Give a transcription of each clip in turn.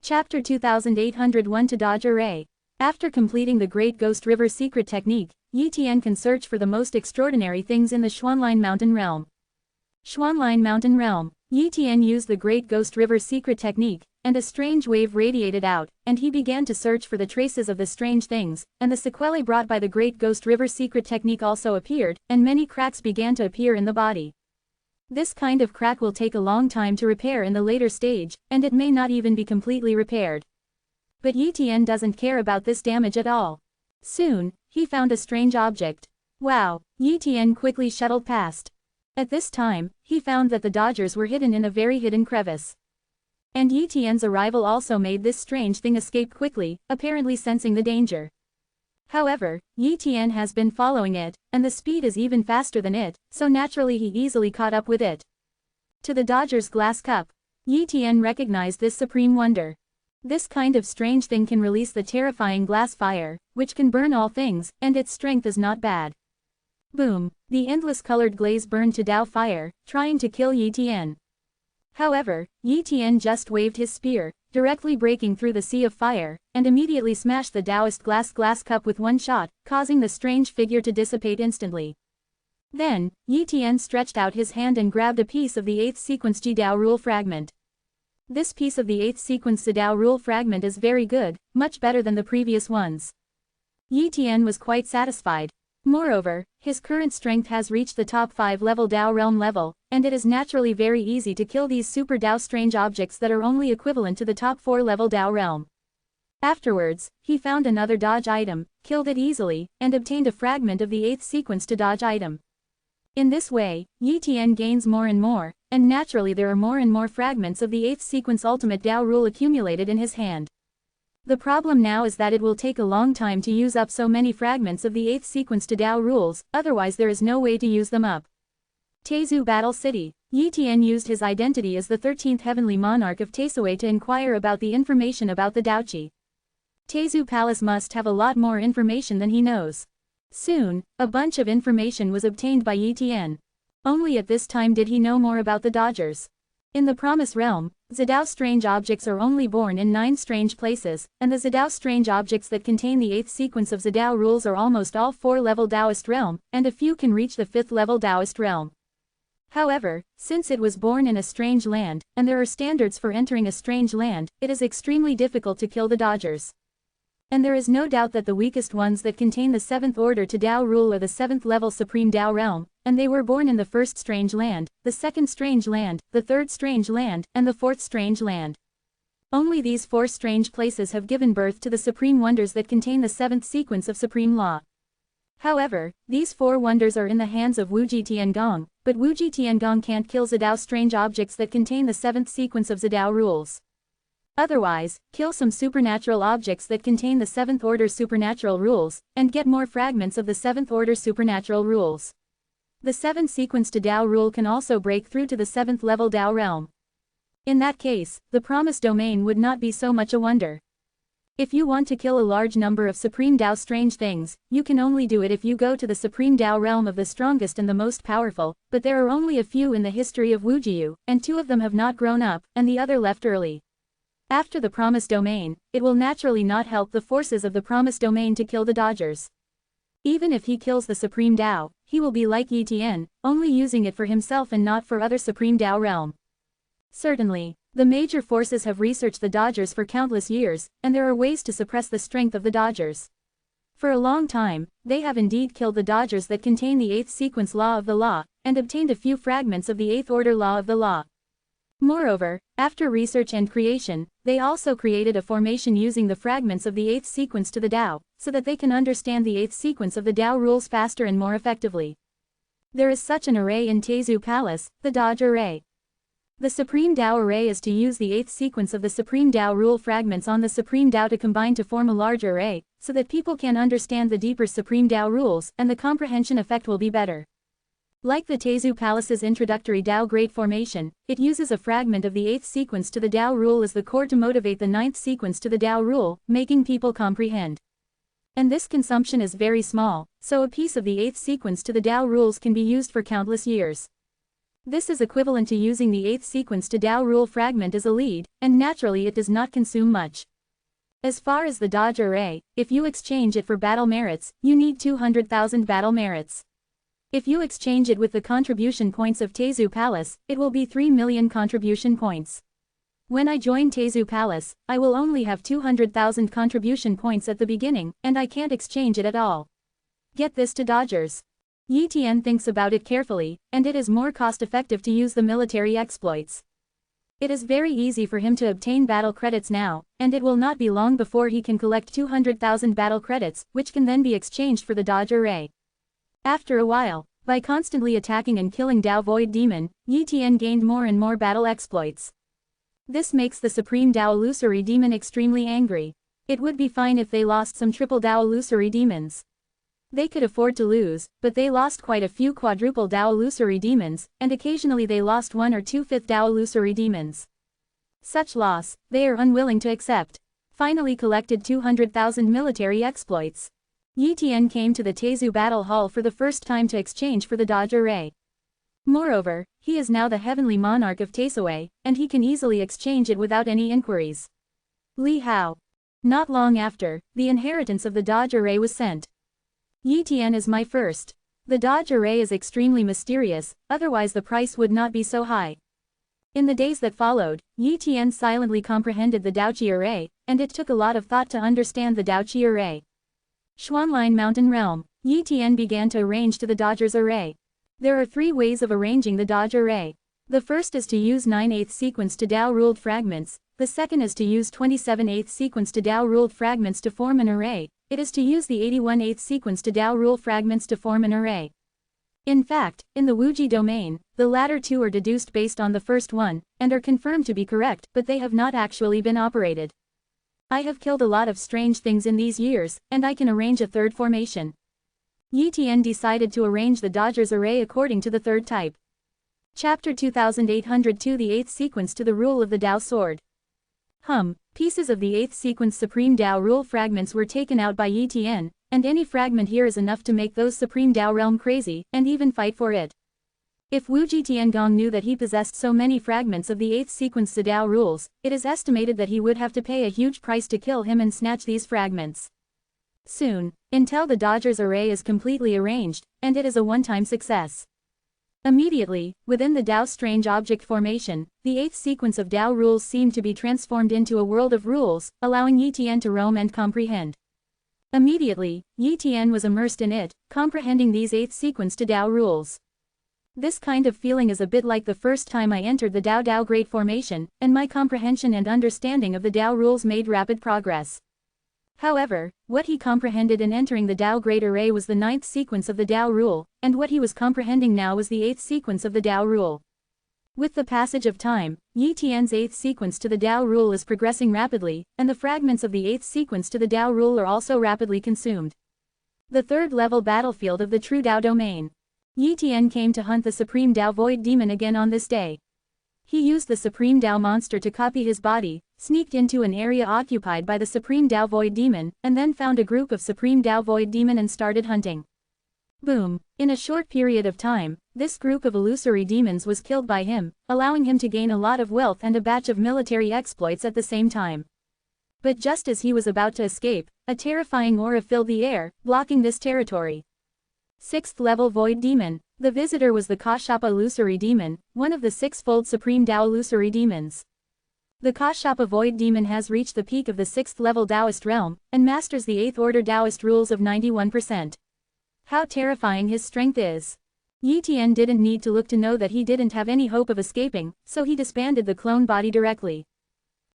Chapter 2801 to dodge array. After completing the Great Ghost River secret technique, Yi Tian can search for the most extraordinary things in the Xuanline Mountain realm. Xuanline Mountain realm. Yi Tian used the Great Ghost River secret technique, and a strange wave radiated out, and he began to search for the traces of the strange things, and the sequelae brought by the Great Ghost River secret technique also appeared, and many cracks began to appear in the body. This kind of crack will take a long time to repair in the later stage, and it may not even be completely repaired. But Yi Tian doesn't care about this damage at all. Soon, he found a strange object. Wow! Yi Tian quickly shuttled past. At this time, he found that the dodgers were hidden in a very hidden crevice. And Yi Tian's arrival also made this strange thing escape quickly, apparently sensing the danger. However, Yi Tian has been following it, and the speed is even faster than it, so naturally he easily caught up with it. To the dodger's glass cup. Yi Tian recognized this supreme wonder. This kind of strange thing can release the terrifying glass fire, which can burn all things, and its strength is not bad. Boom! The endless colored glaze burned to Dao fire, trying to kill Yi Tian. However, Yi Tian just waved his spear, directly breaking through the sea of fire, and immediately smashed the Taoist glass cup with one shot, causing the strange figure to dissipate instantly. Then, Yi Tian stretched out his hand and grabbed a piece of the 8th sequence Ji Dao rule fragment. This piece of the 8th sequence Dao rule fragment is very good, much better than the previous ones. Yi Tian was quite satisfied. Moreover, his current strength has reached the top 5 level Dao realm level, and it is naturally very easy to kill these super Dao strange objects that are only equivalent to the top 4 level Dao realm. Afterwards, he found another dodge item, killed it easily, and obtained a fragment of the 8th sequence to dodge item. In this way, Yi Tian gains more and more, and naturally there are more and more fragments of the 8th sequence ultimate Dao rule accumulated in his hand. The problem now is that it will take a long time to use up so many fragments of the 8th sequence to Dao rules, otherwise there is no way to use them up. Teizu Battle City. Yi Tian used his identity as the 13th heavenly monarch of Taisui to inquire about the information about the Daoqi. Teizu Palace must have a lot more information than he knows. Soon, a bunch of information was obtained by Yi Tian. Only at this time did he know more about the Dodgers. In the Promise Realm, Zidao strange objects are only born in 9 strange places, and the Zidao strange objects that contain the 8th sequence of Zidao rules are almost all 4-level Taoist realm, and a few can reach the 5th-level Taoist realm. However, since it was born in a strange land, and there are standards for entering a strange land, it is extremely difficult to kill the Dodgers. And there is no doubt that the weakest ones that contain the 7th order to Dao rule are the 7th-level Supreme Dao realm, and they were born in the 1st strange land, the 2nd strange land, the 3rd strange land, and the 4th strange land. Only these 4 strange places have given birth to the supreme wonders that contain the 7th sequence of supreme law. However, these 4 wonders are in the hands of Wuji Tiangong, but Wuji Tiangong can't kill Zidao strange objects that contain the 7th sequence of Zidao rules. Otherwise, kill some supernatural objects that contain the 7th order supernatural rules, and get more fragments of the 7th order supernatural rules. The 7th sequence to Dao rule can also break through to the 7th level Dao realm. In that case, the promised domain would not be so much a wonder. If you want to kill a large number of Supreme Dao strange things, you can only do it if you go to the Supreme Dao realm of the strongest and the most powerful, but there are only a few in the history of Wujiu, and 2 of them have not grown up, and the other left early. After the Promised Domain, it will naturally not help the forces of the Promised Domain to kill the Dodgers. Even if he kills the Supreme Dao, he will be like Yi Tian, only using it for himself and not for other Supreme Dao realm. Certainly, the major forces have researched the Dodgers for countless years, and there are ways to suppress the strength of the Dodgers. For a long time, they have indeed killed the Dodgers that contain the 8th sequence law of the law, and obtained a few fragments of the 8th order law of the law. Moreover, after research and creation, they also created a formation using the fragments of the 8th sequence to the Dao, so that they can understand the 8th sequence of the Dao rules faster and more effectively. There is such an array in Teizu Palace, the Dodge Array. The Supreme Dao Array is to use the 8th sequence of the Supreme Dao rule fragments on the Supreme Dao to combine to form a large array, so that people can understand the deeper Supreme Dao rules, and the comprehension effect will be better. Like the Teizu Palace's introductory Dao Great Formation, it uses a fragment of the 8th sequence to the Dao rule as the core to motivate the 9th sequence to the Dao rule, making people comprehend. And this consumption is very small, so a piece of the 8th sequence to the Dao rules can be used for countless years. This is equivalent to using the 8th sequence to Dao rule fragment as a lead, and naturally it does not consume much. As far as the dodge array, if you exchange it for battle merits, you need 200,000 battle merits. If you exchange it with the contribution points of Tezu Palace, it will be 3 million contribution points. When I join Tezu Palace, I will only have 200,000 contribution points at the beginning, and I can't exchange it at all. Get this to dodgers. Yi Tian thinks about it carefully, and it is more cost-effective to use the military exploits. It is very easy for him to obtain battle credits now, and it will not be long before he can collect 200,000 battle credits, which can then be exchanged for the dodge array. After a while, by constantly attacking and killing Dao Void Demon, Yi Tian gained more and more battle exploits. This makes the Supreme Dao Illusory Demon extremely angry. It would be fine if they lost some triple Dao Illusory Demons. They could afford to lose, but they lost quite a few quadruple Dao Illusory Demons, and occasionally they lost 1 or 2 fifth Dao Illusory Demons. Such loss, they are unwilling to accept. Finally collected 200,000 military exploits. Yi Tian came to the Tezu Battle Hall for the first time to exchange for the dodge array. Moreover, he is now the heavenly monarch of Tesaway, and he can easily exchange it without any inquiries. Li Hao. Not long after, the inheritance of the dodge array was sent. Yi Tian is my first. The dodge array is extremely mysterious, otherwise the price would not be so high. In the days that followed, Yi Tian silently comprehended the Daoqi array, and it took a lot of thought to understand the Daoqi array. Xuanline Mountain Realm, Yi Tian began to arrange to the dodger's array. There are 3 ways of arranging the dodge array. The first is to use 9/8 sequence to Dao-ruled fragments, the second is to use 27/8 sequence to Dao-ruled fragments to form an array, it is to use the 81/8 sequence to Dao-rule fragments to form an array. In fact, in the Wuji domain, the latter 2 are deduced based on the first one, and are confirmed to be correct, but they have not actually been operated. I have killed a lot of strange things in these years, and I can arrange a third formation. Yi Tian decided to arrange the dodger's array according to the third type. Chapter 2802 The 8th sequence to the rule of the Dao sword. Pieces of the 8th sequence Supreme Dao rule fragments were taken out by Yi Tian, and any fragment here is enough to make those Supreme Dao realm crazy, and even fight for it. If Wuji Tiangong knew that he possessed so many fragments of the 8th sequence Dao rules, it is estimated that he would have to pay a huge price to kill him and snatch these fragments. Soon, until the dodger's array is completely arranged, and it is a one-time success. Immediately, within the Dao strange object formation, the 8th sequence of Dao rules seemed to be transformed into a world of rules, allowing Yi Tian to roam and comprehend. Immediately, Yi Tian was immersed in it, comprehending these 8th sequence to Dao rules. This kind of feeling is a bit like the first time I entered the Dao Great Formation, and my comprehension and understanding of the Dao rules made rapid progress. However, what he comprehended in entering the Dao Great Array was the 9th sequence of the Dao rule, and what he was comprehending now was the 8th sequence of the Dao rule. With the passage of time, Yi Tian's 8th sequence to the Dao rule is progressing rapidly, and the fragments of the 8th sequence to the Dao rule are also rapidly consumed. The third-level battlefield of the true Dao domain. Yi Tian came to hunt the Supreme Dao Void Demon again on this day. He used the Supreme Dao monster to copy his body, sneaked into an area occupied by the Supreme Dao Void Demon, and then found a group of Supreme Dao Void Demon and started hunting. Boom! In a short period of time, this group of illusory demons was killed by him, allowing him to gain a lot of wealth and a batch of military exploits at the same time. But just as he was about to escape, a terrifying aura filled the air, blocking this territory. 6th level Void Demon. The visitor was the Kashapa Illusory Demon, one of the 6-fold Supreme Dao Illusory Demons. The Kashapa Void Demon has reached the peak of the 6th level Taoist realm, and masters the 8th order Taoist rules of 91%. How terrifying his strength is. Yi Tian didn't need to look to know that he didn't have any hope of escaping, so he disbanded the clone body directly.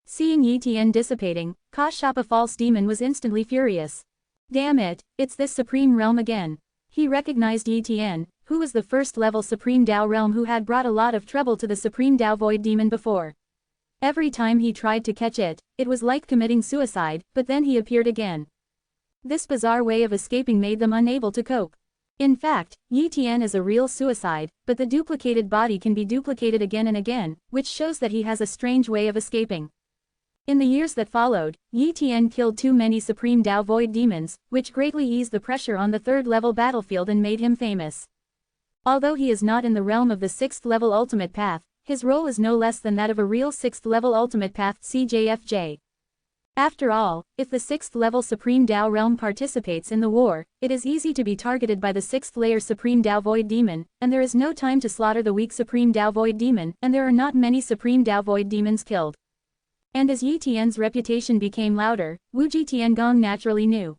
Seeing Yi Tian dissipating, Kashapa False Demon was instantly furious. Damn it, it's this Supreme Realm again. He recognized Yi Tian, who was the first-level Supreme Dao realm who had brought a lot of trouble to the Supreme Dao Void Demon before. Every time he tried to catch it, it was like committing suicide, but then he appeared again. This bizarre way of escaping made them unable to cope. In fact, Yi Tian is a real suicide, but the duplicated body can be duplicated again and again, which shows that he has a strange way of escaping. In the years that followed, Yi Tian killed too many Supreme Dao Void Demons, which greatly eased the pressure on the third-level battlefield and made him famous. Although he is not in the realm of the 6th level ultimate path, his role is no less than that of a real 6th level ultimate path CJFJ. After all, if the 6th level Supreme Tao realm participates in the war, it is easy to be targeted by the 6th layer Supreme Tao Void Demon, and there is no time to slaughter the weak Supreme Tao Void Demon, and there are not many Supreme Tao Void Demons killed. And as Yi Tian's reputation became louder, Wu Ji Tiangong naturally knew.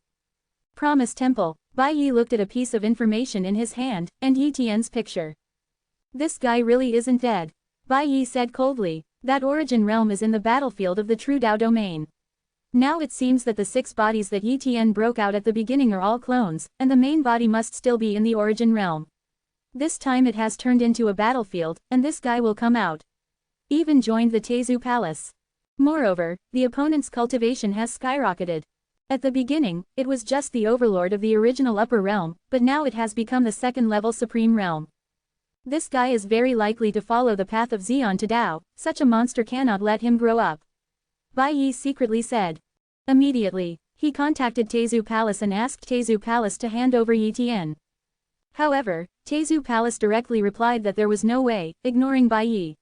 Promise Temple. Bai Yi looked at a piece of information in his hand, and Yi Tian's picture. This guy really isn't dead. Bai Yi said coldly. That origin realm is in the battlefield of the true Tao domain. Now it seems that the 6 bodies that Yi Tian broke out at the beginning are all clones, and the main body must still be in the origin realm. This time it has turned into a battlefield, and this guy will come out. Even joined the Tezu Palace. Moreover, the opponent's cultivation has skyrocketed. At the beginning, it was just the overlord of the original upper realm, but now it has become the 2nd level supreme realm. This guy is very likely to follow the path of Xian to Tao, such a monster cannot let him grow up. Bai Yi secretly said. Immediately, he contacted Tezu Palace and asked Tezu Palace to hand over Yi Tian. However, Tezu Palace directly replied that there was no way, ignoring Bai Yi.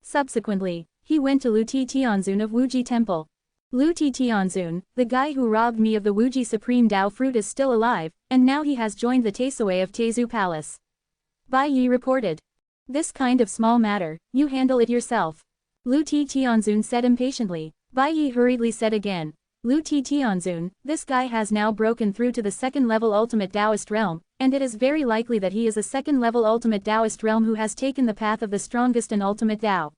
Subsequently, he went to Lu Ti Tianzun of Wuji Temple. Lu Ti Tianzun, the guy who robbed me of the Wuji Supreme Tao fruit is still alive, and now he has joined the Taisaway of Tezu Palace. Bai Yi reported. This kind of small matter, you handle it yourself. Lu Ti Tianzun said impatiently. Bai Yi hurriedly said again. Lu Ti Tianzun, this guy has now broken through to the 2nd level ultimate Taoist realm, and it is very likely that he is a 2nd level ultimate Taoist realm who has taken the path of the strongest and ultimate Tao.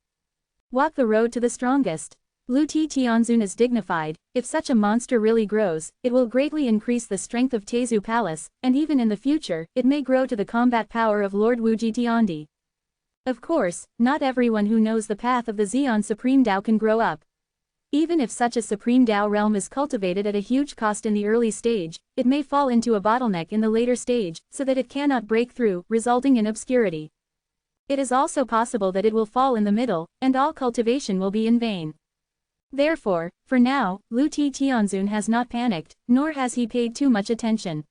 Walk the road to the strongest. Lu Ti Tianzun is dignified. If such a monster really grows, it will greatly increase the strength of Tezu Palace, and even in the future, it may grow to the combat power of Lord Wuji Tiandi. Of course, not everyone who knows the path of the Xian Supreme Tao can grow up. Even if such a Supreme Tao realm is cultivated at a huge cost in the early stage, it may fall into a bottleneck in the later stage, so that it cannot break through, resulting in obscurity. It is also possible that it will fall in the middle, and all cultivation will be in vain. Therefore, for now, Lu Ti Tianzun has not panicked, nor has he paid too much attention.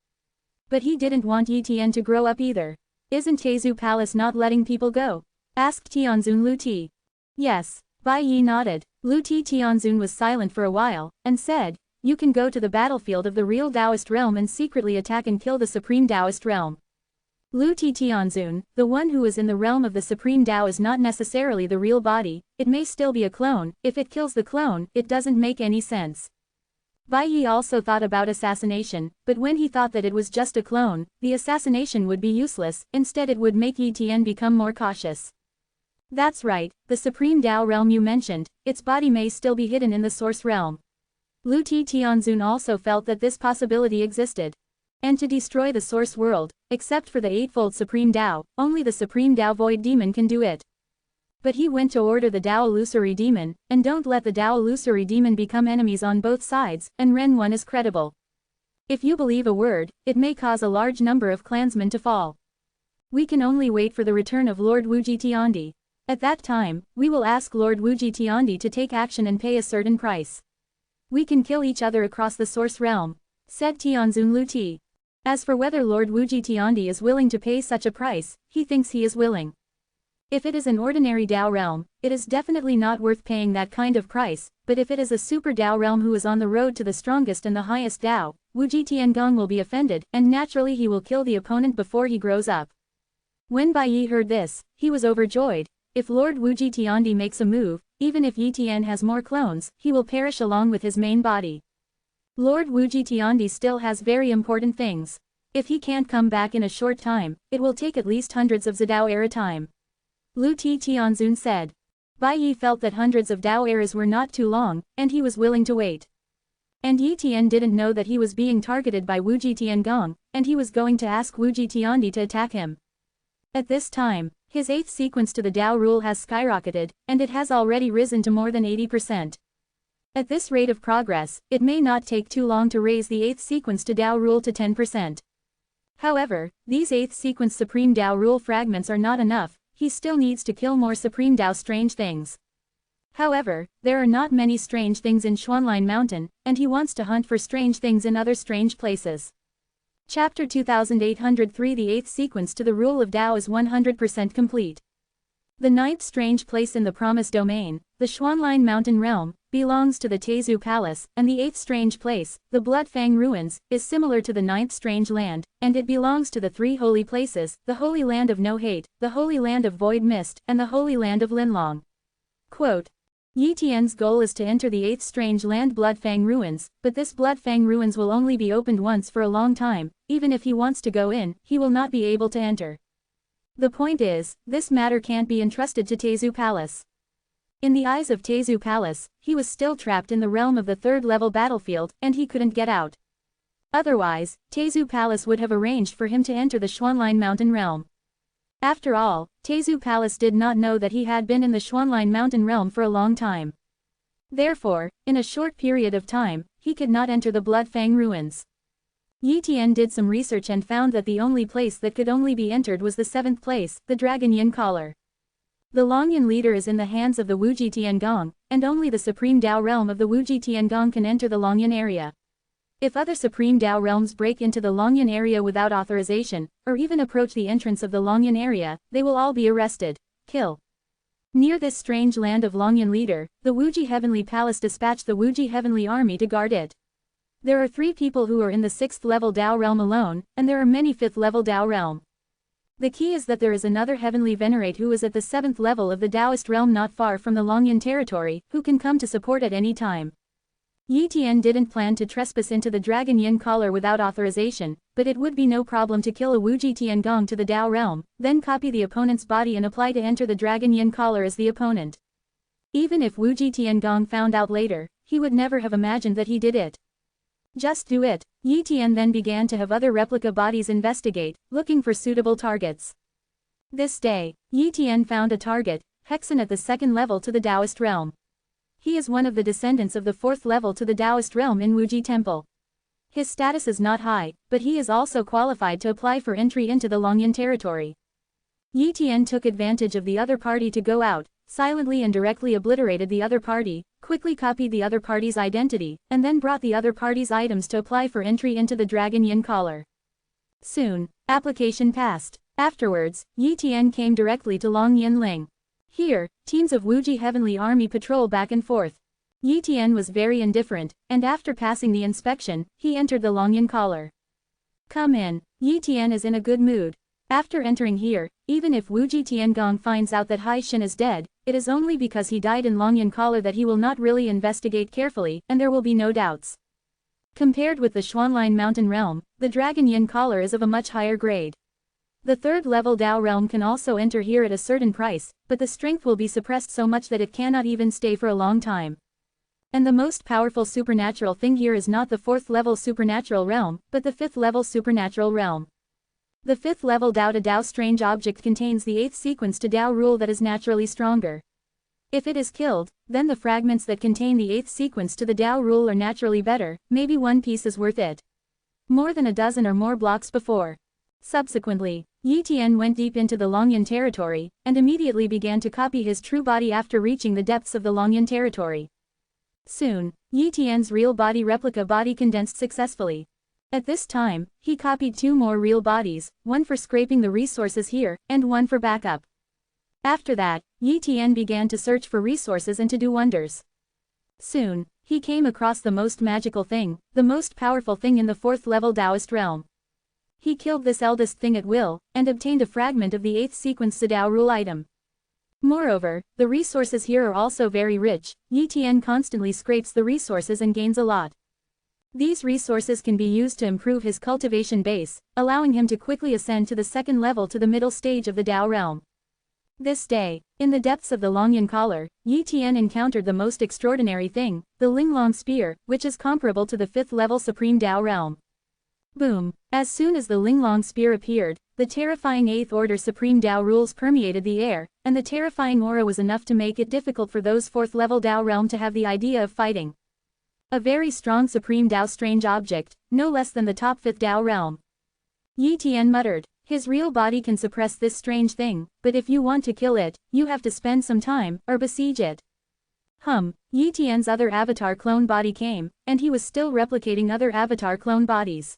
But he didn't want Yi Tian to grow up either. Isn't Tezu Palace not letting people go? Asked Tianzun Lu Ti. Yes. Bai Yi nodded. Lu Ti Tianzun was silent for a while, and said, you can go to the battlefield of the real Taoist realm and secretly attack and kill the Supreme Taoist realm. Lu Ti Tianzun, the one who is in the realm of the Supreme Tao is not necessarily the real body, it may still be a clone. If it kills the clone, it doesn't make any sense. Bai Yi also thought about assassination, but when he thought that it was just a clone, the assassination would be useless, instead it would make Yi Tian become more cautious. That's right, the Supreme Tao realm you mentioned, its body may still be hidden in the Source realm. Lu Ti Tianzun also felt that this possibility existed. And to destroy the Source world, except for the Eightfold Supreme Tao, only the Supreme Tao Void Demon can do it. But he went to order the Tao Illusory Demon, and don't let the Tao Illusory Demon become enemies on both sides, and Ren 1 is credible. If you believe a word, it may cause a large number of clansmen to fall. We can only wait for the return of Lord Wuji Tiandi. At that time, we will ask Lord Wuji Tiandi to take action and pay a certain price. We can kill each other across the Source realm, said Tianzun Lu Ti. As for whether Lord Wuji Tiandi is willing to pay such a price, he thinks he is willing. If it is an ordinary Tao realm, it is definitely not worth paying that kind of price, but if it is a super Tao realm who is on the road to the strongest and the highest Tao, Wuji Tiangong will be offended, and naturally he will kill the opponent before he grows up. When Bai Yi heard this, he was overjoyed. If Lord Wuji Tiandi makes a move, even if Yi Tian has more clones, he will perish along with his main body. Lord Wuji Tiandi still has very important things. If he can't come back in a short time, it will take at least hundreds of Zidao era time. Lu Ti Tianzun said. Bai Yi felt that hundreds of Dao eras were not too long, and he was willing to wait. And Yi Tian didn't know that he was being targeted by Wuji Tiangong, and he was going to ask Wuji Tiandi to attack him. At this time, his 8th sequence to the Tao rule has skyrocketed, and it has already risen to more than 80%. At this rate of progress, it may not take too long to raise the 8th sequence to Tao rule to 10%. However, these 8th sequence Supreme Tao rule fragments are not enough, he still needs to kill more Supreme Tao strange things. However, there are not many strange things in Xuanline Mountain, and he wants to hunt for strange things in other strange places. Chapter 2803 The 8th sequence to the rule of Tao is 100% complete. The 9th strange place in the promised domain, the Xuanline Mountain Realm, belongs to the Teizu Palace, and the 8th strange place, the Bloodfang Ruins, is similar to the 9th strange land, and it belongs to the 3 holy places, the Holy Land of No Hate, the Holy Land of Void Mist, and the Holy Land of Linlong. Quote, Yi Tian's goal is to enter the 8th strange land Bloodfang Ruins, but this Bloodfang Ruins will only be opened once for a long time. Even if he wants to go in, he will not be able to enter. The point is, this matter can't be entrusted to Teizu Palace. In the eyes of Teizu Palace, he was still trapped in the realm of the 3rd level battlefield, and he couldn't get out. Otherwise, Teizu Palace would have arranged for him to enter the Xuanline Mountain Realm. After all, Teizu Palace did not know that he had been in the Xuanline Mountain Realm for a long time. Therefore, in a short period of time, he could not enter the Bloodfang Ruins. Yi Tian did some research and found that the only place that could only be entered was the 7th place, the Dragon Yin Collar. The Longyan leader is in the hands of the Wuji Tiangong, and only the Supreme Tao realm of the Wuji Tiangong can enter the Longyan area. If other Supreme Tao realms break into the Longyan area without authorization, or even approach the entrance of the Longyan area, they will all be arrested. Kill. Near this strange land of Longyan leader, the Wuji Heavenly Palace dispatched the Wuji Heavenly Army to guard it. There are 3 people who are in the 6th level Tao realm alone, and there are many 5th level Tao realm. The key is that there is another heavenly venerate who is at the 7th level of the Taoist realm not far from the Longyan territory, who can come to support at any time. Yi Tian didn't plan to trespass into the Dragon Yin Collar without authorization, but it would be no problem to kill a Wuji Tiangong to the Tao realm, then copy the opponent's body and apply to enter the Dragon Yin Collar as the opponent. Even if Wuji Tiangong found out later, he would never have imagined that he did it. Just do it. Yi Tian then began to have other replica bodies investigate, looking for suitable targets. This day, Yi Tian found a target, Hexen at the 2nd level to the Taoist realm. He is one of the descendants of the 4th level to the Taoist realm in Wuji Temple. His status is not high, but he is also qualified to apply for entry into the Longyan territory. Yi Tian took advantage of the other party to go out, silently and directly obliterated the other party, quickly copied the other party's identity, and then brought the other party's items to apply for entry into the Dragon Yin Collar. Soon, application passed. Afterwards, Yi Tian came directly to Long Yin Ling. Here, teams of Wuji Heavenly Army patrol back and forth. Yi Tian was very indifferent, and after passing the inspection, he entered the Longyan Collar. Come in. Yi Tian is in a good mood. After entering here, even if Wuji Tiangong finds out that Hai Shin is dead, it is only because he died in Longyan Collar that he will not really investigate carefully, and there will be no doubts. Compared with the Xuanline Mountain Realm, the Dragon Yin Collar is of a much higher grade. The 3rd level Tao realm can also enter here at a certain price, but the strength will be suppressed so much that it cannot even stay for a long time. And the most powerful supernatural thing here is not the 4th level supernatural realm, but the 5th level supernatural realm. The 5th level Tao to Tao strange object contains the 8th sequence to Tao rule that is naturally stronger. If it is killed, then the fragments that contain the 8th sequence to the Tao rule are naturally better, maybe one piece is worth it. More than a dozen or more blocks before. Subsequently, Yi Tian went deep into the Longyan territory, and immediately began to copy his true body after reaching the depths of the Longyan territory. Soon, Yi Tian's real body replica body condensed successfully. At this time, he copied 2 more real bodies, one for scraping the resources here, and one for backup. After that, Yi Tian began to search for resources and to do wonders. Soon, he came across the most magical thing, the most powerful thing in the 4th level Taoist realm. He killed this eldest thing at will, and obtained a fragment of the 8th sequence to Tao rule item. Moreover, the resources here are also very rich. Yi Tian constantly scrapes the resources and gains a lot. These resources can be used to improve his cultivation base, allowing him to quickly ascend to the 2nd level to the middle stage of the Tao realm. This day, in the depths of the Longyan Collar, Yi Tian encountered the most extraordinary thing, the Linglong Spear, which is comparable to the 5th level Supreme Tao realm. Boom! As soon as the Linglong Spear appeared, the terrifying 8th Order Supreme Tao rules permeated the air, and the terrifying aura was enough to make it difficult for those 4th level Tao realm to have the idea of fighting. A very strong Supreme Tao strange object, no less than the top 5th Tao realm. Yi Tian muttered, his real body can suppress this strange thing, but if you want to kill it, you have to spend some time, or besiege it. Yi Tian's other avatar clone body came, and he was still replicating other avatar clone bodies.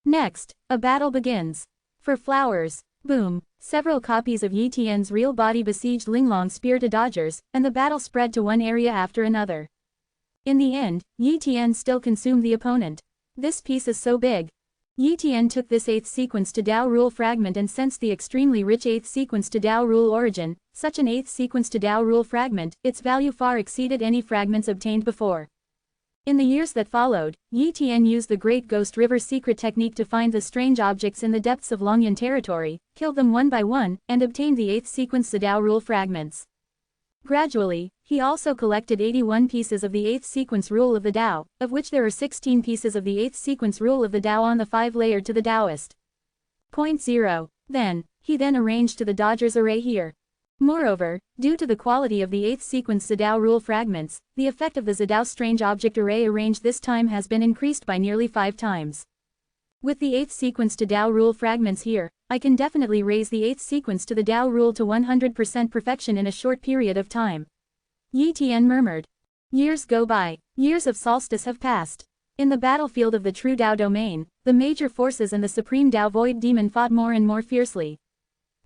Next, a battle begins. For flowers, boom, several copies of Yi Tian's real body besieged Linglong's spear to dodgers, and the battle spread to one area after another. In the end, Yi Tian still consumed the opponent. This piece is so big. Yi Tian took this 8th sequence to Dao rule fragment and sensed the extremely rich 8th sequence to Dao rule origin. Such an 8th sequence to Dao rule fragment, its value far exceeded any fragments obtained before. In the years that followed, Yi Tian used the Great Ghost River secret technique to find the strange objects in the depths of Longyan territory, killed them one by one, and obtained the 8th sequence to Dao rule fragments. Gradually, he also collected 81 pieces of the 8th sequence rule of the Dao, of which there are 16 pieces of the 8th sequence rule of the Dao on the 5-layer to the Taoist. 0. He then arranged to the Dodgers array here. Moreover, due to the quality of the 8th sequence Zidao rule fragments, the effect of the Zidao strange object array arranged this time has been increased by nearly 5 times. With the 8th sequence to Dao rule fragments here, I can definitely raise the 8th sequence to the Dao rule to 100% perfection in a short period of time. Yi Tian murmured. Years go by. Years of solstice have passed. In the battlefield of the true Dao domain, the major forces and the supreme Dao void demon fought more and more fiercely.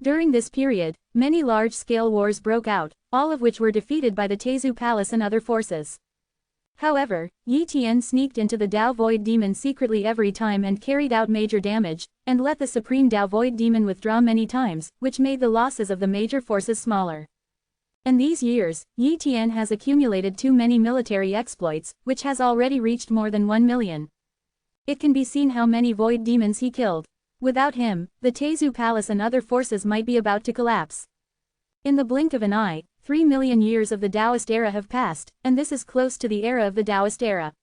During this period, many large-scale wars broke out, all of which were defeated by the Teizu Palace and other forces. However, Yi Tian sneaked into the Dao Void Demon secretly every time and carried out major damage, and let the Supreme Dao Void Demon withdraw many times, which made the losses of the major forces smaller. In these years, Yi Tian has accumulated too many military exploits, which has already reached more than 1 million. It can be seen how many Void Demons he killed. Without him, the Teizu Palace and other forces might be about to collapse. In the blink of an eye, 3 million years of the Taoist era have passed, and this is close to the era of the Taoist era.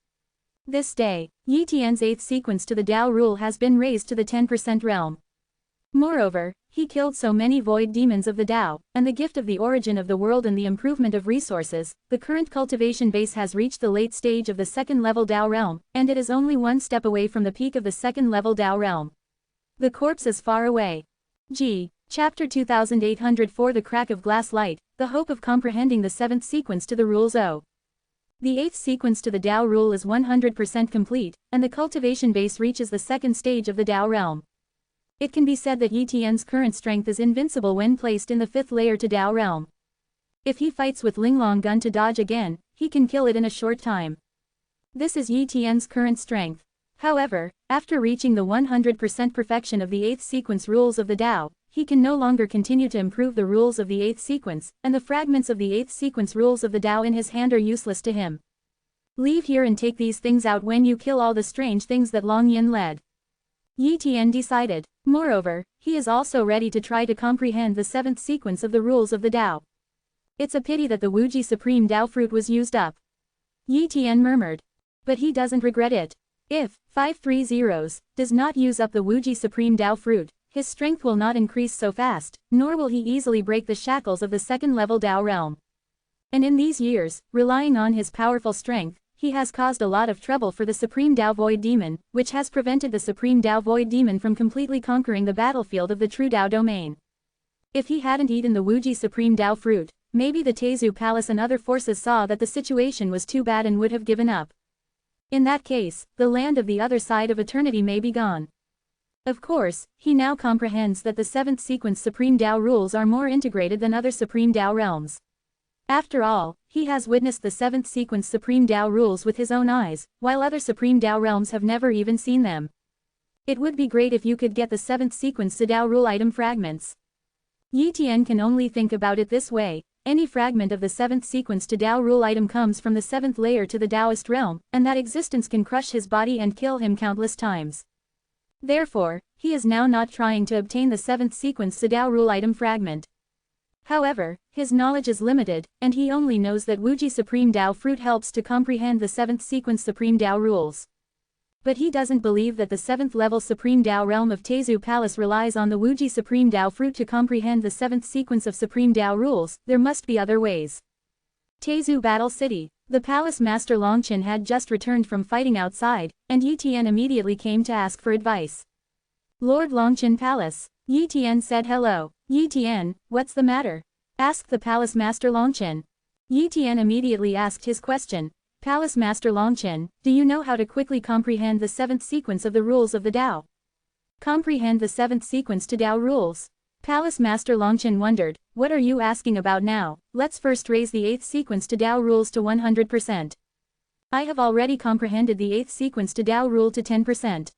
This day, Yi Tian's 8th sequence to the Dao rule has been raised to the 10% realm. Moreover, he killed so many void demons of the Dao, and the gift of the origin of the world and the improvement of resources, the current cultivation base has reached the late stage of the 2nd level Dao realm, and it is only one step away from the peak of the 2nd level Dao realm. The corpse is far away. Chapter 2804 The Crack of Glass Light, the hope of comprehending the 7th sequence to the rules O. The 8th sequence to the Dao rule is 100% complete, and the cultivation base reaches the 2nd stage of the Dao realm. It can be said that Yi Tian's current strength is invincible when placed in the 5th layer to Dao realm. If he fights with Linglong gun to dodge again, he can kill it in a short time. This is Yi Tian's current strength. However, after reaching the 100% perfection of the 8th sequence rules of the Dao, he can no longer continue to improve the rules of the 8th sequence, and the fragments of the 8th sequence rules of the Dao in his hand are useless to him. Leave here and take these things out when you kill all the strange things that Long Yin led. Yi Tian decided. Moreover, he is also ready to try to comprehend the 7th sequence of the rules of the Dao. It's a pity that the Wuji Supreme Dao fruit was used up. Yi Tian murmured. But he doesn't regret it. If 530 does not use up the Wuji Supreme Dao fruit, his strength will not increase so fast, nor will he easily break the shackles of the 2nd level Dao realm. And in these years, relying on his powerful strength, he has caused a lot of trouble for the Supreme Dao Void Demon, which has prevented the Supreme Dao Void Demon from completely conquering the battlefield of the true Dao domain. If he hadn't eaten the Wuji Supreme Dao fruit, maybe the Teizu Palace and other forces saw that the situation was too bad and would have given up. In that case, the land of the other side of eternity may be gone. Of course, he now comprehends that the 7th sequence Supreme Dao rules are more integrated than other Supreme Dao realms. After all, he has witnessed the 7th sequence Supreme Dao rules with his own eyes, while other Supreme Dao realms have never even seen them. It would be great if you could get the 7th sequence Dao rule item fragments. Yi Tian can only think about it this way. Any fragment of the 7th sequence to Dao rule item comes from the 7th layer to the Taoist realm, and that existence can crush his body and kill him countless times. Therefore, he is now not trying to obtain the 7th sequence to Dao rule item fragment. However, his knowledge is limited, and he only knows that Wuji Supreme Dao fruit helps to comprehend the 7th sequence Supreme Dao rules. But he doesn't believe that the 7th level Supreme Dao realm of Teizu Palace relies on the Wuji Supreme Dao fruit to comprehend the 7th sequence of Supreme Dao rules. There must be other ways. Teizu Battle City. The palace master Longqin had just returned from fighting outside, and Yi Tian immediately came to ask for advice. Lord Longqin Palace. Yi Tian said hello. Yi Tian, what's the matter? Asked the palace master Longqin. Yi Tian immediately asked his question. Palace Master Longqin, do you know how to quickly comprehend the 7th sequence of the rules of the Dao? Comprehend the 7th sequence to Tao rules. Palace Master Longchen wondered, what are you asking about now? Let's first raise the 8th sequence to Tao rules to 100%. I have already comprehended the 8th sequence to Tao rule to 10%.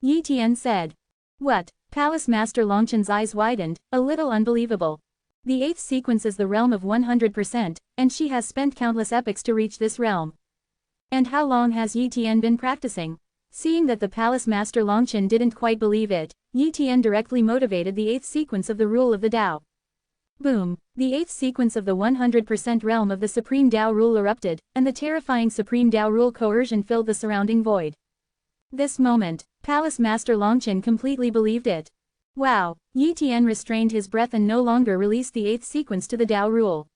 Yi Tian said. What? Palace Master Longchen's eyes widened, a little unbelievable. The 8th sequence is the realm of 100%, and she has spent countless epochs to reach this realm. And how long has Yi Tian been practicing? Seeing that the Palace Master Longchen didn't quite believe it, Yi Tian directly motivated the 8th sequence of the rule of the Tao. Boom! The 8th sequence of the 100% realm of the Supreme Tao rule erupted, and the terrifying Supreme Tao rule coercion filled the surrounding void. This moment, Palace Master Longchen completely believed it. Wow! Yi Tian restrained his breath and no longer released the 8th sequence to the Tao rule.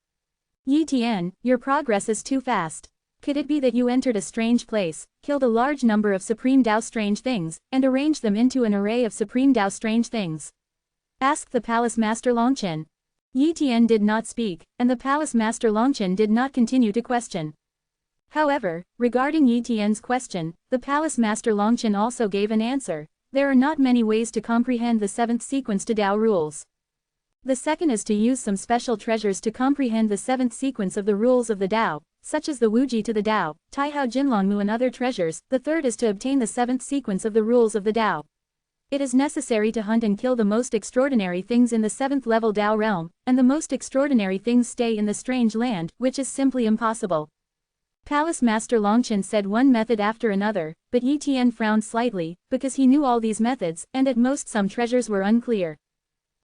Yi Tian, your progress is too fast. Could it be that you entered a strange place, killed a large number of Supreme Tao strange things, and arranged them into an array of Supreme Tao strange things? Asked the Palace Master Longchen. Yi Tian did not speak, and the Palace Master Longchen did not continue to question. However, regarding Yi Tian's question, the Palace Master Longchen also gave an answer. There are not many ways to comprehend the 7th sequence to Tao rules. The second is to use some special treasures to comprehend the 7th sequence of the rules of the Tao, such as the Wuji to the Tao, Taihao Jinlongmu and other treasures. The third is to obtain the 7th sequence of the rules of the Tao. It is necessary to hunt and kill the most extraordinary things in the 7th level Tao realm, and the most extraordinary things stay in the strange land, which is simply impossible. Palace Master Longchen said one method after another, but Yi Tian frowned slightly, because he knew all these methods, and at most some treasures were unclear.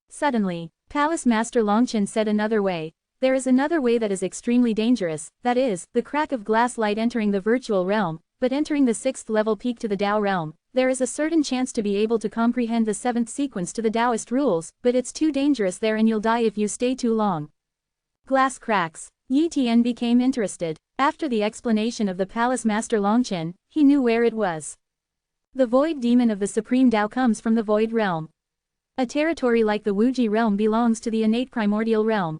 Suddenly, Palace Master Longchen said another way. There is another way that is extremely dangerous, that is, the crack of glass light entering the virtual realm, but entering the 6th level peak to the Tao realm. There is a certain chance to be able to comprehend the 7th sequence to the Taoist rules, but it's too dangerous there and you'll die if you stay too long. Glass cracks. Yi Tian became interested. After the explanation of the Palace Master Longchen, he knew where it was. The Void Demon of the Supreme Tao comes from the Void Realm. A territory like the Wuji realm belongs to the innate primordial realm.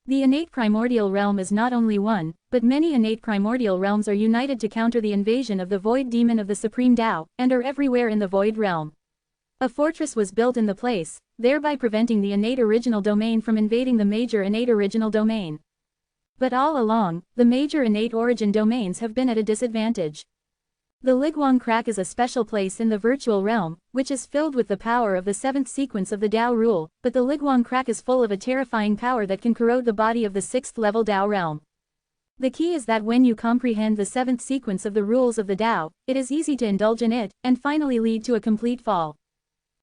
The innate primordial realm is not only one, but many innate primordial realms are united to counter the invasion of the Void Demon of the Supreme Tao, and are everywhere in the Void Realm. A fortress was built in the place, thereby preventing the innate original domain from invading the major innate original domain. But all along, the major innate origin domains have been at a disadvantage. The Liguang Crack is a special place in the virtual realm, which is filled with the power of the 7th sequence of the Tao rule, but the Liguang Crack is full of a terrifying power that can corrode the body of the 6th level Tao realm. The key is that when you comprehend the 7th sequence of the rules of the Tao, it is easy to indulge in it, and finally lead to a complete fall.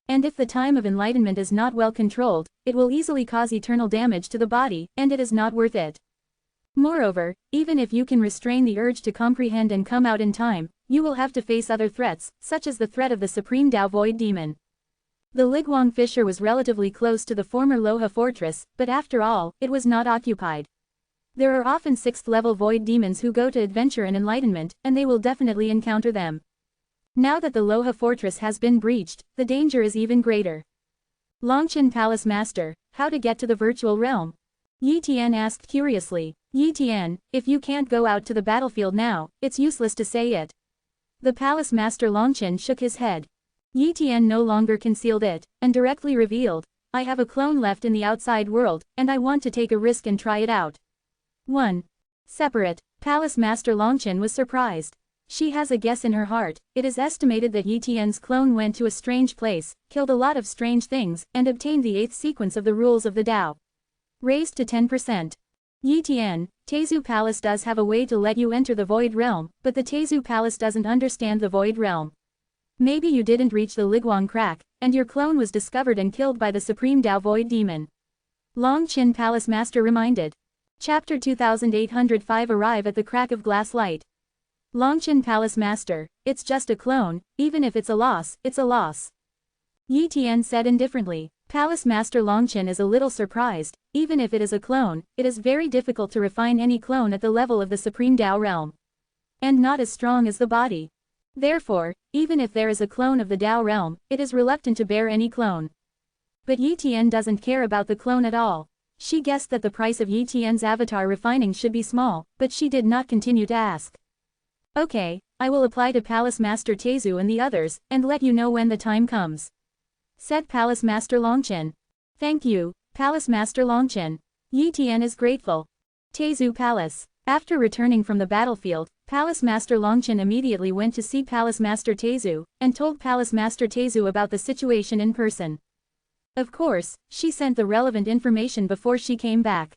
And if the time of enlightenment is not well controlled, it will easily cause eternal damage to the body, and it is not worth it. Moreover, even if you can restrain the urge to comprehend and come out in time, you will have to face other threats, such as the threat of the Supreme Tao Void Demon. The Liguang Fissure was relatively close to the former Loha fortress, but after all, it was not occupied. There are often 6th level Void Demons who go to adventure and enlightenment, and they will definitely encounter them. Now that the Loha fortress has been breached, the danger is even greater. Longchen Palace Master, how to get to the virtual realm? Yi Tian asked curiously. Yi Tian, if you can't go out to the battlefield now, it's useless to say it. The Palace Master Longchen shook his head. Yi Tian no longer concealed it, and directly revealed, I have a clone left in the outside world, and I want to take a risk and try it out. 1. Separate. Palace Master Longchen was surprised. She has a guess in her heart. It is estimated that Yi Tian's clone went to a strange place, killed a lot of strange things, and obtained the 8th sequence of the rules of the Tao. Raised to 10%. Yi Tian, Tezu Palace does have a way to let you enter the Void Realm, but the Tezu Palace doesn't understand the Void Realm. Maybe you didn't reach the Liguang Crack, and your clone was discovered and killed by the Supreme Tao Void Demon. Longchen Palace Master reminded. Chapter 2805 Arrive at the Crack of Glass Light. Longchen Palace Master, it's just a clone, even if it's a loss, it's a loss. Yi Tian said indifferently. Palace Master Longchen is a little surprised. Even if it is a clone, it is very difficult to refine any clone at the level of the Supreme Tao realm. And not as strong as the body. Therefore, even if there is a clone of the Tao realm, it is reluctant to bear any clone. But Yi Tian doesn't care about the clone at all. She guessed that the price of Yi Tian's avatar refining should be small, but she did not continue to ask. Okay, I will apply to Palace Master Tezu and the others, and let you know when the time comes. said Palace Master Longchen. Thank you, Palace Master Longchen. Yi Tian is grateful. Taizhou Palace. After returning from the battlefield, Palace Master Longchen immediately went to see Palace Master Taizhou, and told Palace Master Taizhou about the situation in person. Of course, she sent the relevant information before she came back.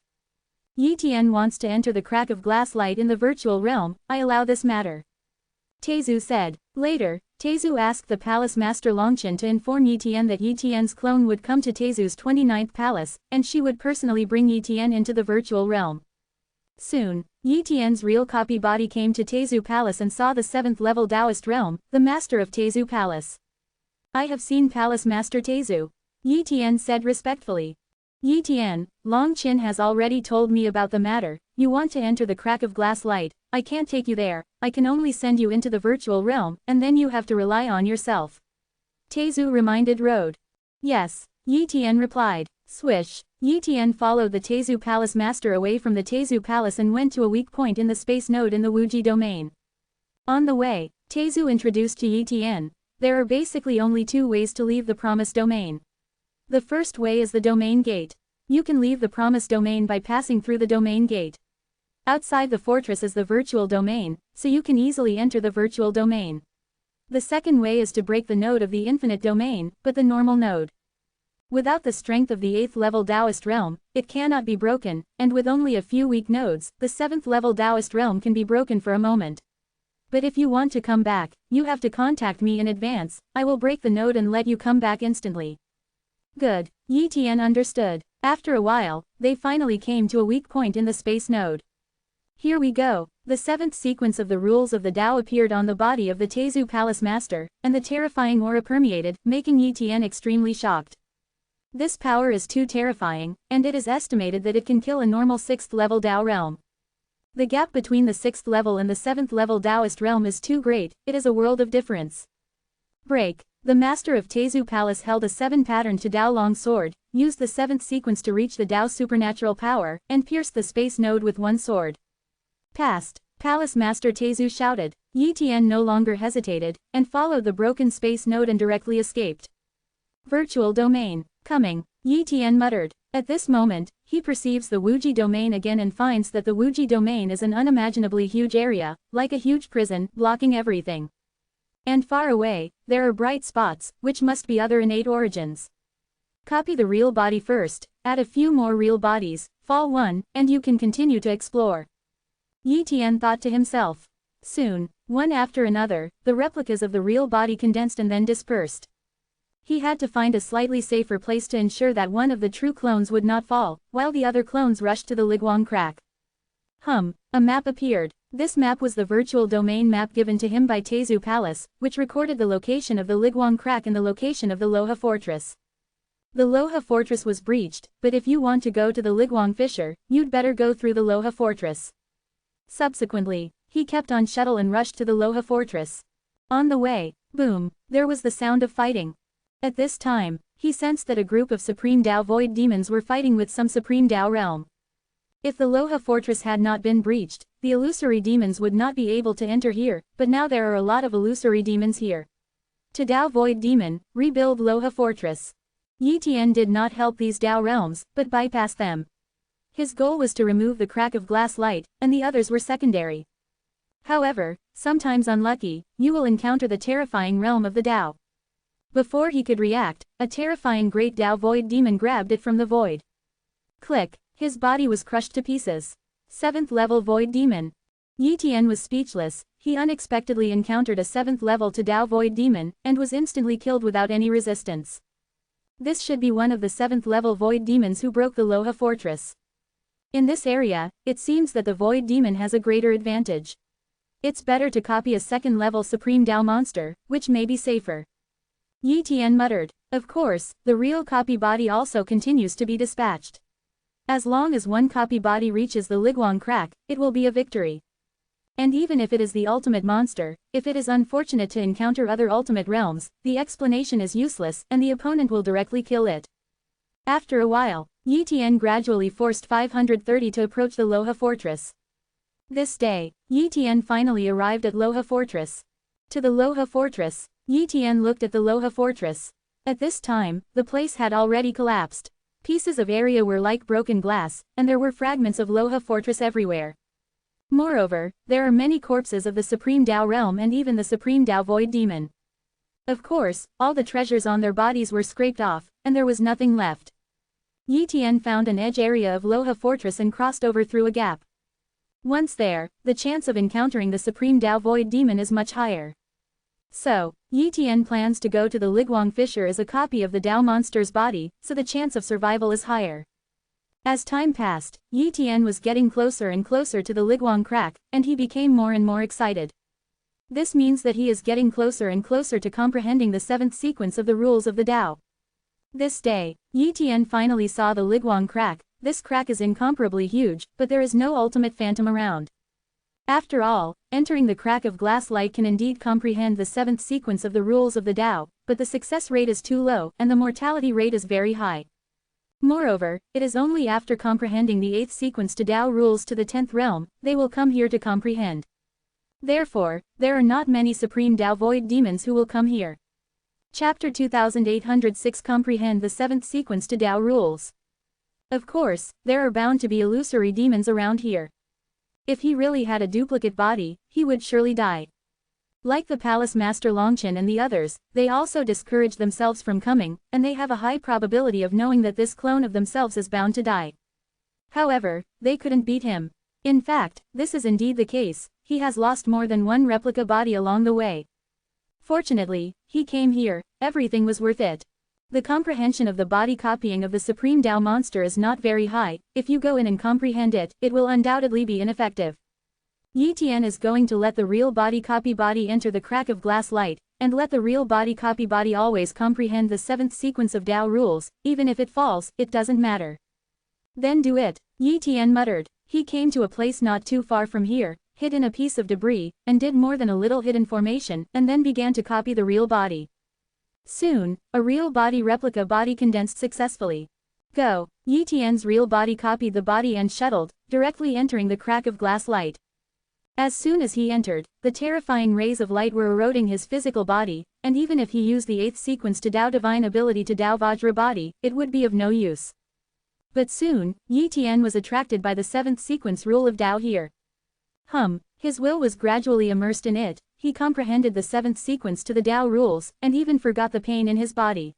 Yi Tian wants to enter the crack of glass light in the virtual realm, I allow this matter. Taizhou said. Later, Taizhou asked the Palace Master Longchen to inform Yi Tian that Yi Tian's clone would come to Taizhou's 29th palace, and she would personally bring Yi Tian into the virtual realm. Soon, Yi Tian's real copy body came to Taizhou Palace and saw the 7th level Taoist realm, the master of Taizhou Palace. I have seen Palace Master Taizhou. Yi Tian said respectfully. Yi Tian, Longchen has already told me about the matter. You want to enter the crack of glass light, I can't take you there, I can only send you into the virtual realm, and then you have to rely on yourself. Taizhou reminded Road. Yes, Yi Tian replied. Swish, Yi Tian followed the Taizhou Palace Master away from the Taizhou Palace and went to a weak point in the space node in the Wuji domain. On the way, Taizhou introduced to Yi Tian. There are basically only two ways to leave the promised domain. The first way is the domain gate. You can leave the promised domain by passing through the domain gate. Outside the fortress is the virtual domain, so you can easily enter the virtual domain. The second way is to break the node of the infinite domain, but the normal node. Without the strength of the 8th level Taoist realm, it cannot be broken, and with only a few weak nodes, the 7th level Taoist realm can be broken for a moment. But if you want to come back, you have to contact me in advance, I will break the node and let you come back instantly. Good, Yi Tian understood. After a while, they finally came to a weak point in the space node. Here we go. The 7th sequence of the rules of the Tao appeared on the body of the Taizhou Palace Master, and the terrifying aura permeated, making Yi Tian extremely shocked. This power is too terrifying, and it is estimated that it can kill a normal 6th level Tao realm. The gap between the 6th level and the 7th level Taoist realm is too great, it is a world of difference. Break. The master of Taizhou Palace held a 7 pattern to Tao long sword, used the 7th sequence to reach the Tao supernatural power, and pierced the space node with one sword. Passed. Palace Master Taizhou shouted. Yi Tian no longer hesitated, and followed the broken space node and directly escaped. Virtual domain. Coming. Yi Tian muttered. At this moment, he perceives the Wuji domain again and finds that the Wuji domain is an unimaginably huge area, like a huge prison, blocking everything. And far away, there are bright spots, which must be other innate origins. Copy the real body first, add a few more real bodies, fall one, and you can continue to explore. Yi Tian thought to himself. Soon, one after another, the replicas of the real body condensed and then dispersed. He had to find a slightly safer place to ensure that one of the true clones would not fall, while the other clones rushed to the Liguang crack. A map appeared. This map was the virtual domain map given to him by Taizhou Palace, which recorded the location of the Liguang crack and the location of the Loha fortress. The Loha fortress was breached, but if you want to go to the Liguang fissure, you'd better go through the Loha fortress. Subsequently, he kept on shuttle and rushed to the Loha fortress. On the way, boom, there was the sound of fighting. At this time, he sensed that a group of Supreme Tao Void demons were fighting with some Supreme Tao realm. If the Loha fortress had not been breached, the illusory demons would not be able to enter here, but now there are a lot of illusory demons here. To Tao Void Demon, rebuild Loha fortress. Yi Tian did not help these Tao realms, but bypassed them. His goal was to remove the crack of glass light, and the others were secondary. However, sometimes unlucky, you will encounter the terrifying realm of the Tao. Before he could react, a terrifying great Tao Void Demon grabbed it from the void. Click. His body was crushed to pieces. 7th level Void Demon. Yi Tian was speechless, he unexpectedly encountered a 7th level to Tao Void Demon, and was instantly killed without any resistance. This should be one of the 7th level Void Demons who broke the Loha fortress. In this area, it seems that the Void Demon has a greater advantage. It's better to copy a 2nd level Supreme Tao monster, which may be safer. Yi Tian muttered. Of course, the real copy body also continues to be dispatched. As long as one copy body reaches the Liguang crack, it will be a victory. And even if it is the ultimate monster, if it is unfortunate to encounter other ultimate realms, the explanation is useless and the opponent will directly kill it. After a while, Yi Tian gradually forced 530 to approach the Loha fortress. This day, Yi Tian finally arrived at Loha fortress. To the Loha fortress, Yi Tian looked at the Loha fortress. At this time, the place had already collapsed. Pieces of area were like broken glass, and there were fragments of Loha fortress everywhere. Moreover, there are many corpses of the Supreme Tao realm and even the Supreme Tao Void Demon. Of course, all the treasures on their bodies were scraped off, and there was nothing left. Yi Tian found an edge area of Loha fortress and crossed over through a gap. Once there, the chance of encountering the Supreme Tao Void Demon is much higher. So, Yi Tian plans to go to the Liguang fissure as a copy of the Tao monster's body, so the chance of survival is higher. As time passed, Yi Tian was getting closer and closer to the Liguang crack, and he became more and more excited. This means that he is getting closer and closer to comprehending the seventh sequence of the rules of the Tao. This day, Yi Tian finally saw the Liguang crack. This crack is incomparably huge, but there is no ultimate phantom around. After all, entering the crack of glass light can indeed comprehend the seventh sequence of the rules of the Tao, but the success rate is too low and the mortality rate is very high. Moreover, it is only after comprehending the 8th sequence to Tao rules to the 10th realm, they will come here to comprehend. Therefore, there are not many Supreme Tao Void Demons who will come here. Chapter 2806 Comprehend the 7th sequence to Tao rules. Of course, there are bound to be illusory demons around here. If he really had a duplicate body, he would surely die. Like the Palace Master Longchen and the others, they also discourage themselves from coming, and they have a high probability of knowing that this clone of themselves is bound to die. However, they couldn't beat him. In fact, this is indeed the case, he has lost more than one replica body along the way. Fortunately, he came here, everything was worth it. The comprehension of the body copying of the Supreme Tao monster is not very high. If you go in and comprehend it, it will undoubtedly be ineffective. Yi Tian is going to let the real body copy body enter the crack of glass light, and let the real body copy body always comprehend the 7th sequence of Tao rules. Even if it falls, it doesn't matter. Then do it, Yi Tian muttered. He came to a place not too far from here, hid in a piece of debris, and did more than a little hidden formation, and then began to copy the real body. Soon, a real body replica body condensed successfully. Go! Yi Tian's real body copied the body and shuttled, directly entering the crack of glass light. As soon as he entered, the terrifying rays of light were eroding his physical body, and even if he used the 8th sequence to Tao divine ability to Tao Vajra body, it would be of no use. But soon, Yi Tian was attracted by the 7th sequence rule of Tao here. His will was gradually immersed in it. He comprehended the 7th sequence to the Tao rules, and even forgot the pain in his body.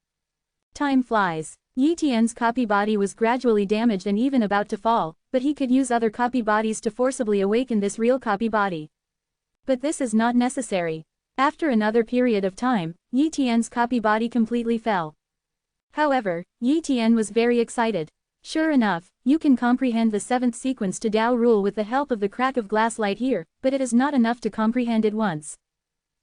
Time flies. Yi Tian's copy body was gradually damaged and even about to fall, but he could use other copy bodies to forcibly awaken this real copy body. But this is not necessary. After another period of time, Yi Tian's copy body completely fell. However, Yi Tian was very excited. Sure enough, you can comprehend the 7th sequence to Tao rule with the help of the crack of glass light here, but it is not enough to comprehend it once.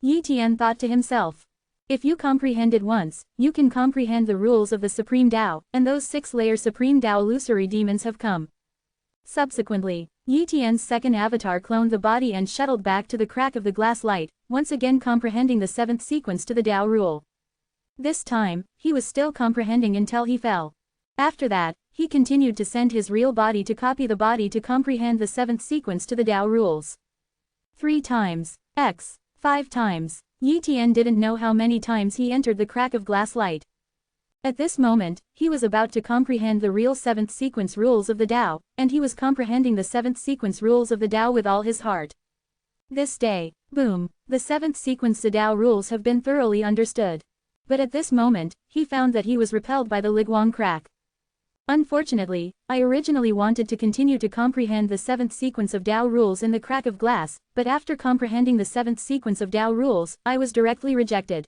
Yi Tian thought to himself. If you comprehend it once, you can comprehend the rules of the Supreme Tao, and those 6-layer Supreme Tao illusory demons have come. Subsequently, Yi Tian's second avatar cloned the body and shuttled back to the crack of the glass light, once again comprehending the 7th sequence to the Tao rule. This time, he was still comprehending until he fell. After that, he continued to send his real body to copy the body to comprehend the 7th sequence to the Tao rules. 3 times. 5 times. Yi Tian didn't know how many times he entered the crack of glass light. At this moment, he was about to comprehend the real 7th sequence rules of the Tao, and he was comprehending the 7th sequence rules of the Tao with all his heart. This day, boom, the 7th sequence to Tao rules have been thoroughly understood. But at this moment, he found that he was repelled by the Liguang crack. Unfortunately, I originally wanted to continue to comprehend the 7th sequence of Tao rules in the crack of glass, but after comprehending the 7th sequence of Tao rules, I was directly rejected.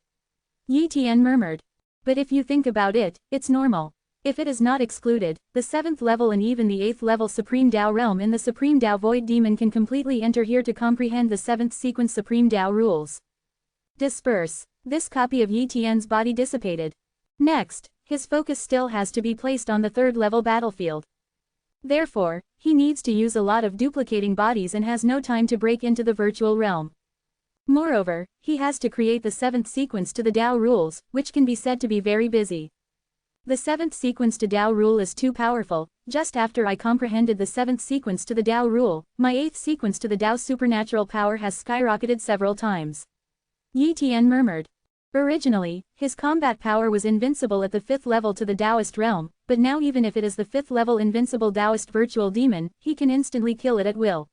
Yi Tian murmured. But if you think about it, it's normal. If it is not excluded, the 7th level and even the 8th level Supreme Tao realm in the Supreme Tao Void Demon can completely enter here to comprehend the 7th sequence Supreme Tao rules. Disperse. This copy of Yi Tian's body dissipated. Next, his focus still has to be placed on the 3rd level battlefield. Therefore, he needs to use a lot of duplicating bodies and has no time to break into the virtual realm. Moreover, he has to create the 7th sequence to the Tao rules, which can be said to be very busy. The 7th sequence to Tao rule is too powerful. Just after I comprehended the 7th sequence to the Tao rule, my 8th sequence to the Tao supernatural power has skyrocketed several times. Yi Tian murmured. Originally, his combat power was invincible at the 5th level to the Taoist realm, but now even if it is the 5th level invincible Taoist virtual demon, he can instantly kill it at will.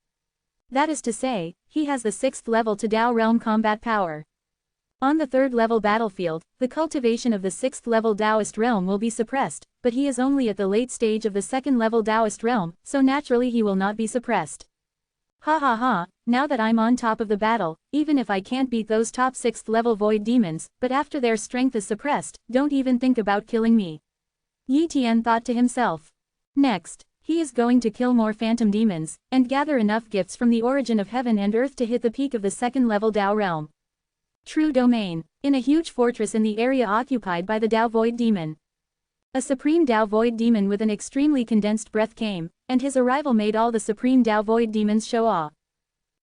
That is to say, he has the 6th level to Tao realm combat power. On the 3rd level battlefield, the cultivation of the 6th level Taoist realm will be suppressed, but he is only at the late stage of the 2nd level Taoist realm, so naturally he will not be suppressed. Ha ha ha, now that I'm on top of the battle, even if I can't beat those top 6th level void demons, but after their strength is suppressed, don't even think about killing me. Yi Tian thought to himself. Next, he is going to kill more phantom demons, and gather enough gifts from the origin of heaven and earth to hit the peak of the 2nd level Tao realm. True domain. In a huge fortress in the area occupied by the Tao void demon. A supreme Tao void demon with an extremely condensed breath came, and his arrival made all the supreme Tao void demons show awe.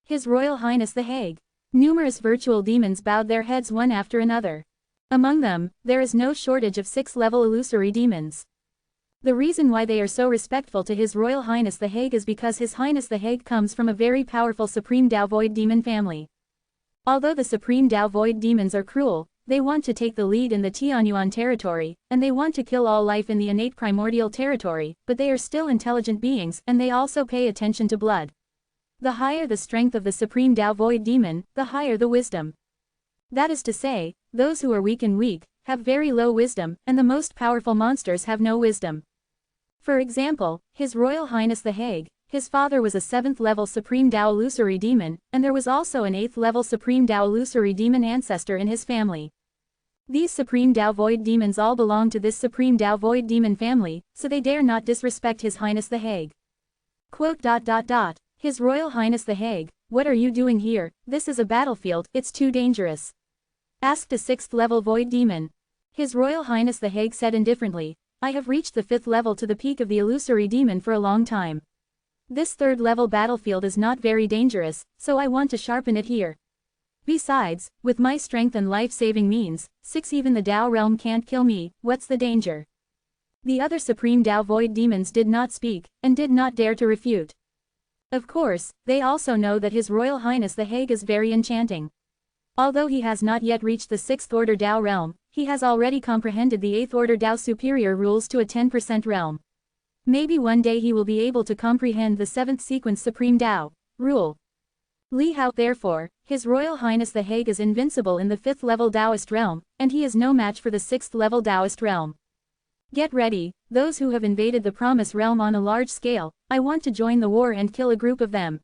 His Royal Highness the Hague. Numerous virtual demons bowed their heads one after another. Among them, there is no shortage of 6th-level illusory demons. The reason why they are so respectful to His Royal Highness the Hague is because His Highness the Hague comes from a very powerful supreme Tao void demon family. Although the supreme Tao void demons are cruel, they want to take the lead in the Tianyuan territory, and they want to kill all life in the innate primordial territory, but they are still intelligent beings and they also pay attention to blood. The higher the strength of the supreme Tao void demon, the higher the wisdom. That is to say, those who are weak have very low wisdom, and the most powerful monsters have no wisdom. For example, His Royal Highness the Hague, his father was a 7th level supreme Tao illusory demon, and there was also an 8th level supreme Tao illusory demon ancestor in his family. These supreme Tao void demons all belong to this supreme Tao void demon family, so they dare not disrespect His Highness the Hague. Quote. His Royal Highness the Hague, what are you doing here? This is a battlefield, it's too dangerous. Asked a 6th level void demon. His Royal Highness the Hague said indifferently, I have reached the 5th level to the peak of the illusory demon for a long time. This 3rd level battlefield is not very dangerous, so I want to sharpen it here. Besides, with my strength and life-saving means, 6 even the Tao realm can't kill me, what's the danger? The other supreme Tao void demons did not speak, and did not dare to refute. Of course, they also know that His Royal Highness the Hague is very enchanting. Although he has not yet reached the 6th order Tao realm, he has already comprehended the 8th order Tao superior rules to a 10% realm. Maybe one day he will be able to comprehend the 7th sequence supreme Tao rule. Li Hao, therefore, His Royal Highness the Hague is invincible in the 5th level Taoist realm, and he is no match for the 6th level Taoist realm. Get ready, those who have invaded the Promise realm on a large scale, I want to join the war and kill a group of them.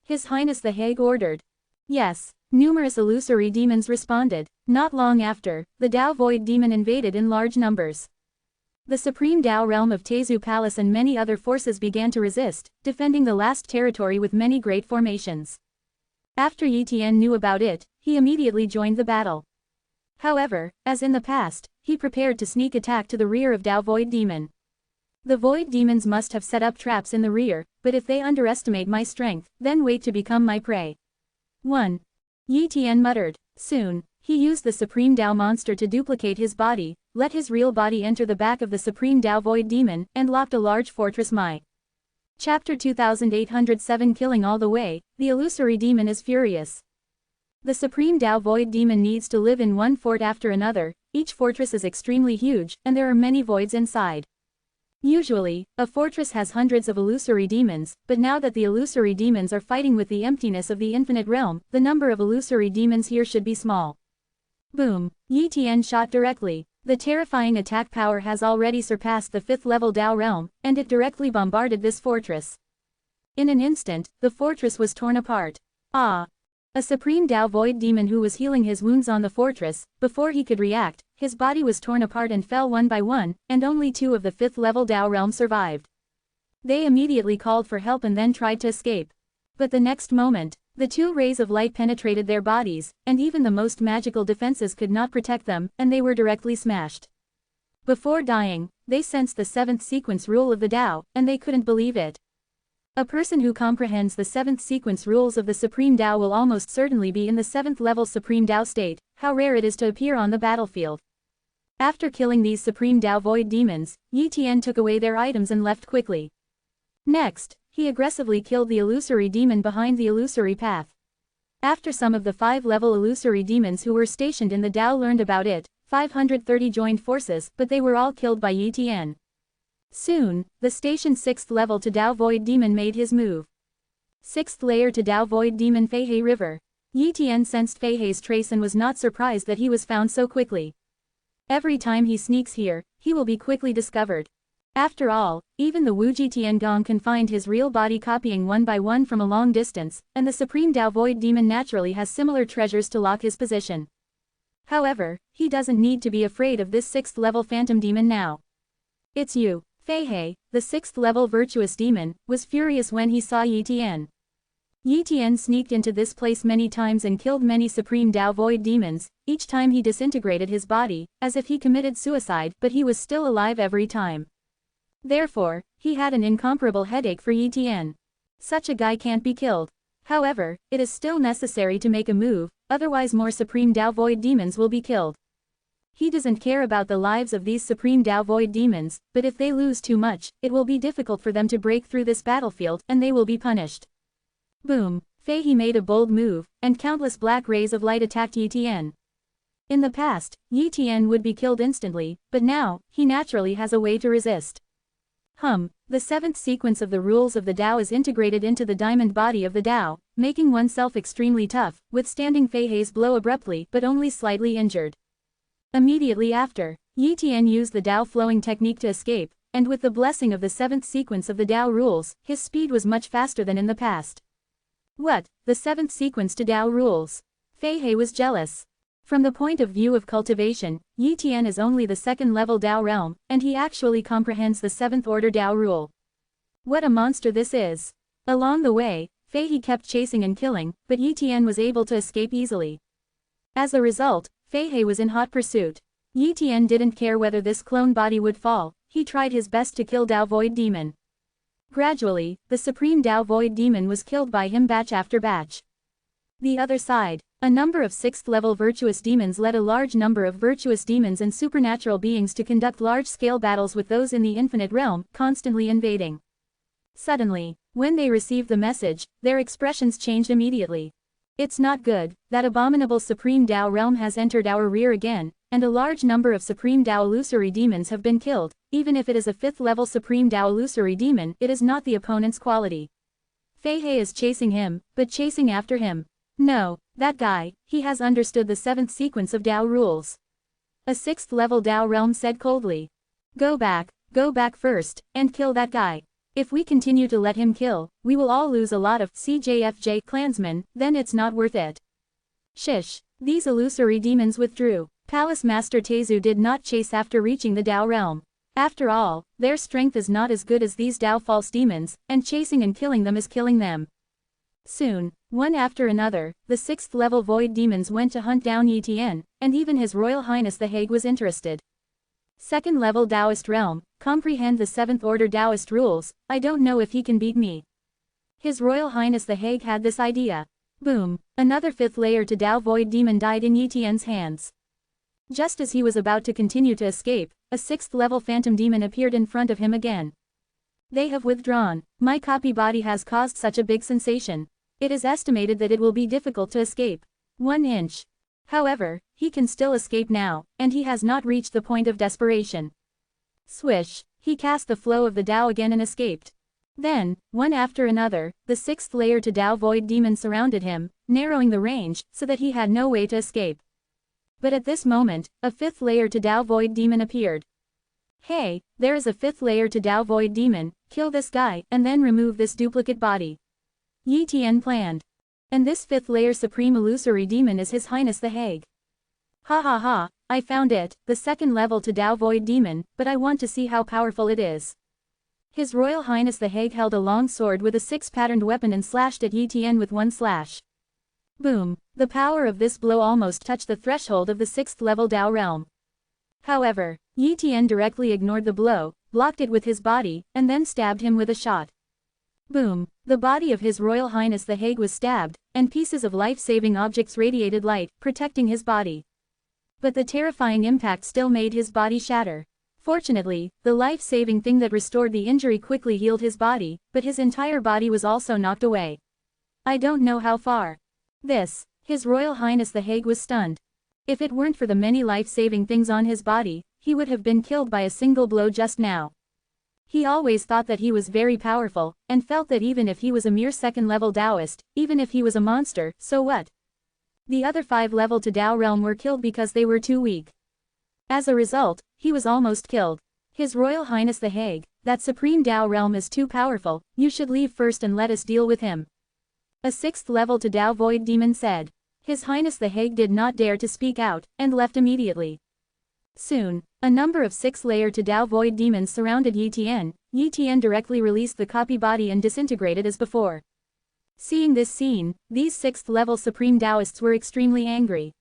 His Highness the Hague ordered. Yes, numerous illusory demons responded. Not long after, the Tao void demon invaded in large numbers. The supreme Tao realm of Tezu Palace and many other forces began to resist, defending the last territory with many great formations. After Yi Tian knew about it, he immediately joined the battle. However, as in the past, he prepared to sneak attack to the rear of Tao void demon. The void demons must have set up traps in the rear, but if they underestimate my strength, then wait to become my prey. 1. Yi Tian muttered. Soon, he used the supreme Tao monster to duplicate his body, let his real body enter the back of the supreme Tao void demon, and locked a large fortress Mai. Chapter 2807 Killing all the way, the illusory demon is furious. The supreme Tao void demon needs to live in one fort after another, each fortress is extremely huge, and there are many voids inside. Usually, a fortress has hundreds of illusory demons, but now that the illusory demons are fighting with the emptiness of the infinite realm, the number of illusory demons here should be small. Boom! Yi Tian shot directly. The terrifying attack power has already surpassed the 5th level Tao realm, and it directly bombarded this fortress. In an instant, the fortress was torn apart. Ah! A supreme Tao void demon who was healing his wounds on the fortress, before he could react, his body was torn apart and fell one by one, and only 2 of the 5th level Tao realm survived. They immediately called for help and then tried to escape. But the next moment, the 2 rays of light penetrated their bodies, and even the most magical defenses could not protect them, and they were directly smashed. Before dying, they sensed the 7th sequence rule of the Tao, and they couldn't believe it. A person who comprehends the 7th sequence rules of the Supreme Tao will almost certainly be in the 7th level Supreme Tao state, how rare it is to appear on the battlefield. After killing these Supreme Tao void demons, Yi Tian took away their items and left quickly. Next, he aggressively killed the illusory demon behind the illusory path. After some of the 5-level illusory demons who were stationed in the Dao learned about it, 530 joined forces, but they were all killed by Yi Tian. Soon, the stationed 6th level to Dao Void Demon made his move. 6th layer to Dao Void Demon Feihe River. Yi Tian sensed Feihe's trace and was not surprised that he was found so quickly. Every time he sneaks here, he will be quickly discovered. After all, even the Wuji Tiangong can find his real body copying one by one from a long distance, and the Supreme Dao Void Demon naturally has similar treasures to lock his position. However, he doesn't need to be afraid of this 6th level Phantom Demon now. It's you. Feihe, the 6th level virtuous demon, was furious when he saw Yi Tian. Yi Tian sneaked into this place many times and killed many Supreme Dao Void Demons, each time he disintegrated his body, as if he committed suicide, but he was still alive every time. Therefore, he had an incomparable headache for Yi Tian. Such a guy can't be killed. However, it is still necessary to make a move, otherwise more Supreme Dao Void Demons will be killed. He doesn't care about the lives of these Supreme Dao Void Demons, but if they lose too much, it will be difficult for them to break through this battlefield, and they will be punished. Boom! Feihe made a bold move, and countless black rays of light attacked Yi Tian. In the past, Yi Tian would be killed instantly, but now, he naturally has a way to resist. The 7th sequence of the rules of the Dao is integrated into the diamond body of the Dao, making oneself extremely tough, withstanding Feihe's blow abruptly but only slightly injured. Immediately after, Yi Tian used the Dao flowing technique to escape, and with the blessing of the 7th sequence of the Dao rules, his speed was much faster than in the past. What? The 7th sequence to Dao rules? Feihe was jealous. From the point of view of cultivation, Yi Tian is only the 2nd level Dao realm, and he actually comprehends the 7th order Dao rule. What a monster this is! Along the way, Feihe kept chasing and killing, but Yi Tian was able to escape easily. As a result, Feihe was in hot pursuit. Yi Tian didn't care whether this clone body would fall, he tried his best to kill Dao Void Demon. Gradually, the Supreme Dao Void Demon was killed by him batch after batch. The other side, a number of 6th level virtuous demons led a large number of virtuous demons and supernatural beings to conduct large-scale battles with those in the infinite realm, constantly invading. Suddenly, when they received the message, their expressions changed immediately. It's not good, that abominable Supreme Dao realm has entered our rear again, and a large number of Supreme Dao illusory demons have been killed. Even if it is a 5th level Supreme Dao illusory demon, it is not the opponent's quality. Feihe is chasing him, but chasing after him. No, that guy, he has understood the 7th sequence of Dao rules. A 6th level Dao realm said coldly. Go back first, and kill that guy. If we continue to let him kill, we will all lose a lot of CJFJ clansmen, then it's not worth it. Shish. These illusory demons withdrew. Palace Master Tezu did not chase after reaching the Dao realm. After all, their strength is not as good as these Dao false demons, and chasing and killing them is killing them. Soon, one after another, the 6th level void demons went to hunt down Yi Tian, and even His Royal Highness the Hague was interested. 2nd level Taoist realm, comprehend the 7th order Taoist rules, I don't know if he can beat me. His Royal Highness the Hague had this idea. Boom, another 5th layer to Dao Void Demon died in Yi Tian's hands. Just as he was about to continue to escape, a 6th level Phantom Demon appeared in front of him again. They have withdrawn. My copy body has caused such a big sensation. It is estimated that it will be difficult to escape. 1 inch. However, he can still escape now, and he has not reached the point of desperation. Swish, he cast the flow of the Dao again and escaped. Then, one after another, the 6th layer to Dao Void Demon surrounded him, narrowing the range, so that he had no way to escape. But at this moment, a 5th layer to Dao Void Demon appeared. Hey, there is a 5th layer to Dao Void Demon, kill this guy, and then remove this duplicate body. Yi Tian planned. And this 5th layer Supreme Illusory Demon is His Highness the Hague. Ha ha ha, I found it, the 2nd level to Dao Void Demon, but I want to see how powerful it is. His Royal Highness the Hague held a long sword with a 6-patterned weapon and slashed at Yi Tian with one slash. Boom, the power of this blow almost touched the threshold of the 6th level Dao realm. However, Yi Tian directly ignored the blow, blocked it with his body, and then stabbed him with a shot. Boom, the body of His Royal Highness the Hague was stabbed, and pieces of life-saving objects radiated light, protecting his body. But the terrifying impact still made his body shatter. Fortunately, the life-saving thing that restored the injury quickly healed his body, but his entire body was also knocked away. I don't know how far. His Royal Highness the Hague was stunned. If it weren't for the many life-saving things on his body, he would have been killed by a single blow just now. He always thought that he was very powerful, and felt that even if he was a mere second-level Taoist, even if he was a monster, so what? The other 5 level to Tao realm were killed because they were too weak. As a result, he was almost killed. His Royal Highness the Hague, that supreme Tao realm is too powerful, you should leave first and let us deal with him. A 6th level to Tao void demon said. His Highness the Hague did not dare to speak out, and left immediately. Soon, a number of 6th-layer to Tao void demons surrounded Yi Tian. Yi Tian directly released the copy body and disintegrated as before. Seeing this scene, these 6th-level Supreme Taoists were extremely angry.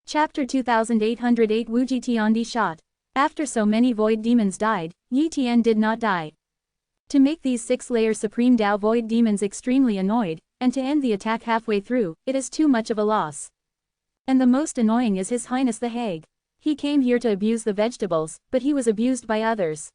Chapter 2808 Wuji Tiandi shot. After so many void demons died, Yi Tian did not die. To make these 6th-layer Supreme Tao void demons extremely annoyed, and to end the attack halfway through, it is too much of a loss. And the most annoying is His Highness the Hague. He came here to abuse the vegetables, but he was abused by others.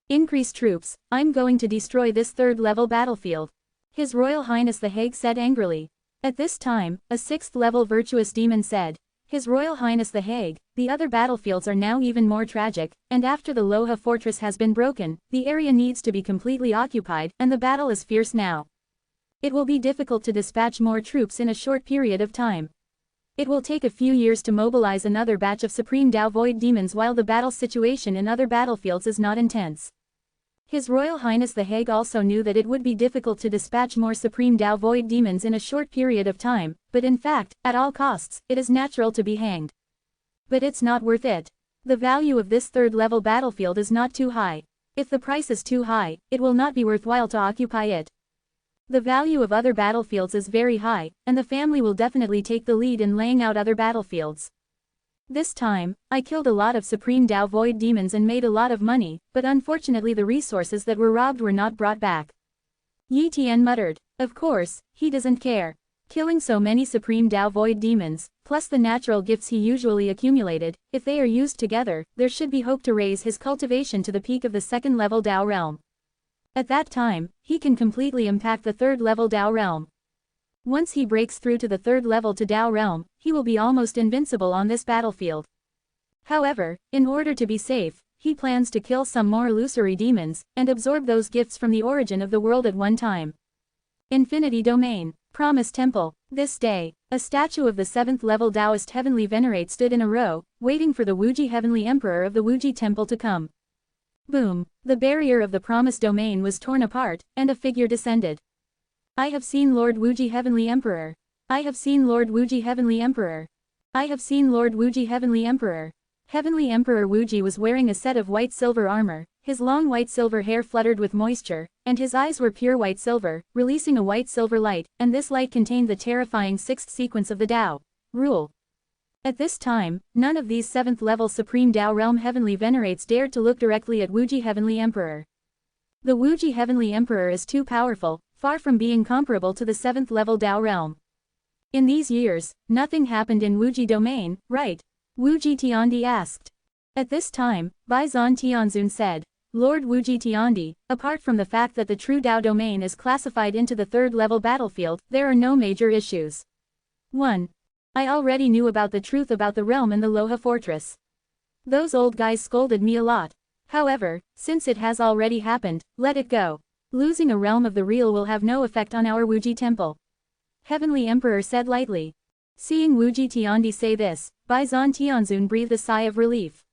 Increase troops, I'm going to destroy this 3rd-level battlefield. His Royal Highness the Hague said angrily. At this time, a 6th-level virtuous demon said, His Royal Highness the Hague, the other battlefields are now even more tragic, and after the Loha fortress has been broken, the area needs to be completely occupied, and the battle is fierce now. It will be difficult to dispatch more troops in a short period of time. It will take a few years to mobilize another batch of Supreme Tao void demons while the battle situation in other battlefields is not intense. His Royal Highness the Hague also knew that it would be difficult to dispatch more Supreme Tao void demons in a short period of time, but in fact, at all costs, it is natural to be hanged. But it's not worth it. The value of this 3rd-level battlefield is not too high. If the price is too high, it will not be worthwhile to occupy it. The value of other battlefields is very high, and the family will definitely take the lead in laying out other battlefields. This time, I killed a lot of Supreme Tao void demons and made a lot of money, but unfortunately the resources that were robbed were not brought back. Yi Tian muttered. Of course, he doesn't care. Killing so many Supreme Tao void demons, plus the natural gifts he usually accumulated, if they are used together, there should be hope to raise his cultivation to the peak of the 2nd-level Tao realm. At that time, he can completely impact the 3rd-level Tao realm. Once he breaks through to the 3rd-level to Tao realm, he will be almost invincible on this battlefield. However, in order to be safe, he plans to kill some more illusory demons, and absorb those gifts from the origin of the world at one time. Infinity Domain. Promise Temple. This day, a statue of the 7th-level Taoist Heavenly Venerate stood in a row, waiting for the Wuji Heavenly Emperor of the Wuji Temple to come. Boom! The barrier of the Promise Domain was torn apart, and a figure descended. I have seen Lord Wuji Heavenly Emperor. I have seen Lord Wuji Heavenly Emperor. I have seen Lord Wuji Heavenly Emperor. Heavenly Emperor Wuji was wearing a set of white-silver armor, his long white-silver hair fluttered with moisture, and his eyes were pure white-silver, releasing a white-silver light, and this light contained the terrifying 6th sequence of the Tao. Rule. At this time, none of these 7th-level Supreme Tao Realm Heavenly Venerates dared to look directly at Wuji Heavenly Emperor. The Wuji Heavenly Emperor is too powerful, far from being comparable to the 7th-level Tao Realm. In these years, nothing happened in Wuji Domain, right? Wuji Tiandi asked. At this time, Bai Zan Tianzun said, Lord Wuji Tiandi, apart from the fact that the true Tao Domain is classified into the 3rd-level battlefield, there are no major issues. 1. I already knew about the truth about the realm and the Loha fortress. Those old guys scolded me a lot. However, since it has already happened, let it go. Losing a realm of the real will have no effect on our Wuji temple. Heavenly Emperor said lightly. Seeing Wuji Tiandi say this, Bai Zan Tianzun breathed a sigh of relief.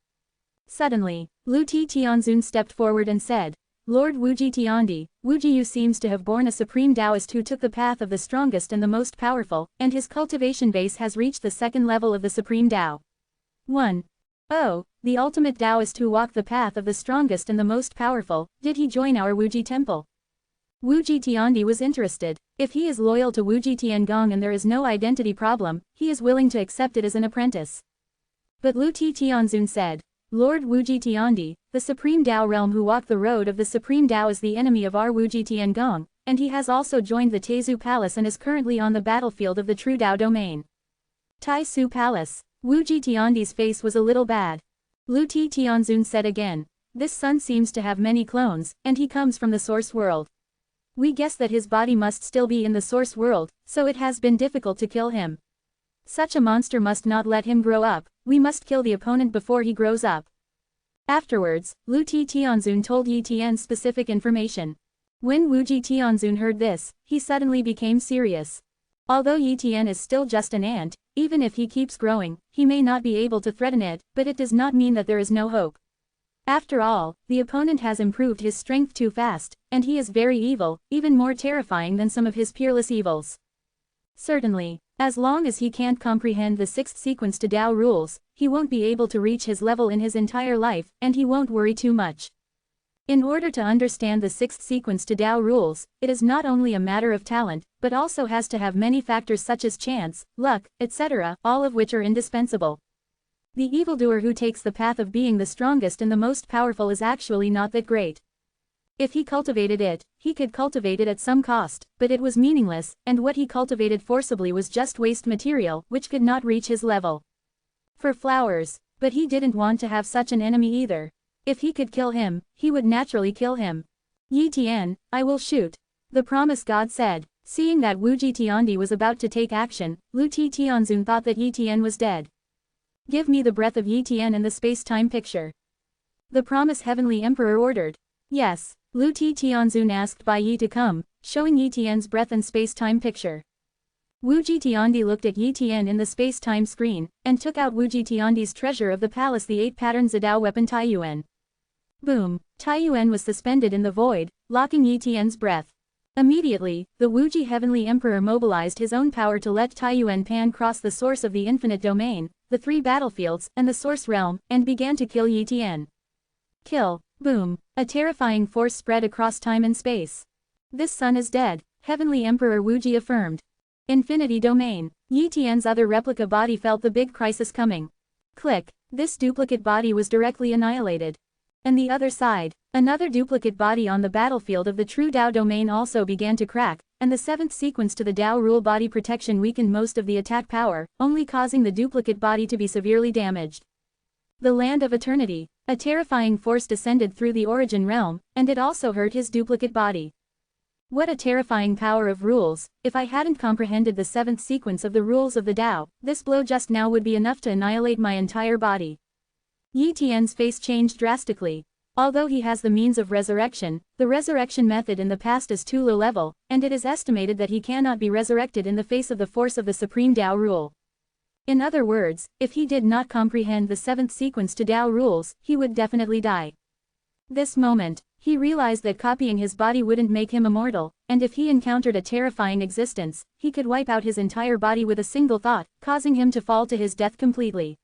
Suddenly, Lu Ti Tianzun stepped forward and said, Lord Wuji Tiandi, Wuji Yu seems to have born a supreme Taoist who took the path of the strongest and the most powerful, and his cultivation base has reached the 2nd level of the supreme Tao. 1. Oh, the ultimate Taoist who walked the path of the strongest and the most powerful, did he join our Wuji temple? Wuji Tiandi was interested. If he is loyal to Wuji Tiangong and there is no identity problem, he is willing to accept it as an apprentice. But Lu Ti Tianzun said, Lord Wuji Tiandi, the Supreme Tao realm who walked the road of the Supreme Tao is the enemy of our Wuji Tiangong, and he has also joined the Taizu Palace and is currently on the battlefield of the True Tao Domain. Taizu Palace. Wuji Tiandi's face was a little bad. Lu Ti Tianzun said again, this son seems to have many clones, and he comes from the source world. We guess that his body must still be in the source world, so it has been difficult to kill him. Such a monster must not let him grow up, we must kill the opponent before he grows up. Afterwards, Lu Tianzun told Yi Tian specific information. When Wu Tianzun heard this, he suddenly became serious. Although Yi Tian is still just an ant, even if he keeps growing, he may not be able to threaten it, but it does not mean that there is no hope. After all, the opponent has improved his strength too fast, and he is very evil, even more terrifying than some of his peerless evils. Certainly, as long as he can't comprehend the sixth sequence to Tao rules, he won't be able to reach his level in his entire life, and he won't worry too much. In order to understand the sixth sequence to Tao rules, it is not only a matter of talent, but also has to have many factors such as chance, luck, etc., all of which are indispensable. The evildoer who takes the path of being the strongest and the most powerful is actually not that great. If he cultivated it, he could cultivate it at some cost, but it was meaningless, and what he cultivated forcibly was just waste material, which could not reach his level. For flowers, but he didn't want to have such an enemy either. If he could kill him, he would naturally kill him. Yi Tian, I will shoot. The promise God said. Seeing that Wu Tiandi was about to take action, Lu Tianzun thought that Yi Tian was dead. Give me the breath of Yi Tian and the space-time picture. The promise Heavenly Emperor ordered. Yes, Lu Tianzun asked Bai Yi to come, showing Yi Tian's breath and space-time picture. Wu Tiandi looked at Yi Tian in the space-time screen, and took out Wu Tiandi's treasure of the palace, the 8-pattern Zidao weapon Taiyuan. Boom! Taiyuan was suspended in the void, locking Yi Tian's breath. Immediately, the Wuji Heavenly Emperor mobilized his own power to let Taiyuan Pan cross the source of the infinite domain, the 3 battlefields, and the source realm, and began to kill Yi Tian. Kill! Boom! A terrifying force spread across time and space. This son is dead, Heavenly Emperor Wuji affirmed. Infinity domain. Yi Tian's other replica body felt the big crisis coming. Click! This duplicate body was directly annihilated. And the other side, another duplicate body on the battlefield of the true Dao domain also began to crack, and the 7th sequence to the Dao rule body protection weakened most of the attack power, only causing the duplicate body to be severely damaged. The land of eternity. A terrifying force descended through the origin realm, and it also hurt his duplicate body. What a terrifying power of rules! If I hadn't comprehended the 7th sequence of the rules of the Dao, this blow just now would be enough to annihilate my entire body. Yi Tian's face changed drastically. Although he has the means of resurrection, the resurrection method in the past is too low level, and it is estimated that he cannot be resurrected in the face of the force of the supreme Dao rule. In other words, if he did not comprehend the 7th sequence to Dao rules, he would definitely die. This moment, he realized that copying his body wouldn't make him immortal, and if he encountered a terrifying existence, he could wipe out his entire body with a single thought, causing him to fall to his death completely.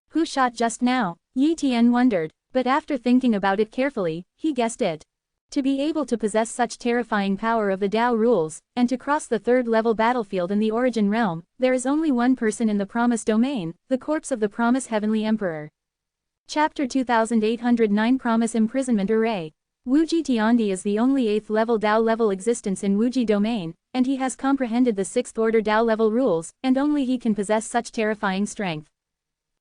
Who shot just now? Yi Tian wondered, but after thinking about it carefully, he guessed it. To be able to possess such terrifying power of the Dao rules, and to cross the 3rd-level battlefield in the origin realm, there is only one person in the Promise domain, the corpse of the Promise Heavenly Emperor. Chapter 2809 Promise Imprisonment Array. Wuji Tiandi is the only 8th-level Dao level existence in Wuji domain, and he has comprehended the 6th-order Dao level rules, and only he can possess such terrifying strength.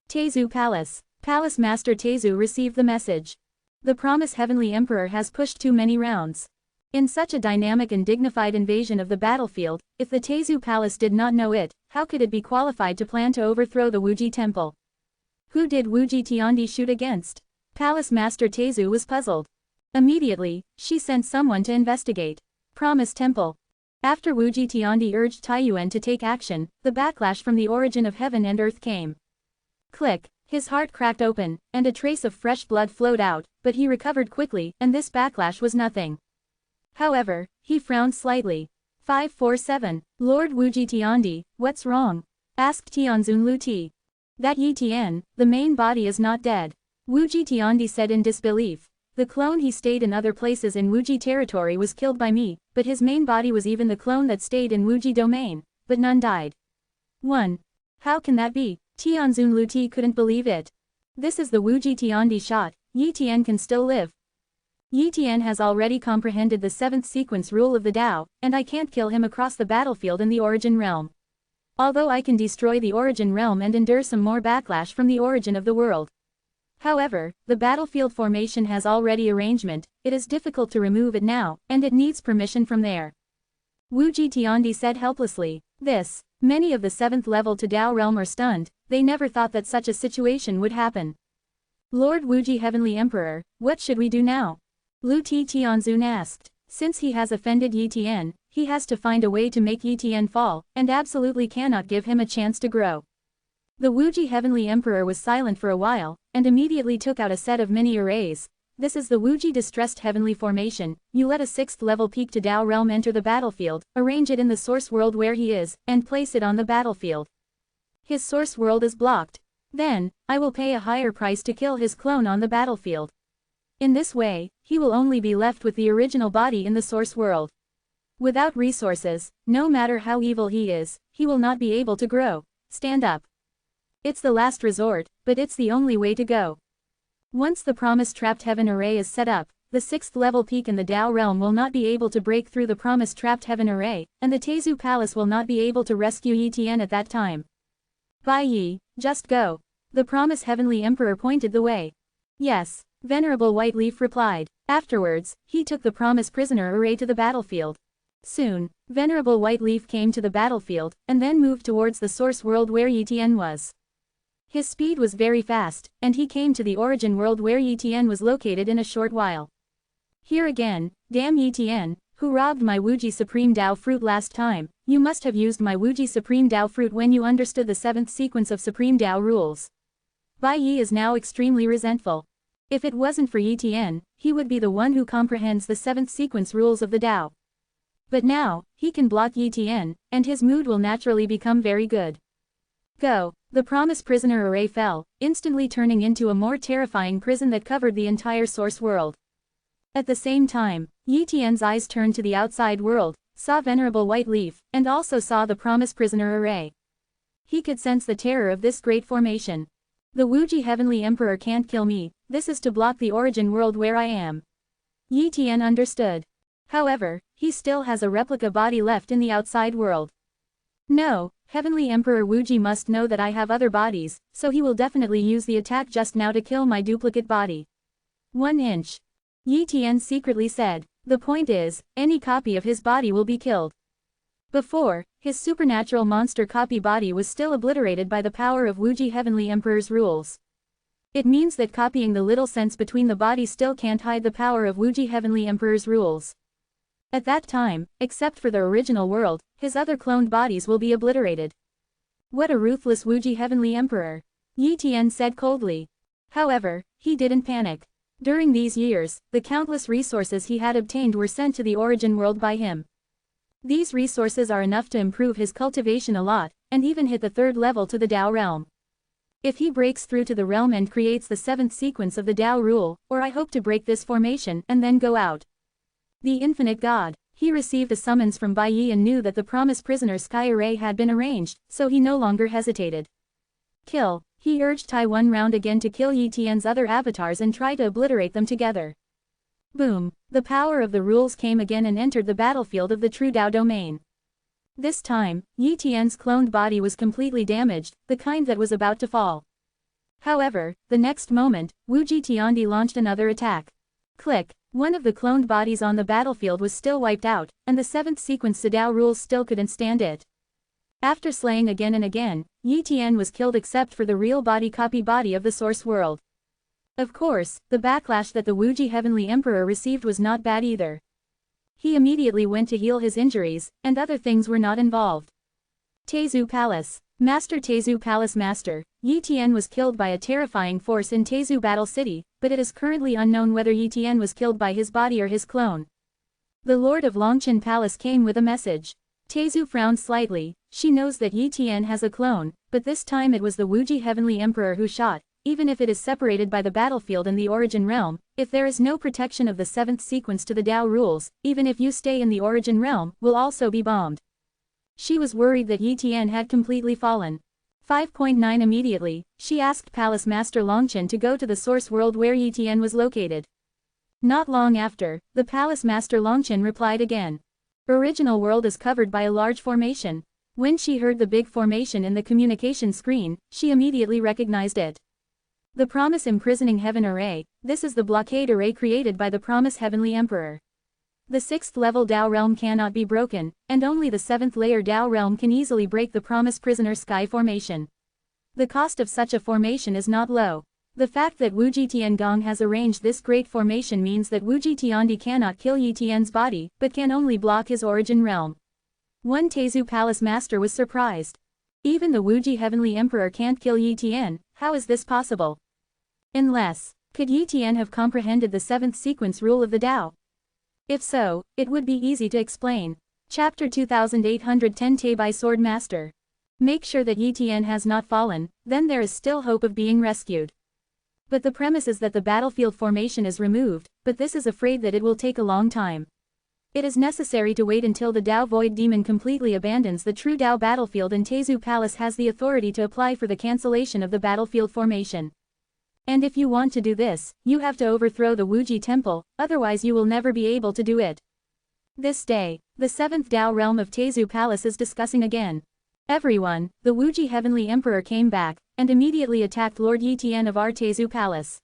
Teizu Palace. Palace Master Teizu received the message. The Promise Heavenly Emperor has pushed too many rounds. In such a dynamic and dignified invasion of the battlefield, if the Teizu Palace did not know it, how could it be qualified to plan to overthrow the Wuji Temple? Who did Wuji Tiandi shoot against? Palace Master Teizu was puzzled. Immediately, she sent someone to investigate. Promise Temple. After Wuji Tiandi urged Taiyuan to take action, the backlash from the origin of heaven and earth came. Click. His heart cracked open, and a trace of fresh blood flowed out, but he recovered quickly, and this backlash was nothing. However, he frowned slightly. 547. Lord Wuji Tiandi, what's wrong? Asked Tianzun Lu Ti. That Yi Tian, the main body is not dead. Wuji Tiandi said in disbelief. The clone he stayed in other places in Wuji territory was killed by me, but his main body was even the clone that stayed in Wuji domain, but none died. 1. How can that be? Tianzun Lu Ti couldn't believe it. This is the Wuji Tiandi shot, Yi Tian can still live. Yi Tian has already comprehended the 7th sequence rule of the Dao, and I can't kill him across the battlefield in the origin realm. Although I can destroy the origin realm and endure some more backlash from the origin of the world. However, the battlefield formation has already arrangement, it is difficult to remove it now, and it needs permission from there. Wuji Tiandi said helplessly. Many of the 7th level to Dao realm are stunned, they never thought that such a situation would happen. Lord Wuji Heavenly Emperor, what should we do now? Lu Ti Tianzun asked. Since he has offended Yi Tian, he has to find a way to make Yi Tian fall, and absolutely cannot give him a chance to grow. The Wuji Heavenly Emperor was silent for a while, and immediately took out a set of mini arrays. This is the Wuji Distressed Heavenly Formation. You let a 6th level peak to Dao realm enter the battlefield, arrange it in the source world where he is, and place it on the battlefield. His source world is blocked. Then, I will pay a higher price to kill his clone on the battlefield. In this way, he will only be left with the original body in the source world. Without resources, no matter how evil he is, he will not be able to grow. Stand up. It's the last resort, but it's the only way to go. Once the Promised Trapped Heaven Array is set up, the 6th level peak in the Dao realm will not be able to break through the Promised Trapped Heaven Array, and the Tezu Palace will not be able to rescue Yi Tian at that time. Bai Yi, just go. The Promised Heavenly Emperor pointed the way. Yes, Venerable White Leaf replied. Afterwards, he took the Promised Prisoner Array to the battlefield. Soon, Venerable White Leaf came to the battlefield, and then moved towards the source world where Yi Tian was. His speed was very fast, and he came to the origin world where Yi Tian was located in a short while. Here again, damn Yi Tian, who robbed my Wuji Supreme Dao fruit last time, you must have used my Wuji Supreme Dao fruit when you understood the 7th sequence of Supreme Dao rules. Bai Yi is now extremely resentful. If it wasn't for Yi Tian, he would be the one who comprehends the 7th sequence rules of the Dao. But now, he can block Yi Tian, and his mood will naturally become very good. Go. The Promised Prisoner Array fell, instantly turning into a more terrifying prison that covered the entire source world. At the same time, Yi Tian's eyes turned to the outside world, saw Venerable White Leaf, and also saw the Promised Prisoner Array. He could sense the terror of this great formation. The Wuji Heavenly Emperor can't kill me, this is to block the origin world where I am. Yi Tian understood. However, he still has a replica body left in the outside world. No, Heavenly Emperor Wuji must know that I have other bodies, so he will definitely use the attack just now to kill my duplicate body. 1 inch. Yi Tian secretly said. The point is, any copy of his body will be killed. Before, his supernatural monster copy body was still obliterated by the power of Wuji Heavenly Emperor's rules. It means that copying the little sense between the body still can't hide the power of Wuji Heavenly Emperor's rules. At that time, except for the original world, his other cloned bodies will be obliterated. What a ruthless Wuji Heavenly Emperor, Yi Tian said coldly. However, he didn't panic. During these years, the countless resources he had obtained were sent to the origin world by him. These resources are enough to improve his cultivation a lot, and even hit the 3rd level to the Dao realm. If he breaks through to the realm and creates the 7th sequence of the Dao rule, or I hope to break this formation and then go out. The Infinite God, he received a summons from Bai Yi and knew that the Promised Prisoner Sky Array had been arranged, so he no longer hesitated. Kill, he urged Tai 1 round again to kill Yi Tian's other avatars and try to obliterate them together. Boom, the power of the rules came again and entered the battlefield of the true Dao domain. This time, Yi Tian's cloned body was completely damaged, the kind that was about to fall. However, the next moment, Wuji Tiandi launched another attack. Click, one of the cloned bodies on the battlefield was still wiped out, and the 7th sequence to Dao rules still couldn't stand it. After slaying again and again, Yi Tian was killed except for the real body copy body of the source world. Of course, the backlash that the Wuji Heavenly Emperor received was not bad either. He immediately went to heal his injuries, and other things were not involved. Tezu Palace. Master Tezu Palace Master, Yi Tian was killed by a terrifying force in Tezu Battle City, but it is currently unknown whether Yi Tian was killed by his body or his clone. The Lord of Longchen Palace came with a message. Tezu frowned slightly, she knows that Yi Tian has a clone, but this time it was the Wuji Heavenly Emperor who shot. Even if it is separated by the battlefield and the origin realm, if there is no protection of the 7th sequence to the Dao rules, even if you stay in the origin realm, will also be bombed. She was worried that Yi Tian had completely fallen. 5.9 Immediately, she asked Palace Master Longchen to go to the source world where Yi Tian was located. Not long after, the Palace Master Longchen replied again. Original world is covered by a large formation. When she heard the big formation in the communication screen, she immediately recognized it. The promise imprisoning heaven array, this is the blockade array created by the promise heavenly emperor. The 6th level Tao realm cannot be broken, and only the 7th layer Tao realm can easily break the promise prisoner sky formation. The cost of such a formation is not low. The fact that Wuji Tiangong has arranged this great formation means that Wuji Tiandi cannot kill Yi Tian's body, but can only block his origin realm. One Tezu Palace Master was surprised. Even the Wuji Heavenly Emperor can't kill Yi Tian, how is this possible? Unless, could Yi Tian have comprehended the 7th sequence rule of the Tao? If so, it would be easy to explain. Chapter 2810 Teibai Sword Master. Make sure that Yi Tian has not fallen, then there is still hope of being rescued. But the premise is that the battlefield formation is removed, but this is afraid that it will take a long time. It is necessary to wait until the Tao Void Demon completely abandons the true Tao battlefield and Tezu Palace has the authority to apply for the cancellation of the battlefield formation. And if you want to do this, you have to overthrow the Wuji temple, otherwise you will never be able to do it. This day, the 7th Tao realm of Tezu Palace is discussing again. Everyone, the Wuji Heavenly Emperor came back, and immediately attacked Lord Yi Tian of our Tezu Palace.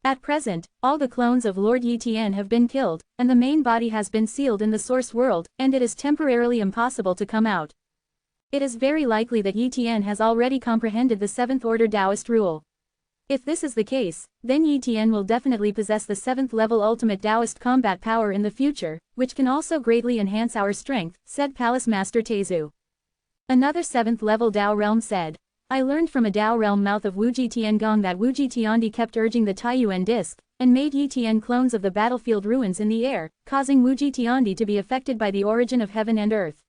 At present, all the clones of Lord Yi Tian have been killed, and the main body has been sealed in the source world, and it is temporarily impossible to come out. It is very likely that Yi Tian has already comprehended the 7th order Taoist rule. If this is the case, then Yi Tian will definitely possess the 7th level ultimate Taoist combat power in the future, which can also greatly enhance our strength, said Palace Master Tezu. Another 7th level Tao realm said, I learned from a Tao realm mouth of Wuji Tiangong that Wuji Tiandi kept urging the Taiyuan disc, and made Yi Tian clones of the battlefield ruins in the air, causing Wuji Tiandi to be affected by the origin of heaven and earth.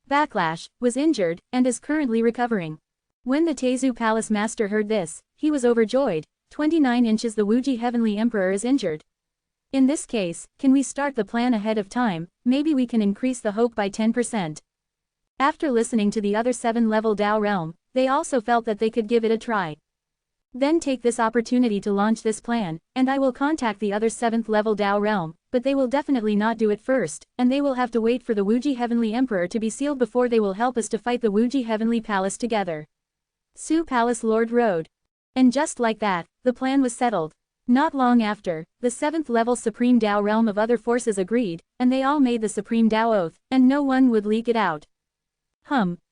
Backlash, was injured, and is currently recovering. When the Tezu Palace Master heard this, he was overjoyed. 29 inches the Wuji Heavenly Emperor is injured. In this case, can we start the plan ahead of time? Maybe we can increase the hope by 10%. After listening to the other 7-level Tao realm, they also felt that they could give it a try. Then take this opportunity to launch this plan, and I will contact the other 7th level Tao realm, but they will definitely not do it first, and they will have to wait for the Wuji Heavenly Emperor to be sealed before they will help us to fight the Wuji Heavenly Palace together. Su Palace Lord Road. And just like that, the plan was settled. Not long after, the 7th level Supreme Tao realm of other forces agreed, and they all made the Supreme Tao oath, and no one would leak it out.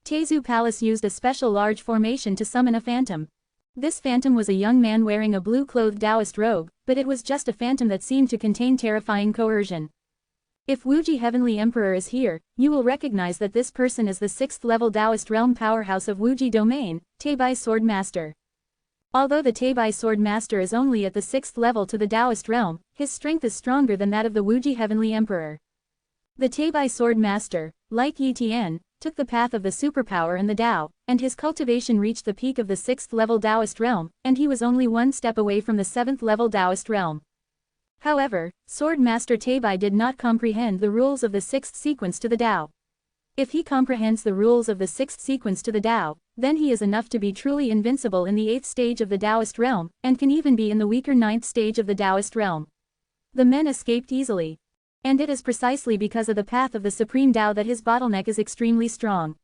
Tezu Palace used a special large formation to summon a phantom. This phantom was a young man wearing a blue-clothed Taoist robe, but it was just a phantom that seemed to contain terrifying coercion. If Wuji Heavenly Emperor is here, you will recognize that this person is the 6th level Taoist realm powerhouse of Wuji Domain, Teibai Sword Master. Although the Teibai Sword Master is only at the 6th level to the Taoist realm, his strength is stronger than that of the Wuji Heavenly Emperor. The Teibai Sword Master, like Yi Tian, took the path of the superpower in the Tao, and his cultivation reached the peak of the 6th level Taoist realm, and he was only one step away from the 7th level Taoist realm. However, Sword Master Teibai did not comprehend the rules of the 6th sequence to the Tao. If he comprehends the rules of the 6th sequence to the Tao, then he is enough to be truly invincible in the 8th stage of the Taoist realm, and can even be in the weaker 9th stage of the Taoist realm. The men escaped easily. And it is precisely because of the path of the Supreme Tao that his bottleneck is extremely strong.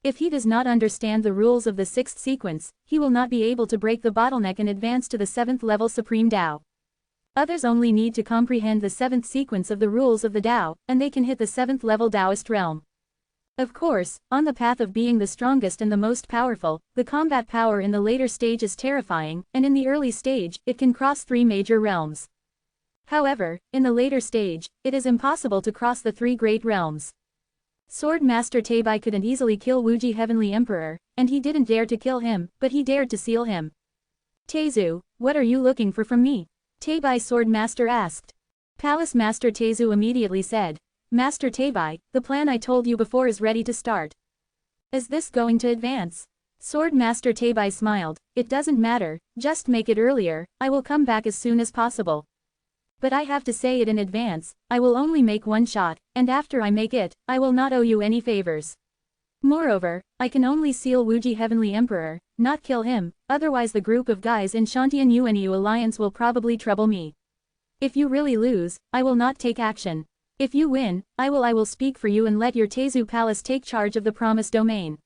If he does not understand the rules of the 6th sequence, he will not be able to break the bottleneck and advance to the 7th level Supreme Tao. Others only need to comprehend the 7th sequence of the rules of the Tao, and they can hit the 7th level Taoist realm. Of course, on the path of being the strongest and the most powerful, the combat power in the later stage is terrifying, and in the early stage, it can cross 3 major realms. However, in the later stage, it is impossible to cross the 3 great realms. Sword Master Teibai couldn't easily kill Wuji Heavenly Emperor, and he didn't dare to kill him, but he dared to seal him. Tezu, what are you looking for from me? Teibai Sword Master asked. Palace Master Tezu immediately said, Master Teibai, the plan I told you before is ready to start. Is this going to advance? Sword Master Teibai smiled, it doesn't matter, just make it earlier, I will come back as soon as possible. But I have to say it in advance, I will only make one shot, and after I make it, I will not owe you any favors. Moreover, I can only seal Wuji Heavenly Emperor, not kill him, otherwise the group of guys in Shantian UNU alliance will probably trouble me. If you really lose, I will not take action. If you win, I will speak for you and let your Tezu Palace take charge of the promised domain.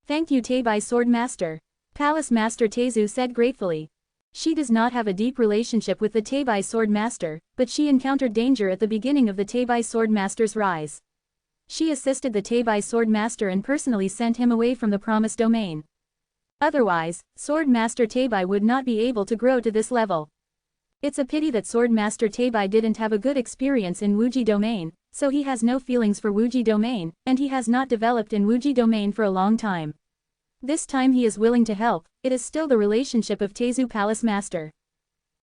Thank you Teibai Sword Master. Palace Master Tezu said gratefully. She does not have a deep relationship with the Taebai Sword Master, but she encountered danger at the beginning of the Taebai Sword Master's rise. She assisted the Taebai Sword Master and personally sent him away from the Promised Domain. Otherwise, Sword Master Taebai would not be able to grow to this level. It's a pity that Sword Master Taebai didn't have a good experience in Wuji Domain, so he has no feelings for Wuji Domain, and he has not developed in Wuji Domain for a long time. This time he is willing to help. It is still the relationship of Taezu Palace Master.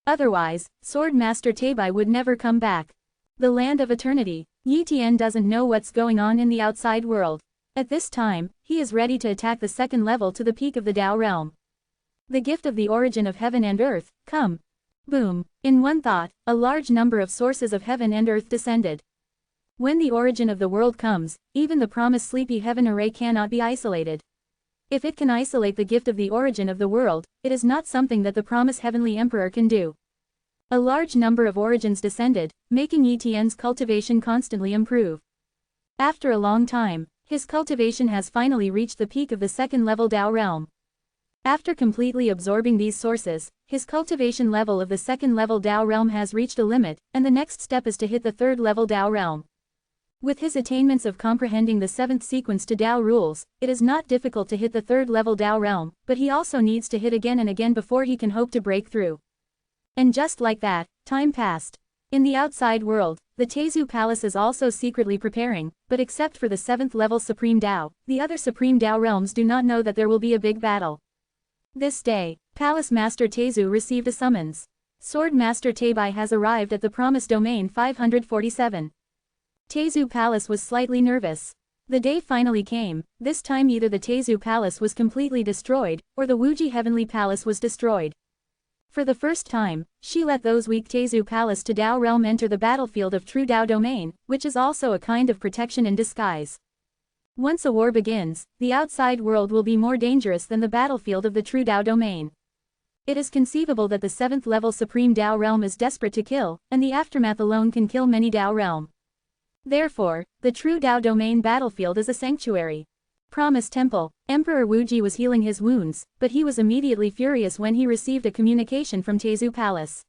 Otherwise, Sword Master Taebai would never come back. The Land of Eternity. Yi Tian doesn't know what's going on in the outside world. At this time, he is ready to attack the second level to the peak of the Tao realm. The gift of the origin of heaven and earth, come. Boom. In one thought, a large number of sources of heaven and earth descended. When the origin of the world comes, even the promised sleepy heaven array cannot be isolated. If it can isolate the gift of the origin of the world, it is not something that the promised heavenly emperor can do. A large number of origins descended, making Yi Tian's cultivation constantly improve. After a long time, his cultivation has finally reached the peak of the second level Tao realm. After completely absorbing these sources, his cultivation level of the second level Tao realm has reached a limit, and the next step is to hit the third level Tao realm. With his attainments of comprehending the seventh sequence to Tao rules, it is not difficult to hit the third level Tao realm, but he also needs to hit again and again before he can hope to break through. And just like that, time passed. In the outside world, the Taezu Palace is also secretly preparing, but except for the 7th level Supreme Tao, the other Supreme Tao realms do not know that there will be a big battle. This day, Palace Master Taezu received a summons. Sword Master Taebai has arrived at the Promised Domain 547. Taezu Palace was slightly nervous. The day finally came. This time either the Taezu Palace was completely destroyed, or the Wuji Heavenly Palace was destroyed. For the first time, she let those weak Taezu Palace to Tao realm enter the battlefield of true Tao domain, which is also a kind of protection in disguise. Once a war begins, the outside world will be more dangerous than the battlefield of the true Tao domain. It is conceivable that the 7th level Supreme Tao realm is desperate to kill, and the aftermath alone can kill many Tao realm. Therefore, the true Tao domain battlefield is a sanctuary. Promise Temple. Emperor Wuji was healing his wounds, but he was immediately furious when he received a communication from Taezu Palace.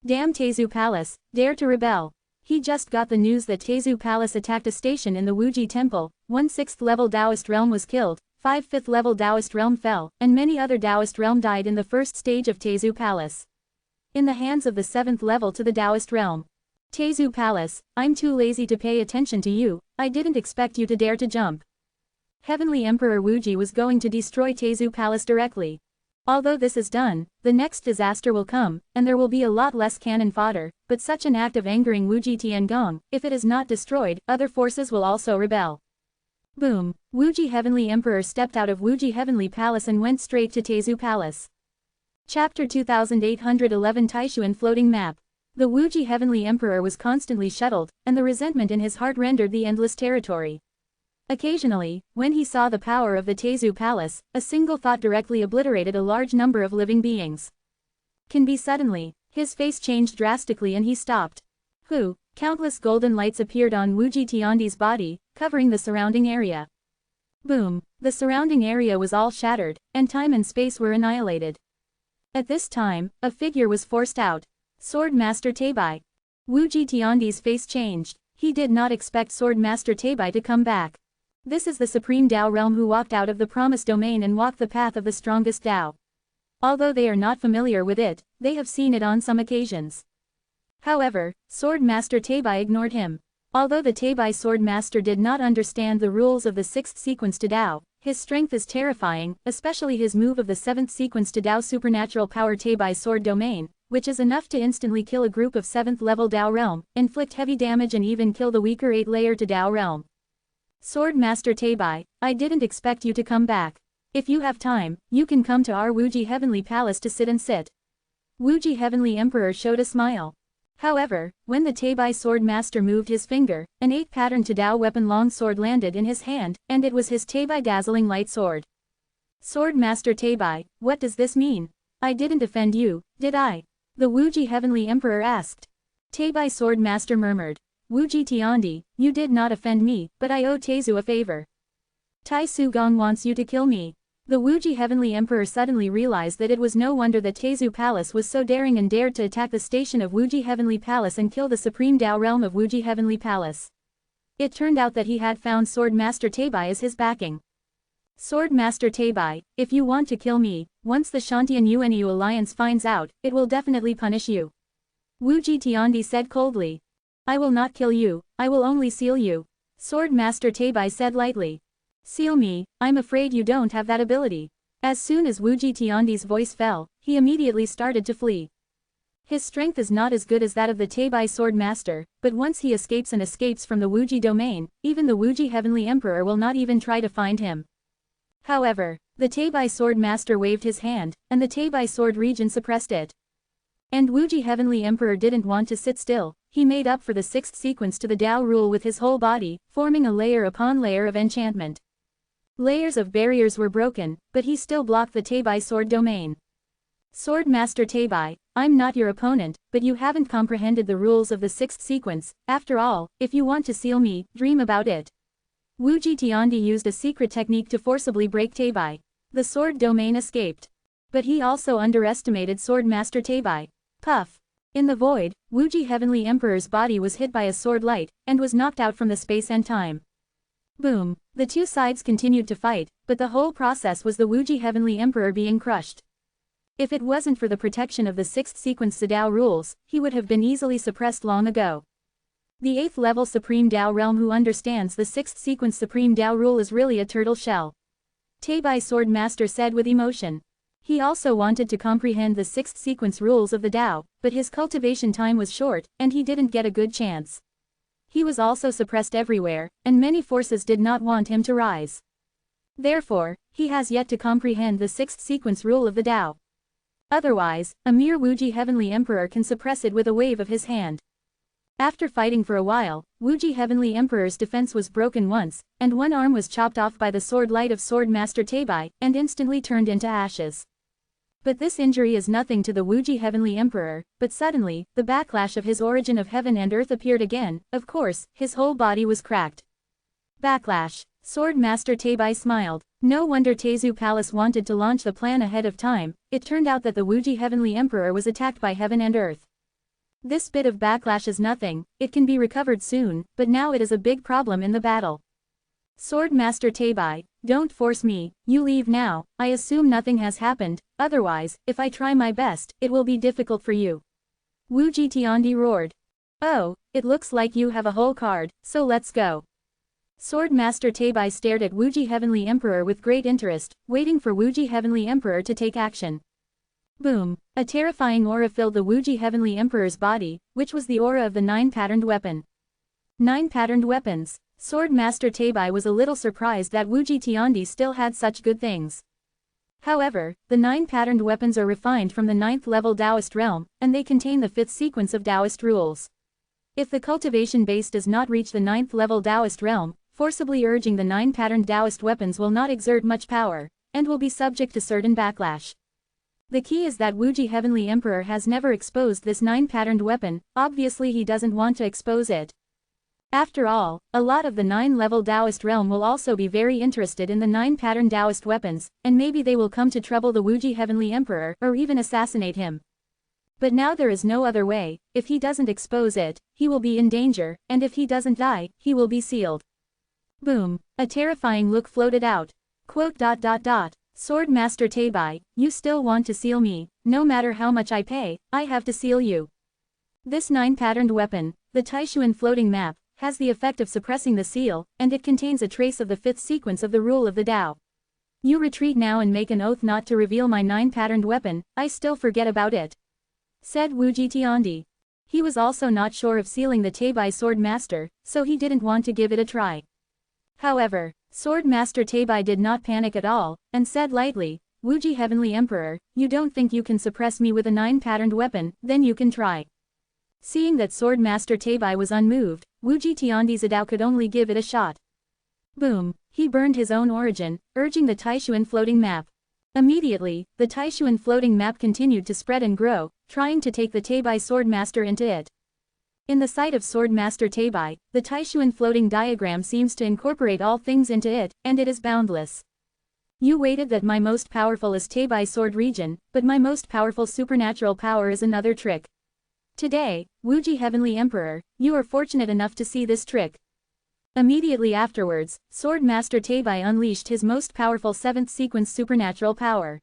Damn Taezu Palace, dare to rebel. He just got the news that Taezu Palace attacked a station in the Wuji Temple, 1 6th level Taoist realm was killed, 5 5th level Taoist realm fell, and many other Taoist realm died in the first stage of Taezu Palace. In the hands of the 7th level to the Taoist realm. Taezu Palace, I'm too lazy to pay attention to you, I didn't expect you to dare to jump. Heavenly Emperor Wuji was going to destroy Taezu Palace directly. Although this is done, the next disaster will come, and there will be a lot less cannon fodder, but such an act of angering Wuji Tiangong, if it is not destroyed, other forces will also rebel. Boom! Wuji Heavenly Emperor stepped out of Wuji Heavenly Palace and went straight to Taezu Palace. Chapter 2811 Taishuan Floating Map. The Wuji Heavenly Emperor was constantly shuttled, and the resentment in his heart rendered the endless territory. Occasionally, when he saw the power of the Taezu Palace, a single thought directly obliterated a large number of living beings. Can be suddenly, his face changed drastically and he stopped. Countless golden lights appeared on Wuji Tiandi's body, covering the surrounding area. Boom! The surrounding area was all shattered, and time and space were annihilated. At this time, a figure was forced out. Sword Master Taebai. Wuji Tiandi's face changed. He did not expect Sword Master Taebai to come back. This is the Supreme Tao realm who walked out of the Promised Domain and walked the path of the strongest Tao. Although they are not familiar with it, they have seen it on some occasions. However, Sword Master Taebai ignored him. Although the Taebai Sword Master did not understand the rules of the 6th sequence to Tao, his strength is terrifying, especially his move of the 7th sequence to Tao supernatural power Taebai Sword Domain, which is enough to instantly kill a group of 7th level Tao realm, inflict heavy damage and even kill the weaker 8th layer to Tao realm. Sword Master Taebai, I didn't expect you to come back. If you have time, you can come to our Wuji Heavenly Palace to sit and sit. Wuji Heavenly Emperor showed a smile. However, when the Taebai Sword Master moved his finger, an 8 pattern to Tao weapon long sword landed in his hand, and it was his Taebai dazzling light sword. Sword Master Taebai, what does this mean? I didn't offend you, did I? The Wuji Heavenly Emperor asked. Taebai Sword Master murmured. Wuji Tiandi, you did not offend me, but I owe Taezu a favor. Tai Su Gong wants you to kill me. The Wuji Heavenly Emperor suddenly realized that it was no wonder that Tezu Palace was so daring and dared to attack the station of Wuji Heavenly Palace and kill the Supreme Tao realm of Wuji Heavenly Palace. It turned out that he had found Sword Master Teibai as his backing. Sword Master Teibai, if you want to kill me, once the Shantian UNU alliance finds out, it will definitely punish you. Wuji Tiandi said coldly. I will not kill you, I will only seal you. Sword Master Teibai said lightly. Seal me, I'm afraid you don't have that ability. As soon as Wuji Tiandi's voice fell, he immediately started to flee. His strength is not as good as that of the Teibai Sword Master, but once he escapes from the Wuji domain, even the Wuji Heavenly Emperor will not even try to find him. However, the Teibai Sword Master waved his hand, and the Teibai Sword region suppressed it. And Wuji Heavenly Emperor didn't want to sit still, he made up for the sixth sequence to the Tao rule with his whole body, forming a layer upon layer of enchantment. Layers of barriers were broken, but he still blocked the Teibai Sword domain. Sword Master Teibai, I'm not your opponent, but you haven't comprehended the rules of the sixth sequence. After all, if you want to seal me, dream about it. Wuji Tiandi used a secret technique to forcibly break Teibai. The sword domain escaped. But he also underestimated Sword Master Teibai. Puff. In the void, Wuji Heavenly Emperor's body was hit by a sword light, and was knocked out from the space and time. Boom. The two sides continued to fight, but the whole process was the Wuji Heavenly Emperor being crushed. If it wasn't for the protection of the sixth sequence Tao rules, he would have been easily suppressed long ago. The 8th level Supreme Tao realm who understands the 6th sequence Supreme Tao rule is really a turtle shell. Teibai Sword Master said with emotion. He also wanted to comprehend the 6th sequence rules of the Tao, but his cultivation time was short, and he didn't get a good chance. He was also suppressed everywhere, and many forces did not want him to rise. Therefore, he has yet to comprehend the 6th sequence rule of the Tao. Otherwise, a mere Wuji Heavenly Emperor can suppress it with a wave of his hand. After fighting for a while, Wuji Heavenly Emperor's defense was broken once, and one arm was chopped off by the sword light of Sword Master Teibai, and instantly turned into ashes. But this injury is nothing to the Wuji Heavenly Emperor, but suddenly, the backlash of his origin of heaven and earth appeared again. Of course, his whole body was cracked. Backlash. Sword Master Teibai smiled. No wonder Tezu Palace wanted to launch the plan ahead of time. It turned out that the Wuji Heavenly Emperor was attacked by heaven and earth. This bit of backlash is nothing, it can be recovered soon, but now it is a big problem in the battle. Sword Master Teibai, don't force me, you leave now. I assume nothing has happened, otherwise, if I try my best, it will be difficult for you. Wuji Tiandi roared. Oh, it looks like you have a whole card, so let's go. Sword Master Teibai stared at Wuji Heavenly Emperor with great interest, waiting for Wuji Heavenly Emperor to take action. Boom! A terrifying aura filled the Wuji Heavenly Emperor's body, which was the aura of the 9-patterned weapon. 9 patterned weapons. Sword Master Teibai was a little surprised that Wuji Tiandi still had such good things. However, the 9-patterned weapons are refined from the 9th level Taoist realm, and they contain the 5th sequence of Taoist rules. If the cultivation base does not reach the 9th level Taoist realm, forcibly urging the 9-patterned Taoist weapons will not exert much power, and will be subject to certain backlash. The key is that Wuji Heavenly Emperor has never exposed this 9-patterned weapon, obviously he doesn't want to expose it. After all, a lot of the 9-level Taoist realm will also be very interested in the 9-patterned Taoist weapons, and maybe they will come to trouble the Wuji Heavenly Emperor or even assassinate him. But now there is no other way. If he doesn't expose it, he will be in danger, and if he doesn't die, he will be sealed. Boom! A terrifying look floated out. Quote. Sword Master Teibai, you still want to seal me, no matter how much I pay, I have to seal you. This 9-patterned weapon, the Taishuan floating map, has the effect of suppressing the seal, and it contains a trace of the 5th sequence of the rule of the Tao. You retreat now and make an oath not to reveal my 9-patterned weapon, I still forget about it. Said Wuji Tiandi. He was also not sure of sealing the Teibai Sword Master, so he didn't want to give it a try. However, Sword Master Teibai did not panic at all, and said lightly, Wuji Heavenly Emperor, you don't think you can suppress me with a 9-patterned weapon, then you can try. Seeing that Sword Master Teibai was unmoved, Wuji Tiandi Zadao could only give it a shot. Boom! He burned his own origin, urging the Taishuan floating map. Immediately, the Taishuan floating map continued to spread and grow, trying to take the Teibai Sword Master into it. In the sight of Sword Master Teibai, the Taishuan floating diagram seems to incorporate all things into it, and it is boundless. You waited that my most powerful is Tabai sword region, but my most powerful supernatural power is another trick. Today, Wuji Heavenly Emperor, you are fortunate enough to see this trick. Immediately afterwards, Sword Master Tabai unleashed his most powerful 7th sequence supernatural power.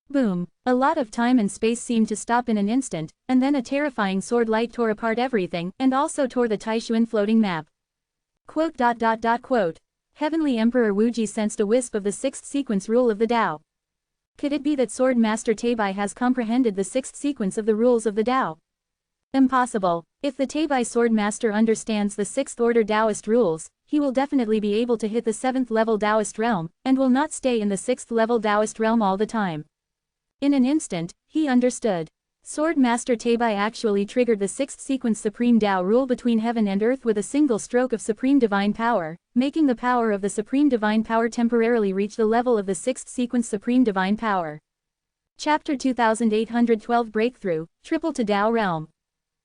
Boom! A lot of time and space seemed to stop in an instant, and then a terrifying sword light tore apart everything and also tore the Taishuan floating map. Quote. Heavenly Emperor Wuji sensed a wisp of the 6th sequence rule of the Tao. Could it be that Sword Master Tabai has comprehended the 6th sequence of the rules of the Tao? Impossible. If the Tabai Sword Master understands the 6th order Taoist rules, he will definitely be able to hit the 7th level Taoist realm, and will not stay in the 6th level Taoist realm all the time. In an instant, he understood. Sword Master Tabai actually triggered the 6th sequence Supreme Tao rule between heaven and earth with a single stroke of Supreme Divine Power, making the power of the Supreme Divine Power temporarily reach the level of the 6th sequence Supreme Divine Power. Chapter 2812 Breakthrough, Triple to Tao Realm.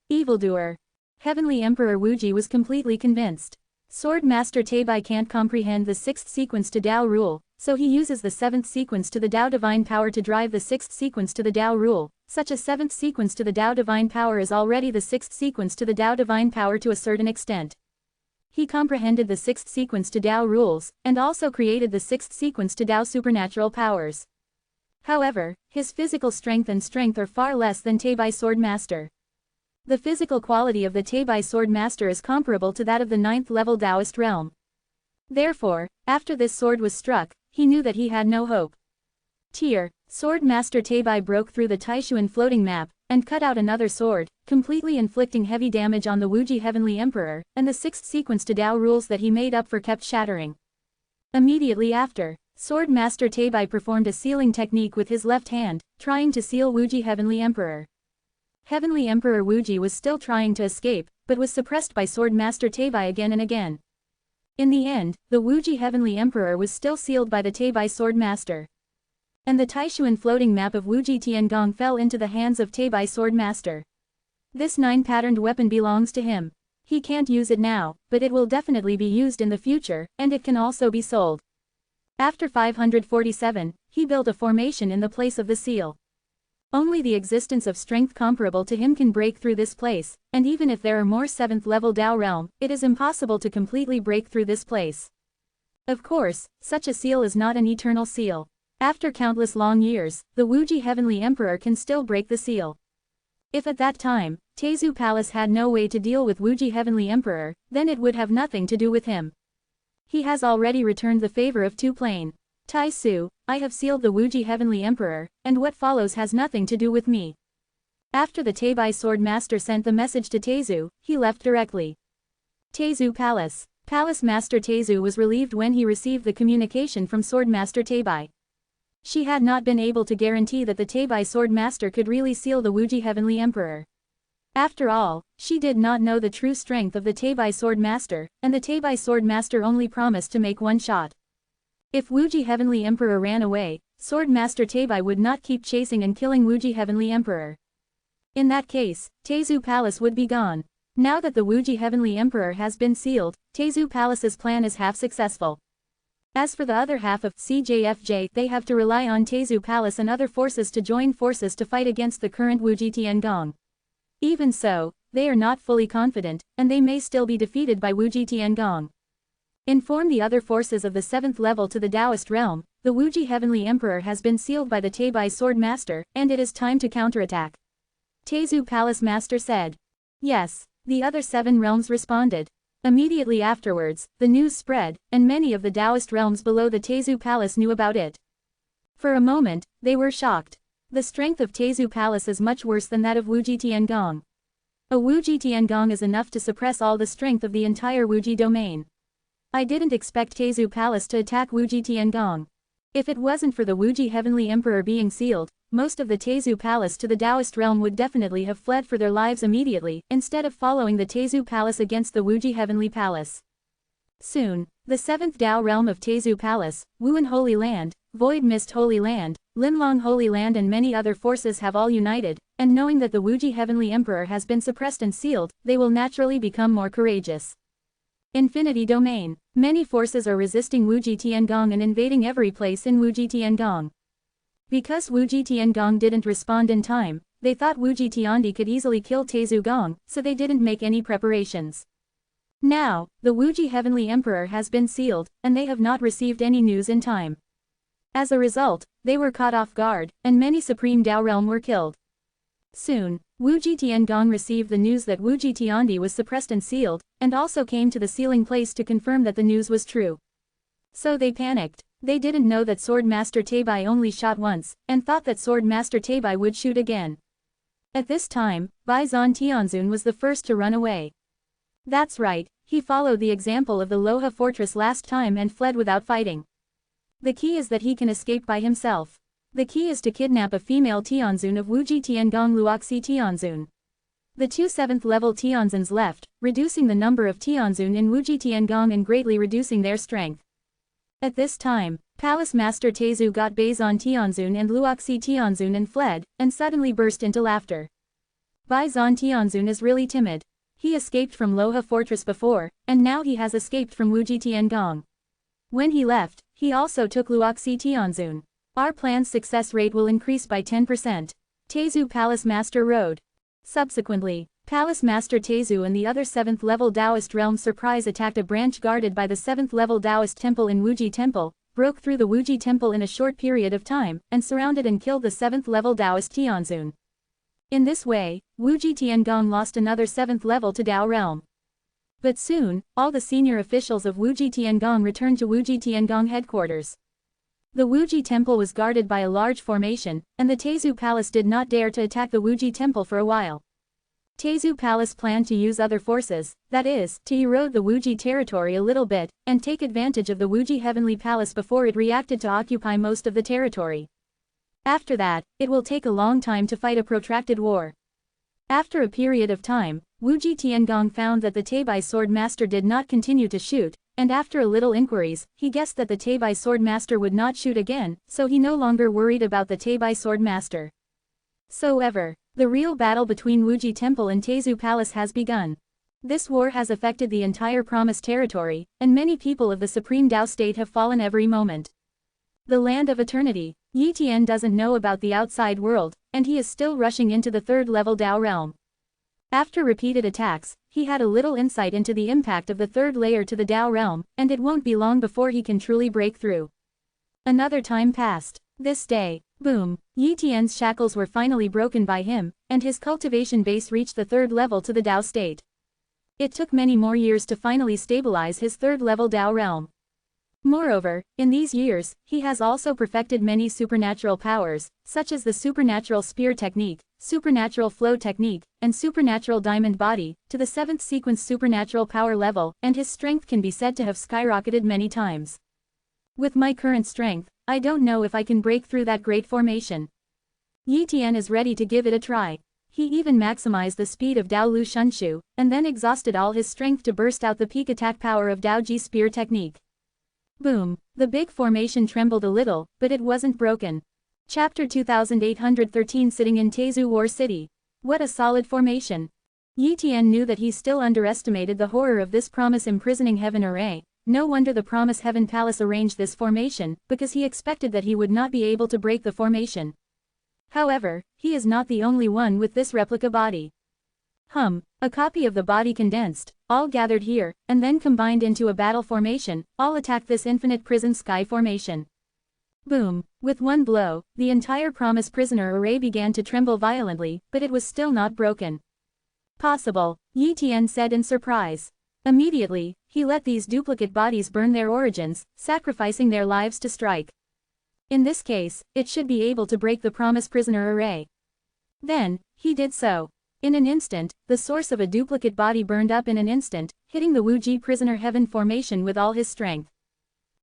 Evildoer. Heavenly Emperor Wuji was completely convinced. Sword Master Tabai can't comprehend the 6th sequence to Tao rule, so he uses the 7th sequence to the Tao Divine Power to drive the 6th sequence to the Tao rule. Such a 7th sequence to the Tao Divine Power is already the 6th sequence to the Tao Divine Power to a certain extent. He comprehended the 6th sequence to Tao rules, and also created the 6th sequence to Tao supernatural powers. However, his physical strength and strength are far less than Tabai Sword Master. The physical quality of the Tabai Sword Master is comparable to that of the 9th level Taoist realm. Therefore, after this sword was struck, he knew that he had no hope. Sword Master Tabai broke through the Taishuan floating map, and cut out another sword, completely inflicting heavy damage on the Wuji Heavenly Emperor, and the 6th sequence to Tao rules that he made up for kept shattering. Immediately after, Sword Master Tabai performed a sealing technique with his left hand, trying to seal Wuji Heavenly Emperor. Heavenly Emperor Wuji was still trying to escape, but was suppressed by Sword Master Tabai again and again. In the end, the Wuji Heavenly Emperor was still sealed by the Tabai Sword Master. And the Taishuan floating map of Wuji Tiangong fell into the hands of Tabai Sword Master. This 9-patterned weapon belongs to him. He can't use it now, but it will definitely be used in the future, and it can also be sold. After 547, he built a formation in the place of the seal. Only the existence of strength comparable to him can break through this place, and even if there are more 7th level Tao realm, it is impossible to completely break through this place. Of course, such a seal is not an eternal seal. After countless long years, the Wuji Heavenly Emperor can still break the seal. If at that time, Tezu Palace had no way to deal with Wuji Heavenly Emperor, then it would have nothing to do with him. He has already returned the favor of Tu Plain. Tai Su, I have sealed the Wuji Heavenly Emperor, and what follows has nothing to do with me. After the Tabai Sword Master sent the message to Tezu, he left directly. Tezu Palace. Palace Master Tezu was relieved when he received the communication from Sword Master Tabai. She had not been able to guarantee that the Tabai Sword Master could really seal the Wuji Heavenly Emperor. After all, she did not know the true strength of the Tabai Sword Master, and the Tabai Sword Master only promised to make one shot. If Wuji Heavenly Emperor ran away, Sword Master Tabai would not keep chasing and killing Wuji Heavenly Emperor. In that case, Tezu Palace would be gone. Now that the Wuji Heavenly Emperor has been sealed, Tezu Palace's plan is half successful. As for the other half of CJFJ, they have to rely on Tezu Palace and other forces to join forces to fight against the current Wuji Tiangong. Even so, they are not fully confident, and they may still be defeated by Wuji Tiangong. Inform the other forces of the 7th level to the Taoist realm. The Wuji Heavenly Emperor has been sealed by the Tabai Sword Master, and it is time to counterattack. Tezu Palace Master said. Yes, the other 7 realms responded. Immediately afterwards, the news spread, and many of the Taoist realms below the Tezu Palace knew about it. For a moment, they were shocked. The strength of Tezu Palace is much worse than that of Wuji Tiangong. A Wuji Tiangong is enough to suppress all the strength of the entire Wuji domain. I didn't expect Tezu Palace to attack Wuji Tiangong. If it wasn't for the Wuji Heavenly Emperor being sealed, most of the Tezu Palace to the Taoist realm would definitely have fled for their lives immediately, instead of following the Tezu Palace against the Wuji Heavenly Palace. Soon, the 7th Tao realm of Tezu Palace, Wuan Holy Land, Void Mist Holy Land, Linlong Holy Land and many other forces have all united, and knowing that the Wuji Heavenly Emperor has been suppressed and sealed, they will naturally become more courageous. Infinity Domain. Many forces are resisting Wuji Tiangong and invading every place in Wuji Tiangong. Because Wuji Tiangong didn't respond in time, they thought Wuji Tiandi could easily kill Tezu Gong, so they didn't make any preparations. Now, the Wuji Heavenly Emperor has been sealed, and they have not received any news in time. As a result, they were caught off guard, and many Supreme Dao Realm were killed. Soon, Wuji Tiangong received the news that Wuji Tiandi was suppressed and sealed, and also came to the sealing place to confirm that the news was true. So they panicked. They didn't know that Sword Master Teibai only shot once, and thought that Sword Master Teibai would shoot again. At this time, Bai Zan Tianzun was the first to run away. That's right, he followed the example of the Loha fortress last time and fled without fighting. The key is that he can escape by himself. The key is to kidnap a female Tianzun of Wuji Tiangong Luoxi Tianzun. The 2 7th-level Tianzuns left, reducing the number of Tianzun in Wuji Tiangong and greatly reducing their strength. At this time, Palace Master Tezu got Baizan Tianzun and Luoxi Tianzun and fled, and suddenly burst into laughter. Baizan Tianzun is really timid. He escaped from Loha Fortress before, and now he has escaped from Wuji Tiangong. When he left, he also took Luoxi Tianzun. Our plan's success rate will increase by 10%. Tezu Palace Master Road. Subsequently, Palace Master Tezu and the other 7th-level Taoist realm surprise attacked a branch guarded by the 7th-level Taoist temple in Wuji Temple, broke through the Wuji Temple in a short period of time, and surrounded and killed the 7th-level Taoist Tianzun. In this way, Wuji Tiangong lost another 7th level to Dao Realm. But soon, all the senior officials of Wuji Tiangong returned to Wuji Tiangong headquarters. The Wuji Temple was guarded by a large formation, and the Tezu Palace did not dare to attack the Wuji Temple for a while. Tezu Palace planned to use other forces, that is, to erode the Wuji territory a little bit, and take advantage of the Wuji Heavenly Palace before it reacted to occupy most of the territory. After that, it will take a long time to fight a protracted war. After a period of time, Wuji Tiangong found that the Teibai Sword Master did not continue to shoot, and after a little inquiries, he guessed that the Teibai Sword Master would not shoot again, so he no longer worried about the Teibai Sword Master. The real battle between Wuji Temple and Tezu Palace has begun. This war has affected the entire Promised Territory, and many people of the Supreme Dao State have fallen every moment. The Land of Eternity. Yi Tian doesn't know about the outside world, and he is still rushing into the 3rd-level Dao realm. After repeated attacks, he had a little insight into the impact of the 3rd layer to the Dao realm, and it won't be long before he can truly break through. Another time passed. This day, boom, Yi Tian's shackles were finally broken by him, and his cultivation base reached the 3rd level to the Dao state. It took many more years to finally stabilize his 3rd-level Dao realm. Moreover, in these years, he has also perfected many supernatural powers, such as the supernatural spear technique, supernatural flow technique, and supernatural diamond body, to the 7th sequence supernatural power level, and his strength can be said to have skyrocketed many times. With my current strength, I don't know if I can break through that great formation. Yi Tian is ready to give it a try. He even maximized the speed of Dao Lu Shunshu, and then exhausted all his strength to burst out the peak attack power of Dao Ji spear technique. Boom! The big formation trembled a little, but it wasn't broken. Chapter 2813 Sitting in Tezu War City. What a solid formation! Yi Tian knew that he still underestimated the horror of this promise imprisoning heaven array. No wonder the Promise Heaven Palace arranged this formation, because he expected that he would not be able to break the formation. However, he is not the only one with this replica body. A copy of the body condensed, all gathered here, and then combined into a battle formation, all attack this infinite prison sky formation. Boom! With one blow, the entire Promise Prisoner array began to tremble violently, but it was still not broken. Possible, Yi Tian said in surprise. Immediately, he let these duplicate bodies burn their origins, sacrificing their lives to strike. In this case, it should be able to break the Promise Prisoner array. Then, he did so. In an instant, the source of a duplicate body burned up in an instant, hitting the Wuji Prisoner Heaven formation with all his strength.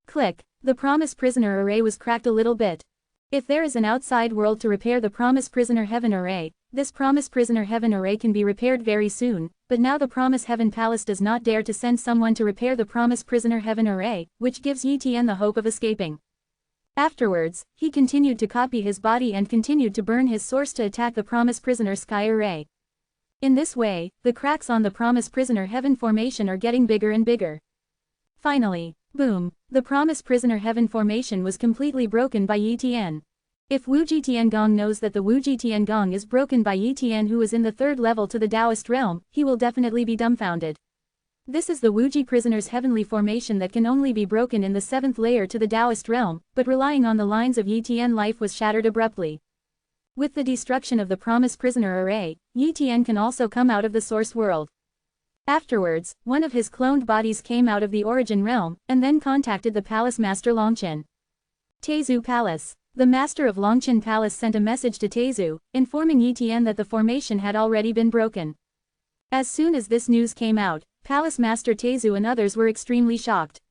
Click! The Promise Prisoner array was cracked a little bit. If there is an outside world to repair the Promise Prisoner Heaven array, this Promise Prisoner Heaven array can be repaired very soon, but now the Promise Heaven Palace does not dare to send someone to repair the Promise Prisoner Heaven array, which gives Yi Tian the hope of escaping. Afterwards, he continued to copy his body and continued to burn his source to attack the Promise Prisoner Sky array. In this way, the cracks on the Promise Prisoner Heaven formation are getting bigger and bigger. Finally, boom, the Promise Prisoner Heaven formation was completely broken by Yi Tian. If Wu Ji Tiangong knows that the Wu Ji Tiangong is broken by Yi Tian, who is in the third level to the Taoist realm, he will definitely be dumbfounded. This is the Wu Ji Prisoner's heavenly formation that can only be broken in the 7th layer to the Taoist realm, but relying on the lines of Yi Tian, life was shattered abruptly. With the destruction of the Promise Prisoner array, Yi Tian can also come out of the source world. Afterwards, one of his cloned bodies came out of the origin realm, and then contacted the Palace Master Longchen. Teizu Palace. The Master of Longchen Palace sent a message to Teizu, informing Yi Tian that the formation had already been broken. As soon as this news came out, Palace Master Teizu and others were extremely shocked.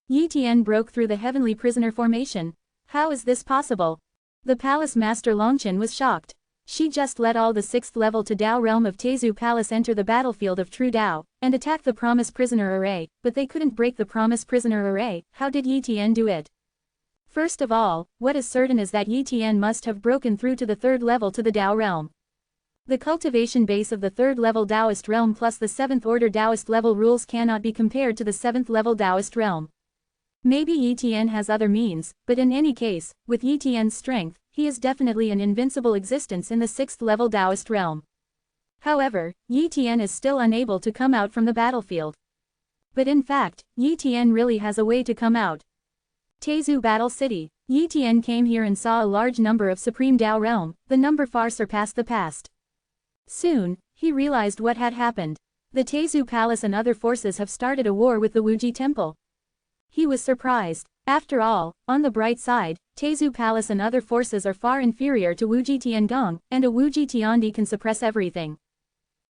Yi Tian broke through the heavenly prisoner formation. How is this possible? The Palace Master Longchen was shocked. She just let all the 6th level to Dao realm of Teizu Palace enter the battlefield of true Dao, and attack the Promise Prisoner array, but they couldn't break the Promise Prisoner array. How did Yi Tian do it? First of all, what is certain is that Yi Tian must have broken through to the 3rd level to the Dao realm. The cultivation base of the 3rd level Taoist realm plus the 7th order Taoist level rules cannot be compared to the 7th level Taoist realm. Maybe Yi Tian has other means, but in any case, with Yi Tian's strength, he is definitely an invincible existence in the 6th level Taoist realm. However, Yi Tian is still unable to come out from the battlefield. But in fact, Yi Tian really has a way to come out. Teizu Battle City. Yi Tian came here and saw a large number of Supreme Dao realm, the number far surpassed the past. Soon, he realized what had happened. The Teizu Palace and other forces have started a war with the Wuji Temple. He was surprised. After all, on the bright side, Teizu Palace and other forces are far inferior to Wuji Tiangong, and a Wuji Tiandi can suppress everything.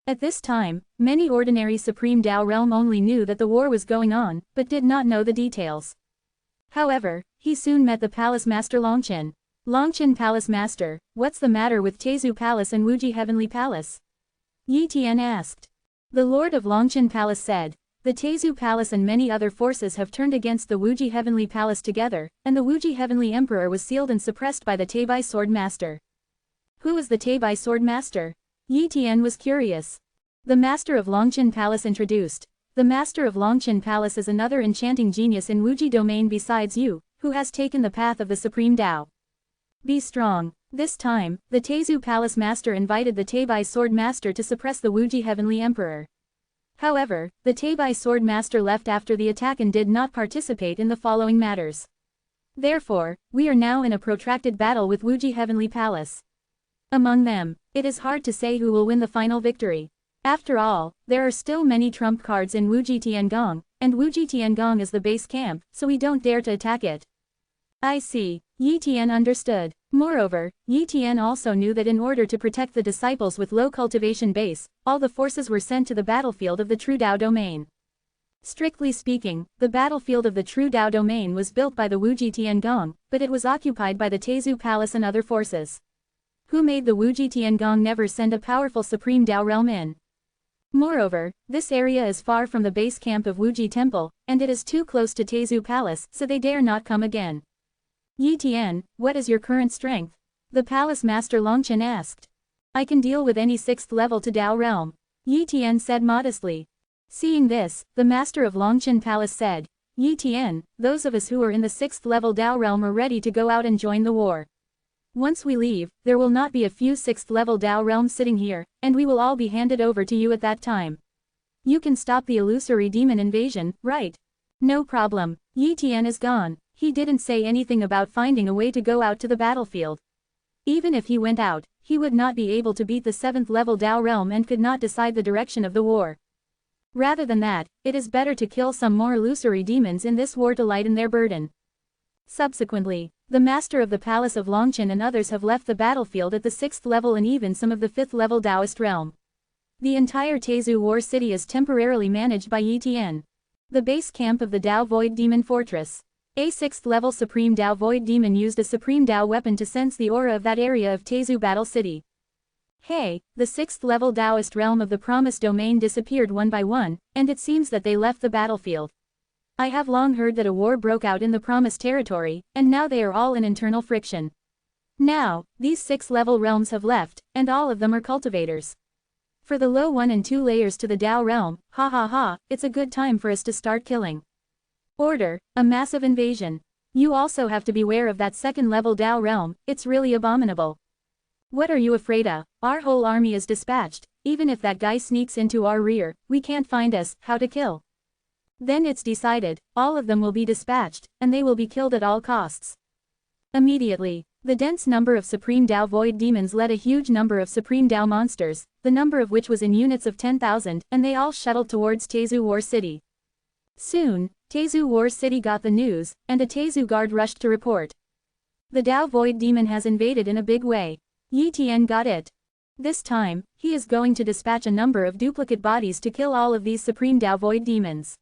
At this time, many ordinary Supreme Dao realm only knew that the war was going on, but did not know the details. However, he soon met the Palace Master Longchen. Longchen Palace Master, what's the matter with Teizu Palace and Wuji Heavenly Palace? Yi Tian asked. The Lord of Longchen Palace said, the Teizu Palace and many other forces have turned against the Wuji Heavenly Palace together, and the Wuji Heavenly Emperor was sealed and suppressed by the Teibai Sword Master. Who is the Teibai Sword Master? Yi Tian was curious. The Master of Longchen Palace introduced. The Master of Longchen Palace is another enchanting genius in Wuji domain besides you, who has taken the path of the Supreme Dao. Be strong. This time, the Teizu Palace Master invited the Teibai Sword Master to suppress the Wuji Heavenly Emperor. However, the Teibai Sword Master left after the attack and did not participate in the following matters. Therefore, we are now in a protracted battle with Wuji Heavenly Palace. Among them, it is hard to say who will win the final victory. After all, there are still many trump cards in Wuji Tiangong, and Wuji Tiangong is the base camp, so we don't dare to attack it. I see. Yi Tian understood. Moreover, Yi Tian also knew that in order to protect the disciples with low cultivation base, all the forces were sent to the battlefield of the True Dao domain. Strictly speaking, the battlefield of the True Dao domain was built by the Wuji Tiangong, but it was occupied by the Teizu Palace and other forces. Who made the Wuji Tiangong never send a powerful Supreme Dao realm in? Moreover, this area is far from the base camp of Wuji Temple, and it is too close to Teizu Palace, so they dare not come again. Yi Tian, what is your current strength? The Palace Master Longchen asked. I can deal with any 6th level to Dao realm. Yi Tian said modestly. Seeing this, the Master of Longchen Palace said, Yi Tian, those of us who are in the 6th level Dao realm are ready to go out and join the war. Once we leave, there will not be a few 6th level Dao realms sitting here, and we will all be handed over to you at that time. You can stop the illusory demon invasion, right? No problem. Yi Tian is gone. He didn't say anything about finding a way to go out to the battlefield. Even if he went out, he would not be able to beat the 7th level Dao realm and could not decide the direction of the war. Rather than that, it is better to kill some more illusory demons in this war to lighten their burden. Subsequently, the Master of the Palace of Longchen and others have left the battlefield at the 6th level and even some of the 5th level Taoist realm. The entire Teizu War City is temporarily managed by Yi Tian. The base camp of the Dao Void Demon Fortress. A 6th level Supreme Dao Void Demon used a Supreme Dao weapon to sense the aura of that area of Teizu Battle City. Hey, the 6th level Taoist realm of the Promised Domain disappeared one by one, and it seems that they left the battlefield. I have long heard that a war broke out in the Promised territory, and now they are all in internal friction. Now, these 6th level realms have left, and all of them are cultivators. For the low 1 and 2 layers to the Tao realm, ha ha ha, it's a good time for us to start killing. Order, a massive invasion. You also have to beware of that second level Tao realm, it's really abominable. What are you afraid of? Our whole army is dispatched, even if that guy sneaks into our rear, we can't find us, how to kill. Then it's decided, all of them will be dispatched, and they will be killed at all costs. Immediately, the dense number of Supreme Tao Void Demons led a huge number of Supreme Tao monsters, the number of which was in units of 10,000, and they all shuttled towards Tezu War City. Soon, Tezu War City got the news, and a Tezu guard rushed to report. The Tao Void Demon has invaded in a big way. Yi Tian got it. This time, he is going to dispatch a number of duplicate bodies to kill all of these Supreme Tao Void Demons.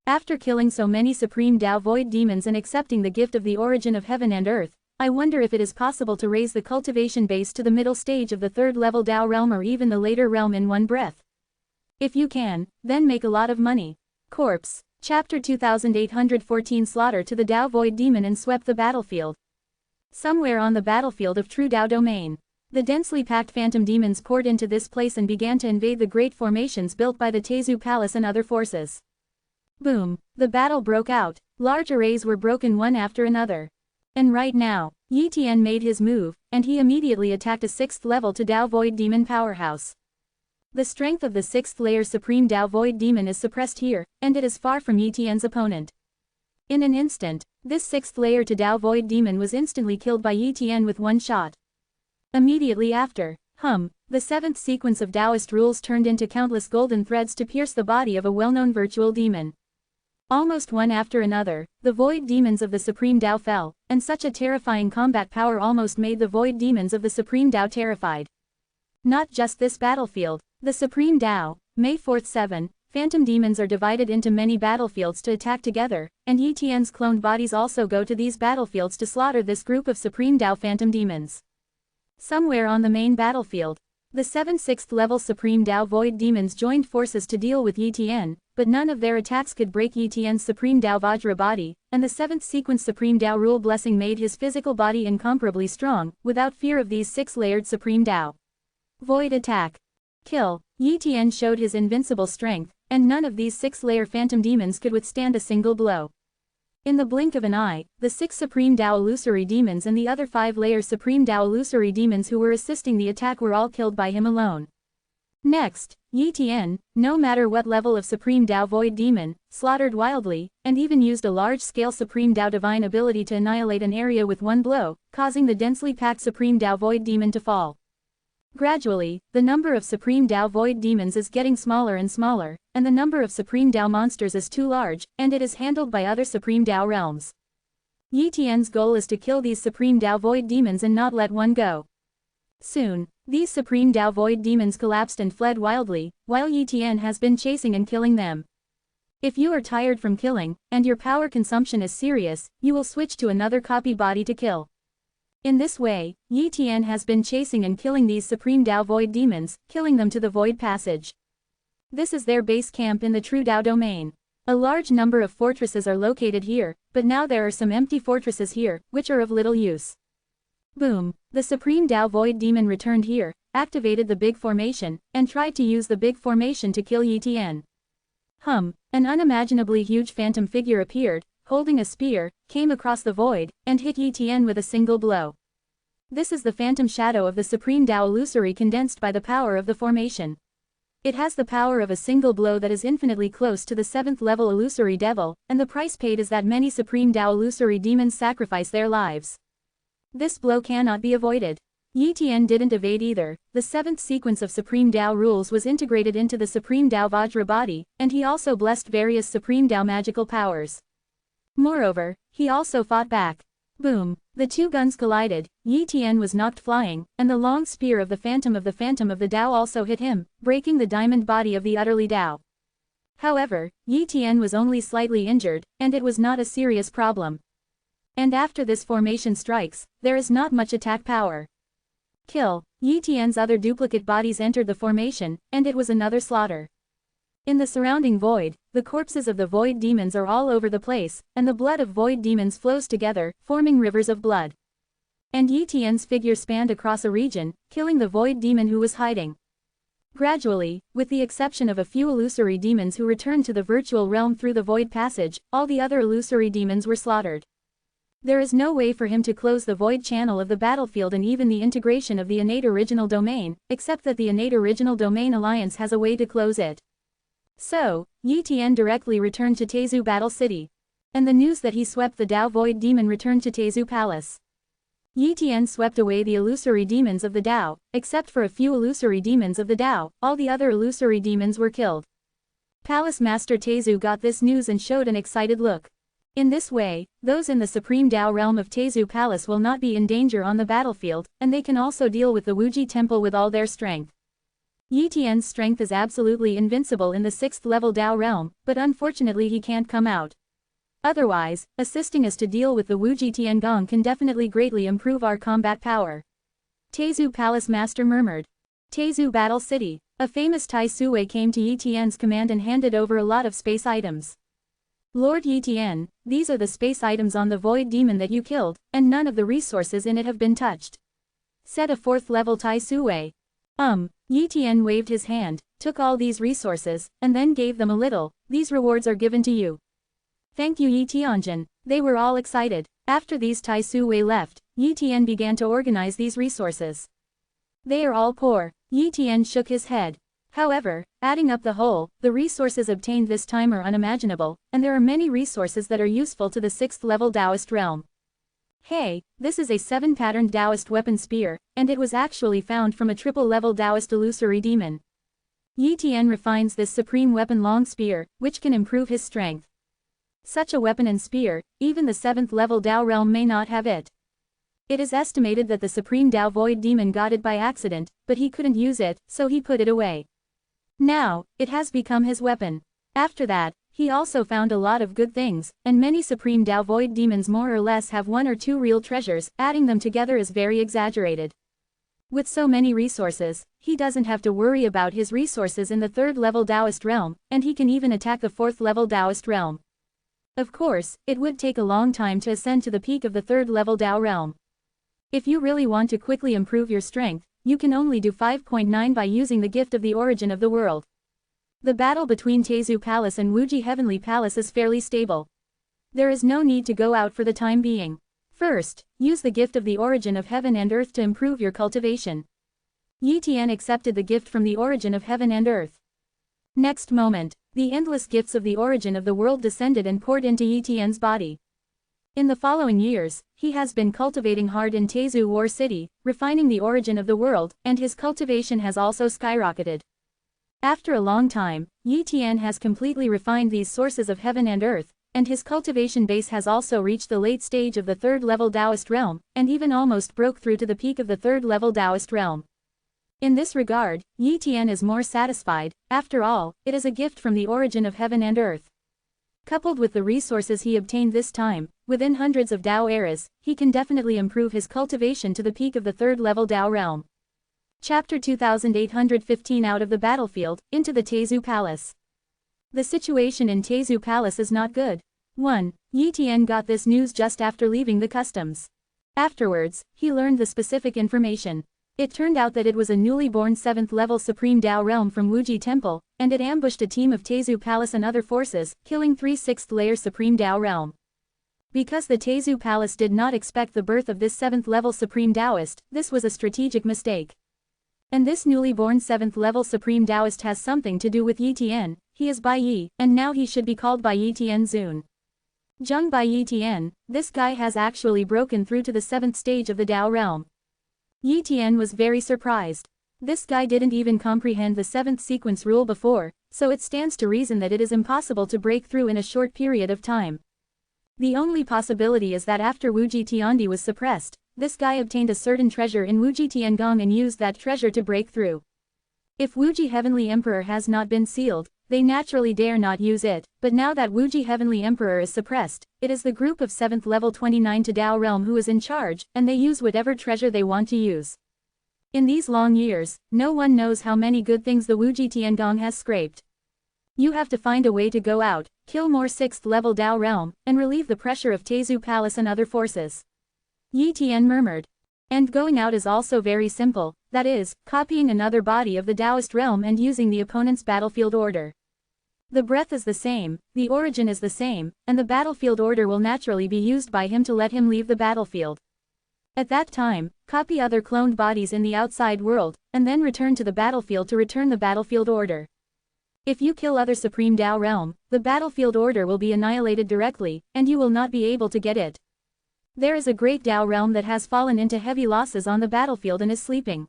After killing so many Supreme Tao Void Demons and accepting the gift of the origin of heaven and earth, I wonder if it is possible to raise the cultivation base to the middle stage of the third level Tao realm or even the later realm in one breath. If you can, then make a lot of money. Corpse, Chapter 2814 Slaughter to the Tao Void Demon and swept the battlefield. Somewhere on the battlefield of true Tao domain, the densely packed phantom demons poured into this place and began to invade the great formations built by the Tezu Palace and other forces. Boom, the battle broke out, large arrays were broken one after another. And right now, Yi Tian made his move, and he immediately attacked a 6th level to Tao Void Demon powerhouse. The strength of the 6th layer Supreme Tao Void Demon is suppressed here, and it is far from Yi Tian's opponent. In an instant, this 6th layer to Tao Void Demon was instantly killed by Yi Tian with one shot. Immediately after, the 7th sequence of Taoist rules turned into countless golden threads to pierce the body of a well-known virtual demon. Almost one after another, the Void Demons of the Supreme Tao fell, and such a terrifying combat power almost made the Void Demons of the Supreme Tao terrified. Not just this battlefield, the Supreme Tao, May 4th 7, Phantom Demons are divided into many battlefields to attack together, and Yi Tian's cloned bodies also go to these battlefields to slaughter this group of Supreme Tao Phantom Demons. Somewhere on the main battlefield, the 7 6th level Supreme Tao Void Demons joined forces to deal with Yi Tian, but none of their attacks could break Yi Tian's Supreme Tao Vajra body, and the 7th sequence Supreme Tao Rule Blessing made his physical body incomparably strong, without fear of these 6-layered Supreme Tao. Void Attack. Kill. Yi Tian showed his invincible strength, and none of these 6-layer Phantom Demons could withstand a single blow. In the blink of an eye, the 6 Supreme Tao Illusory Demons and the other 5-layer Supreme Tao Illusory Demons who were assisting the attack were all killed by him alone. Next, Yi Tian, no matter what level of Supreme Tao Void Demon, slaughtered wildly, and even used a large-scale Supreme Tao Divine ability to annihilate an area with one blow, causing the densely packed Supreme Tao Void Demon to fall. Gradually, the number of Supreme Tao Void Demons is getting smaller and smaller, and the number of Supreme Tao monsters is too large, and it is handled by other Supreme Tao realms. Yi Tian's goal is to kill these Supreme Tao Void Demons and not let one go. Soon, these Supreme Tao Void Demons collapsed and fled wildly, while Yi Tian has been chasing and killing them. If you are tired from killing, and your power consumption is serious, you will switch to another copy body to kill. In this way, Yi Tian has been chasing and killing these Supreme Tao Void Demons, killing them to the Void Passage. This is their base camp in the true Tao domain. A large number of fortresses are located here, but now there are some empty fortresses here, which are of little use. Boom, the Supreme Tao Void Demon returned here, activated the big formation, and tried to use the big formation to kill Yi Tian. An unimaginably huge phantom figure appeared, holding a spear, came across the void, and hit Yi Tian with a single blow. This is the phantom shadow of the Supreme Tao Illusory condensed by the power of the formation. It has the power of a single blow that is infinitely close to the 7th level Illusory Devil, and the price paid is that many Supreme Tao Illusory Demons sacrifice their lives. This blow cannot be avoided. Yi Tian didn't evade either. The 7th sequence of Supreme Tao rules was integrated into the Supreme Tao Vajra body, and he also blessed various Supreme Tao magical powers. Moreover, he also fought back. Boom, the two guns collided, Yi Tian was knocked flying, and the long spear of the Phantom of the Tao also hit him, breaking the diamond body of the utterly Tao. However, Yi Tian was only slightly injured, and it was not a serious problem. And after this formation strikes, there is not much attack power. Kill. Yi Tian's other duplicate bodies entered the formation, and it was another slaughter. In the surrounding void, the corpses of the Void Demons are all over the place, and the blood of Void Demons flows together, forming rivers of blood. And Yi Tian's figure spanned across a region, killing the Void Demon who was hiding. Gradually, with the exception of a few illusory demons who returned to the virtual realm through the void passage, all the other illusory demons were slaughtered. There is no way for him to close the void channel of the battlefield and even the integration of the innate original domain, except that the innate original domain alliance has a way to close it. So, Yi Tian directly returned to Tezu Battle City. And the news that he swept the Dao Void Demon returned to Tezu Palace. Yi Tian swept away the illusory demons of the Dao, except for a few illusory demons of the Dao, all the other illusory demons were killed. Palace Master Tezu got this news and showed an excited look. In this way, those in the Supreme Dao realm of Tezu Palace will not be in danger on the battlefield, and they can also deal with the Wuji Temple with all their strength. Yi Tian's strength is absolutely invincible in the 6th level Dao realm, but unfortunately he can't come out. Otherwise, assisting us to deal with the Wuji Tiangong can definitely greatly improve our combat power. Tezu Palace Master murmured. Tezu Battle City. A famous Tai Sui came to Yi Tian's command and handed over a lot of space items. Lord Yi Tian, these are the space items on the void demon that you killed, and none of the resources in it have been touched. Said a 4th level Tai Sui. Yi Tian waved his hand, took all these resources, and then gave them a little. These rewards are given to you. Thank you Yi Tianjin. They were all excited. After these Tai Sui left, Yi Tian began to organize these resources. They are all poor. Yi Tian shook his head. However, adding up the whole, the resources obtained this time are unimaginable, and there are many resources that are useful to the 6th level Taoist realm. Hey, this is a 7-patterned Taoist weapon spear, and it was actually found from a triple-level Taoist illusory demon. Yi Tian refines this supreme weapon long spear, which can improve his strength. Such a weapon and spear, even the 7th level Dao realm may not have it. It is estimated that the supreme Dao void demon got it by accident, but he couldn't use it, so he put it away. Now, it has become his weapon. After that, he also found a lot of good things, and many supreme Dao void demons more or less have 1 or 2 real treasures, adding them together is very exaggerated. With so many resources, he doesn't have to worry about his resources in the 3rd level Taoist realm, and he can even attack the 4th level Taoist realm. Of course, it would take a long time to ascend to the peak of the 3rd level Dao realm. If you really want to quickly improve your strength, you can only do 5.9 by using the gift of the origin of the world. The battle between Tezu Palace and Wuji Heavenly Palace is fairly stable. There is no need to go out for the time being. First, use the gift of the origin of heaven and earth to improve your cultivation. Yi Tian accepted the gift from the origin of heaven and earth. Next moment, the endless gifts of the origin of the world descended and poured into Yi Tian's body. In the following years, he has been cultivating hard in Tezu War City, refining the origin of the world, and his cultivation has also skyrocketed. After a long time, Yi Tian has completely refined these sources of heaven and earth, and his cultivation base has also reached the late stage of the 3rd level Taoist realm, and even almost broke through to the peak of the 3rd level Taoist realm. In this regard, Yi Tian is more satisfied. After all, it is a gift from the origin of heaven and earth. Coupled with the resources he obtained this time, within hundreds of Dao eras, he can definitely improve his cultivation to the peak of the 3rd level Dao realm. Chapter 2815 Out of the battlefield, into the Tezu Palace. The situation in Tezu Palace is not good. 1. Yi Tian got this news just after leaving the customs. Afterwards, he learned the specific information. It turned out that it was a newly born 7th level Supreme Dao realm from Wuji Temple, and it ambushed a team of Tezu Palace and other forces, killing 3 6th layer Supreme Dao realm. Because the Tezu Palace did not expect the birth of this 7th level Supreme Taoist, this was a strategic mistake. And this newly born 7th level Supreme Taoist has something to do with Yi Tian. He is Bai Yi, and now he should be called Bai Yi Tian Zun. Zheng Bai Yi Tian, this guy has actually broken through to the 7th stage of the Dao realm. Yi Tian was very surprised. This guy didn't even comprehend the 7th sequence rule before, so it stands to reason that it is impossible to break through in a short period of time. The only possibility is that after Wuji Tiandi was suppressed, this guy obtained a certain treasure in Wuji Tiangong and used that treasure to break through. If Wuji Heavenly Emperor has not been sealed, they naturally dare not use it, but now that Wuji Heavenly Emperor is suppressed, it is the group of 7th level 29 to Dao realm who is in charge, and they use whatever treasure they want to use. In these long years, no one knows how many good things the Wuji Tiangong has scraped. You have to find a way to go out, kill more 6th level Dao realm, and relieve the pressure of Tezu Palace and other forces. Yi Tian murmured. And going out is also very simple. that is, copying another body of the Taoist realm and using the opponent's battlefield order. The breath is the same, the origin is the same, and the battlefield order will naturally be used by him to let him leave the battlefield. At that time, copy other cloned bodies in the outside world, and then return to the battlefield to return the battlefield order. If you kill other Supreme Tao realm, the battlefield order will be annihilated directly, and you will not be able to get it. There is a great Tao realm that has fallen into heavy losses on the battlefield and is sleeping.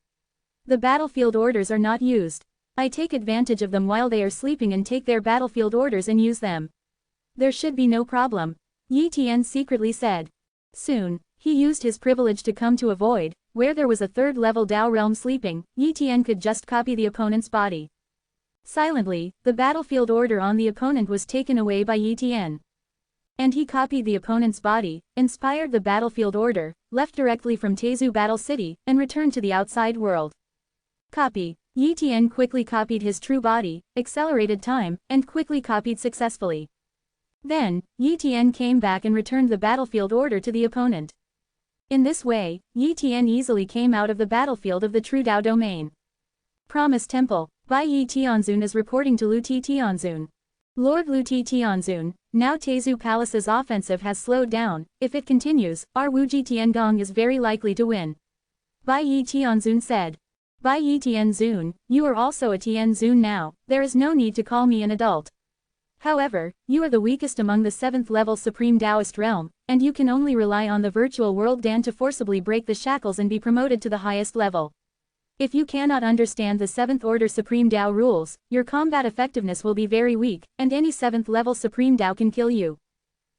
The battlefield orders are not used. I take advantage of them while they are sleeping and take their battlefield orders and use them. There should be no problem, Yi Tian secretly said. Soon, he used his privilege to come to a void, where there was a third-level Tao realm sleeping. Yi Tian could just copy the opponent's body. Silently, the battlefield order on the opponent was taken away by Yi Tian. And he copied the opponent's body, inspired the battlefield order, left directly from Tezu Battle City, and returned to the outside world. Copy. Yi Tian quickly copied his true body, accelerated time, and quickly copied successfully. Then, Yi Tian came back and returned the battlefield order to the opponent. In this way, Yi Tian easily came out of the battlefield of the true Tao domain. Promise Temple, Bai Yi Tianzun is reporting to Lu Ti Tianzun. Lord Lu Ti Tianzun, now Tezu Palace's offensive has slowed down. If it continues, our Wuji Tiangong is very likely to win. Bai Yi Tianzun said. Bai Yi Tianzun, you are also a Tianzun now, there is no need to call me an adult. However, you are the weakest among the 7th level Supreme Taoist realm, and you can only rely on the virtual world Dan to forcibly break the shackles and be promoted to the highest level. If you cannot understand the 7th order Supreme Tao rules, your combat effectiveness will be very weak, and any 7th level Supreme Tao can kill you.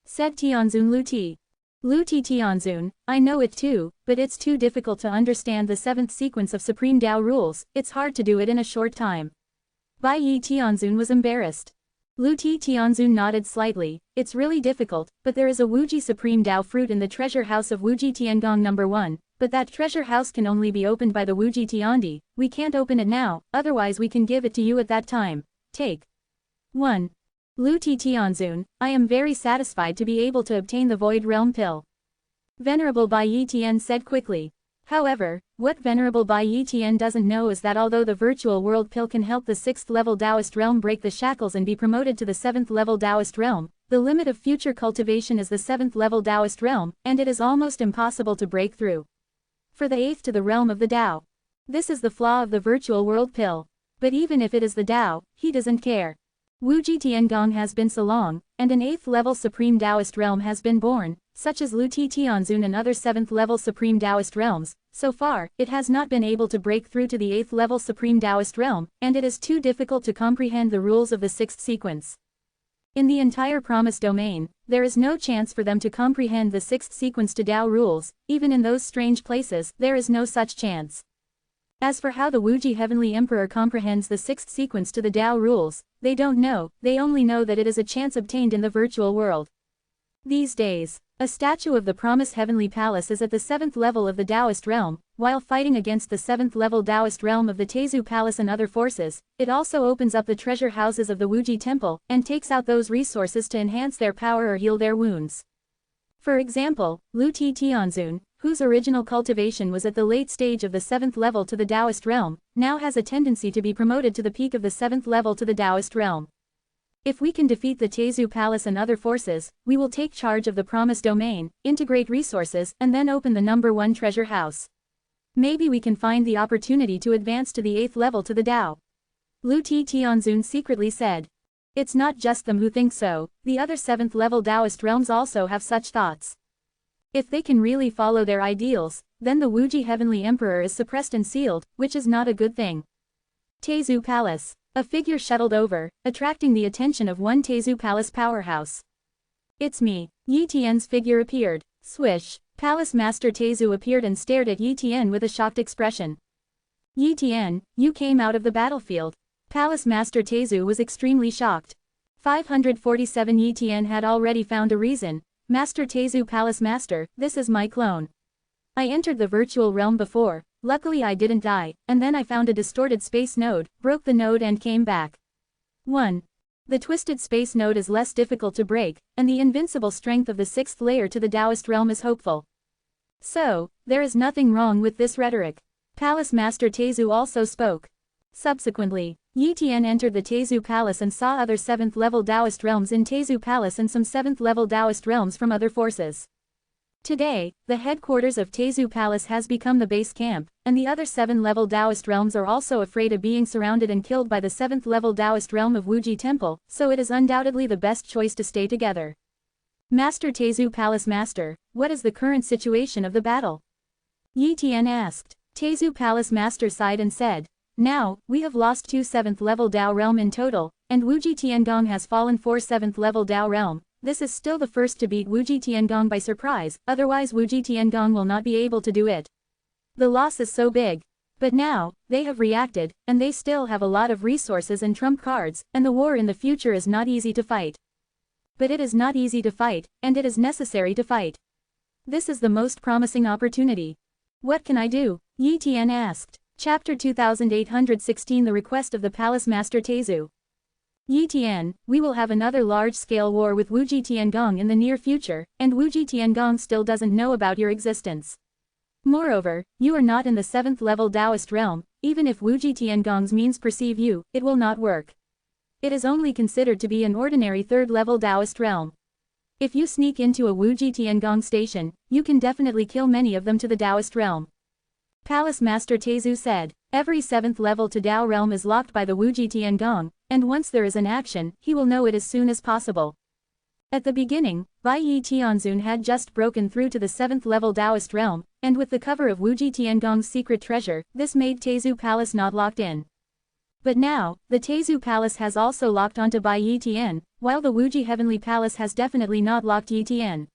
Said Tianzun Lu Ti. Lu Ti Tianzun, I know it too, but it's too difficult to understand the 7th sequence of Supreme Tao rules, it's hard to do it in a short time. Bai Yi Tianzun was embarrassed. Lu Ti Tianzun nodded slightly. It's really difficult, but there is a Wuji Supreme Tao fruit in the treasure house of Wuji Tiangong No. 1, but that treasure house can only be opened by the Wuji Tiandi. We can't open it now, otherwise we can give it to you at that time. Take 1. Lu Ti Tianzun, I am very satisfied to be able to obtain the Void Realm Pill. Venerable Bai Yi Tian said quickly. However, what Venerable Bai Yi Tian doesn't know is that although the virtual world pill can help the 6th level Taoist realm break the shackles and be promoted to the 7th level Taoist realm, the limit of future cultivation is the 7th level Taoist realm, and it is almost impossible to break through. For the 8th to the realm of the Tao. This is the flaw of the virtual world pill. But even if it is the Tao, he doesn't care. Wuji Tiangong has been so long, and an 8th level Supreme Taoist realm has been born, such as Lu Ti Tianzun and other 7th level Supreme Taoist realms. So far, it has not been able to break through to the 8th level Supreme Taoist realm, and it is too difficult to comprehend the rules of the 6th sequence. In the entire Promise domain, there is no chance for them to comprehend the 6th sequence to Tao rules. Even in those strange places, there is no such chance. As for how the Wuji Heavenly Emperor comprehends the 6th sequence to the Tao rules, they don't know, they only know that it is a chance obtained in the virtual world. These days, a statue of the Promise Heavenly Palace is at the 7th level of the Taoist realm. While fighting against the 7th level Taoist realm of the Tezu Palace and other forces, it also opens up the treasure houses of the Wuji Temple, and takes out those resources to enhance their power or heal their wounds. For example, Lu Ti Tianzun, whose original cultivation was at the late stage of the 7th level to the Taoist realm, now has a tendency to be promoted to the peak of the 7th level to the Taoist realm. If we can defeat the Tezu Palace and other forces, we will take charge of the Promise domain, integrate resources, and then open the No. 1 treasure house. Maybe we can find the opportunity to advance to the 8th level to the Tao. Lu Ti Tianzun secretly said. It's not just them who think so, the other 7th level Taoist realms also have such thoughts. If they can really follow their ideals, then the Wuji Heavenly Emperor is suppressed and sealed, which is not a good thing. Tezu Palace. A figure shuttled over, attracting the attention of one Tezu Palace powerhouse. It's me. Yi Tian's figure appeared. Swish. Palace Master Tezu appeared and stared at Yi Tian with a shocked expression. Yi Tian, you came out of the battlefield. Palace Master Tezu was extremely shocked. 547 Yi Tian had already found a reason. Master Tezu Palace Master, this is my clone. I entered the virtual realm before. Luckily I didn't die, and then I found a distorted space node, broke the node and came back. 1. The twisted space node is less difficult to break, and the invincible strength of the 6th layer to the Taoist realm is hopeful. So, there is nothing wrong with this rhetoric. Palace Master Tezu also spoke. Subsequently, Yi Tian entered the Tezu Palace and saw other 7th-level Taoist realms in Tezu Palace and some 7th-level Taoist realms from other forces. Today, the headquarters of Tezu Palace has become the base camp, and the other 7th-level Taoist realms are also afraid of being surrounded and killed by the 7th-level Taoist realm of Wuji Temple, so it is undoubtedly the best choice to stay together. Master Tezu Palace Master, what is the current situation of the battle? Yi Tian asked. Tezu Palace Master sighed and said, now, we have lost 2 7th-level Dao realm in total, and Wuji Tiangong has fallen 4 7th-level Dao realm. This is still the first to beat Wuji Tiangong by surprise, otherwise Wuji Tiangong will not be able to do it. The loss is so big. But now, they have reacted, and they still have a lot of resources and trump cards, and the war in the future is not easy to fight. But it is not easy to fight, and it is necessary to fight. This is the most promising opportunity. What can I do? Yi Tian asked. Chapter 2816 The Request of the Palace Master Tezu. Yi Tian, we will have another large-scale war with Wuji Tiangong in the near future, and Wuji Tiangong still doesn't know about your existence. Moreover, you are not in the 7th-level Taoist realm, even if Wuji Tiangong's means perceive you, it will not work. It is only considered to be an ordinary 3rd-level Taoist realm. If you sneak into a Wuji Tiangong station, you can definitely kill many of them to the Taoist realm. Palace Master Tezu said, every 7th level to Dao realm is locked by the Wuji Tiangong, and once there is an action, he will know it as soon as possible. At the beginning, Bai Yi Tianzun had just broken through to the 7th level Taoist realm, and with the cover of Wuji Tiangong's secret treasure, this made Tezu Palace not locked in. But now, the Tezu Palace has also locked onto Bai Yi Tian, while the Wuji Heavenly Palace has definitely not locked Yi Tian.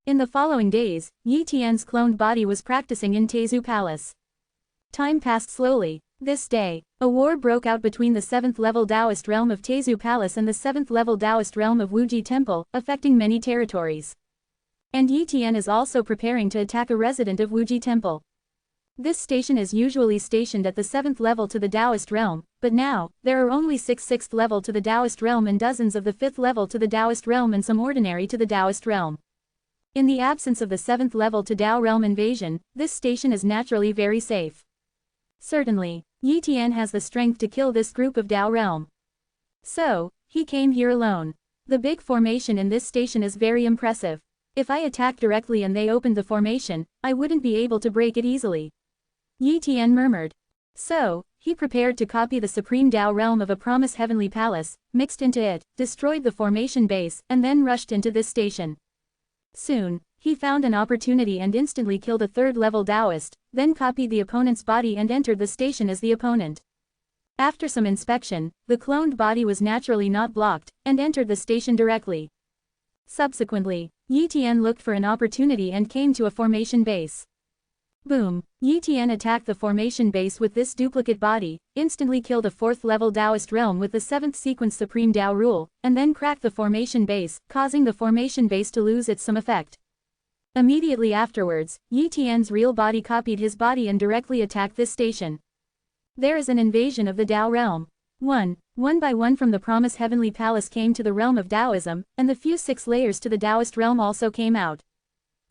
In the following days, Yi Tian's cloned body was practicing in Tezu Palace. Time passed slowly. This day, a war broke out between the 7th-level Taoist realm of Tezu Palace and the 7th-level Taoist realm of Wuji Temple, affecting many territories. And Yi Tian is also preparing to attack a resident of Wuji Temple. This station is usually stationed at the 7th level to the Taoist realm, but now, there are only 6 6th level to the Taoist realm and dozens of the 5th level to the Taoist realm and some ordinary to the Taoist realm. In the absence of the 7th level to Dao realm invasion, this station is naturally very safe. Certainly, Yi Tian has the strength to kill this group of Dao realm. So, he came here alone. The big formation in this station is very impressive. If I attack directly and they opened the formation, I wouldn't be able to break it easily. Yi Tian murmured. So, he prepared to copy the supreme Dao realm of a promised heavenly palace, mixed into it, destroyed the formation base, and then rushed into this station. Soon, he found an opportunity and instantly killed a 3rd-level Taoist, then copied the opponent's body and entered the station as the opponent. After some inspection, the cloned body was naturally not blocked, and entered the station directly. Subsequently, Yi Tian looked for an opportunity and came to a formation base. Boom! Yi Tian attacked the formation base with this duplicate body, instantly killed a 4th-level Taoist realm with the 7th sequence Supreme Dao rule, and then cracked the formation base, causing the formation base to lose its some effect. Immediately afterwards, Yi Tian's real body copied his body and directly attacked this station. There is an invasion of the Dao realm. One by one from the promised heavenly palace came to the realm of Taoism, and the few 6 layers to the Taoist realm also came out.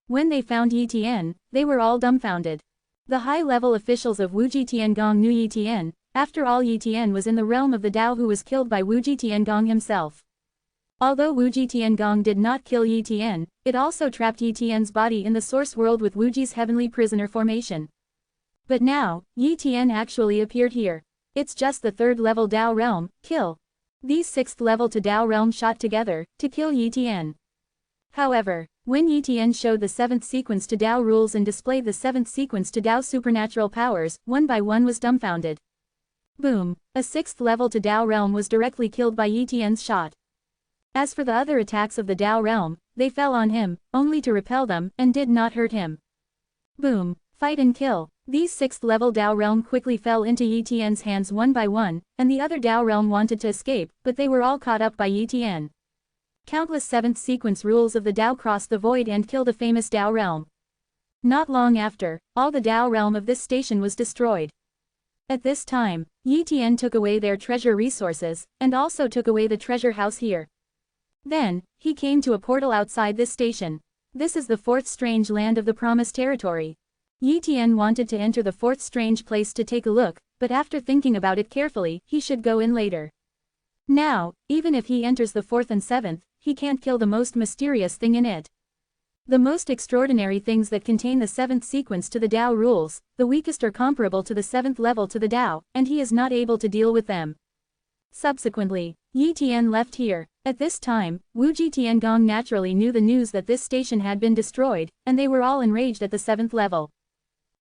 When they found Yi Tian, they were all dumbfounded. The high-level officials of Wuji Tiangong knew Yi Tian. After all, Yi Tian was in the realm of the Dao who was killed by Wuji Tiangong himself. Although Wuji Tiangong did not kill Yi Tian, it also trapped Yi Tian's body in the source world with Wuji's heavenly prisoner formation. But now, Yi Tian actually appeared here. It's just the 3rd-level Dao realm, kill. These 6th-level to Dao realm shot together, to kill Yi Tian. However, when Yi Tian showed the 7th sequence to Dao rules and displayed the 7th sequence to Dao supernatural powers, one by one was dumbfounded. Boom! A 6th level to Dao realm was directly killed by Yi Tian's shot. As for the other attacks of the Dao realm, they fell on him, only to repel them, and did not hurt him. Boom! Fight and kill. These 6th level Dao realm quickly fell into Yi Tian's hands one by one, and the other Dao realm wanted to escape, but they were all caught up by Yi Tian. Countless 7th sequence rules of the Dao crossed the void and killed the famous Dao realm. Not long after, all the Dao realm of this station was destroyed. At this time, Yi Tian took away their treasure resources, and also took away the treasure house here. Then, he came to a portal outside this station. This is the 4th strange land of the promised territory. Yi Tian wanted to enter the fourth strange place to take a look, but after thinking about it carefully, he should go in later. Now, even if he enters the fourth and seventh, he can't kill the most mysterious thing in it. The most extraordinary things that contain the seventh sequence to the Tao rules, the weakest are comparable to the seventh level to the Tao, and he is not able to deal with them. Subsequently, Yi Tian left here. At this time, Wuji Tiangong naturally knew the news that this station had been destroyed, and they were all enraged at the seventh level.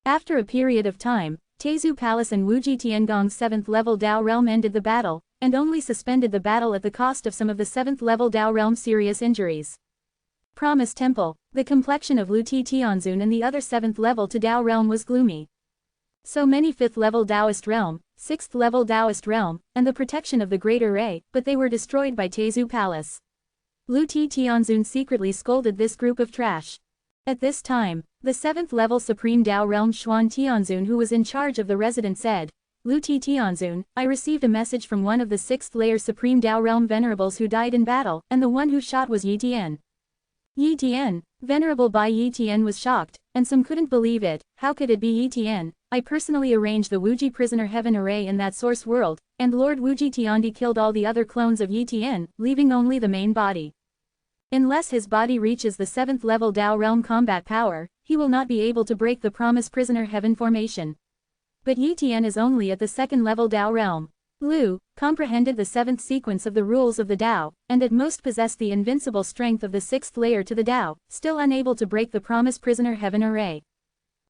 After a period of time, Teizu Palace and Wuji Tiangong's seventh level Tao realm ended the battle, and only suspended the battle at the cost of some of the seventh level Tao realm's serious injuries. Promise Temple. The complexion of Lu Tianzun and the other 7th level to Tao realm was gloomy. So many 5th level Taoist realm, 6th level Taoist realm, and the protection of the Great Array, but they were destroyed by Teizu Palace. Lu Tianzun secretly scolded this group of trash. At this time, the 7th level Supreme Tao realm Xuan Tianzun, who was in charge of the resident, said, Lu Tianzun, I received a message from one of the 6th layer Supreme Tao realm venerables who died in battle, and the one who shot was Yi Tian. Yi Tian, venerable by Yi Tian was shocked, and some couldn't believe it. How could it be Yi Tian? I personally arranged the Wuji prisoner heaven array in that source world, and Lord Wuji Tiandi killed all the other clones of Yi Tian, leaving only the main body. Unless his body reaches the 7th level Tao realm combat power, he will not be able to break the promised prisoner heaven formation. But Yi Tian is only at the 2nd level Tao realm. Lu comprehended the 7th sequence of the rules of the Tao, and at most possessed the invincible strength of the 6th layer to the Tao, still unable to break the promised prisoner heaven array.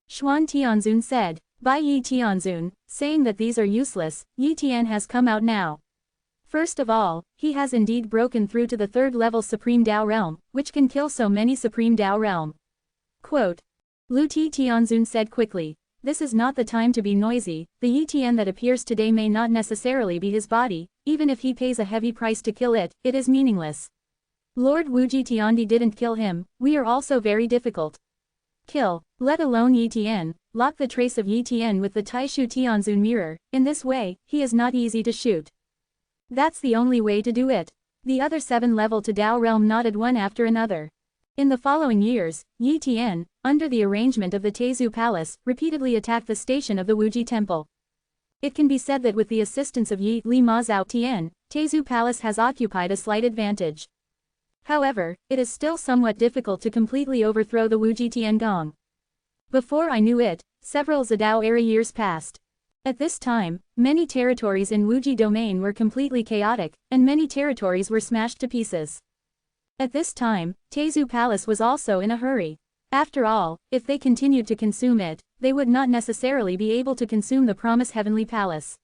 Xuan Tianzun said, by Yi Tianzun, saying that these are useless, Yi Tian has come out now. First of all, he has indeed broken through to the 3rd level Supreme Tao realm, which can kill so many Supreme Tao realm. Quote. Lu Tianzun said quickly, this is not the time to be noisy. The Yi Tian that appears today may not necessarily be his body. Even if he pays a heavy price to kill it, it is meaningless. Lord Wuji Tiandi didn't kill him. We are also very difficult. Kill, let alone Yi Tian. Lock the trace of Yi Tian with the Taishu Tianzun mirror. In this way, he is not easy to shoot. That's the only way to do it. The other 7 level to Tao realm nodded one after another. In the following years, Yi Tian, under the arrangement of the Teizu Palace, repeatedly attacked the station of the Wuji Temple. It can be said that with the assistance of Yi Li Ma Zhao Tian, Teizu Palace has occupied a slight advantage. However, it is still somewhat difficult to completely overthrow the Wuji Tiangong. Before I knew it, several Zidao era years passed. At this time, many territories in Wuji domain were completely chaotic, and many territories were smashed to pieces. At this time, Teizu Palace was also in a hurry. After all, if they continued to consume it, they would not necessarily be able to consume the promised heavenly palace.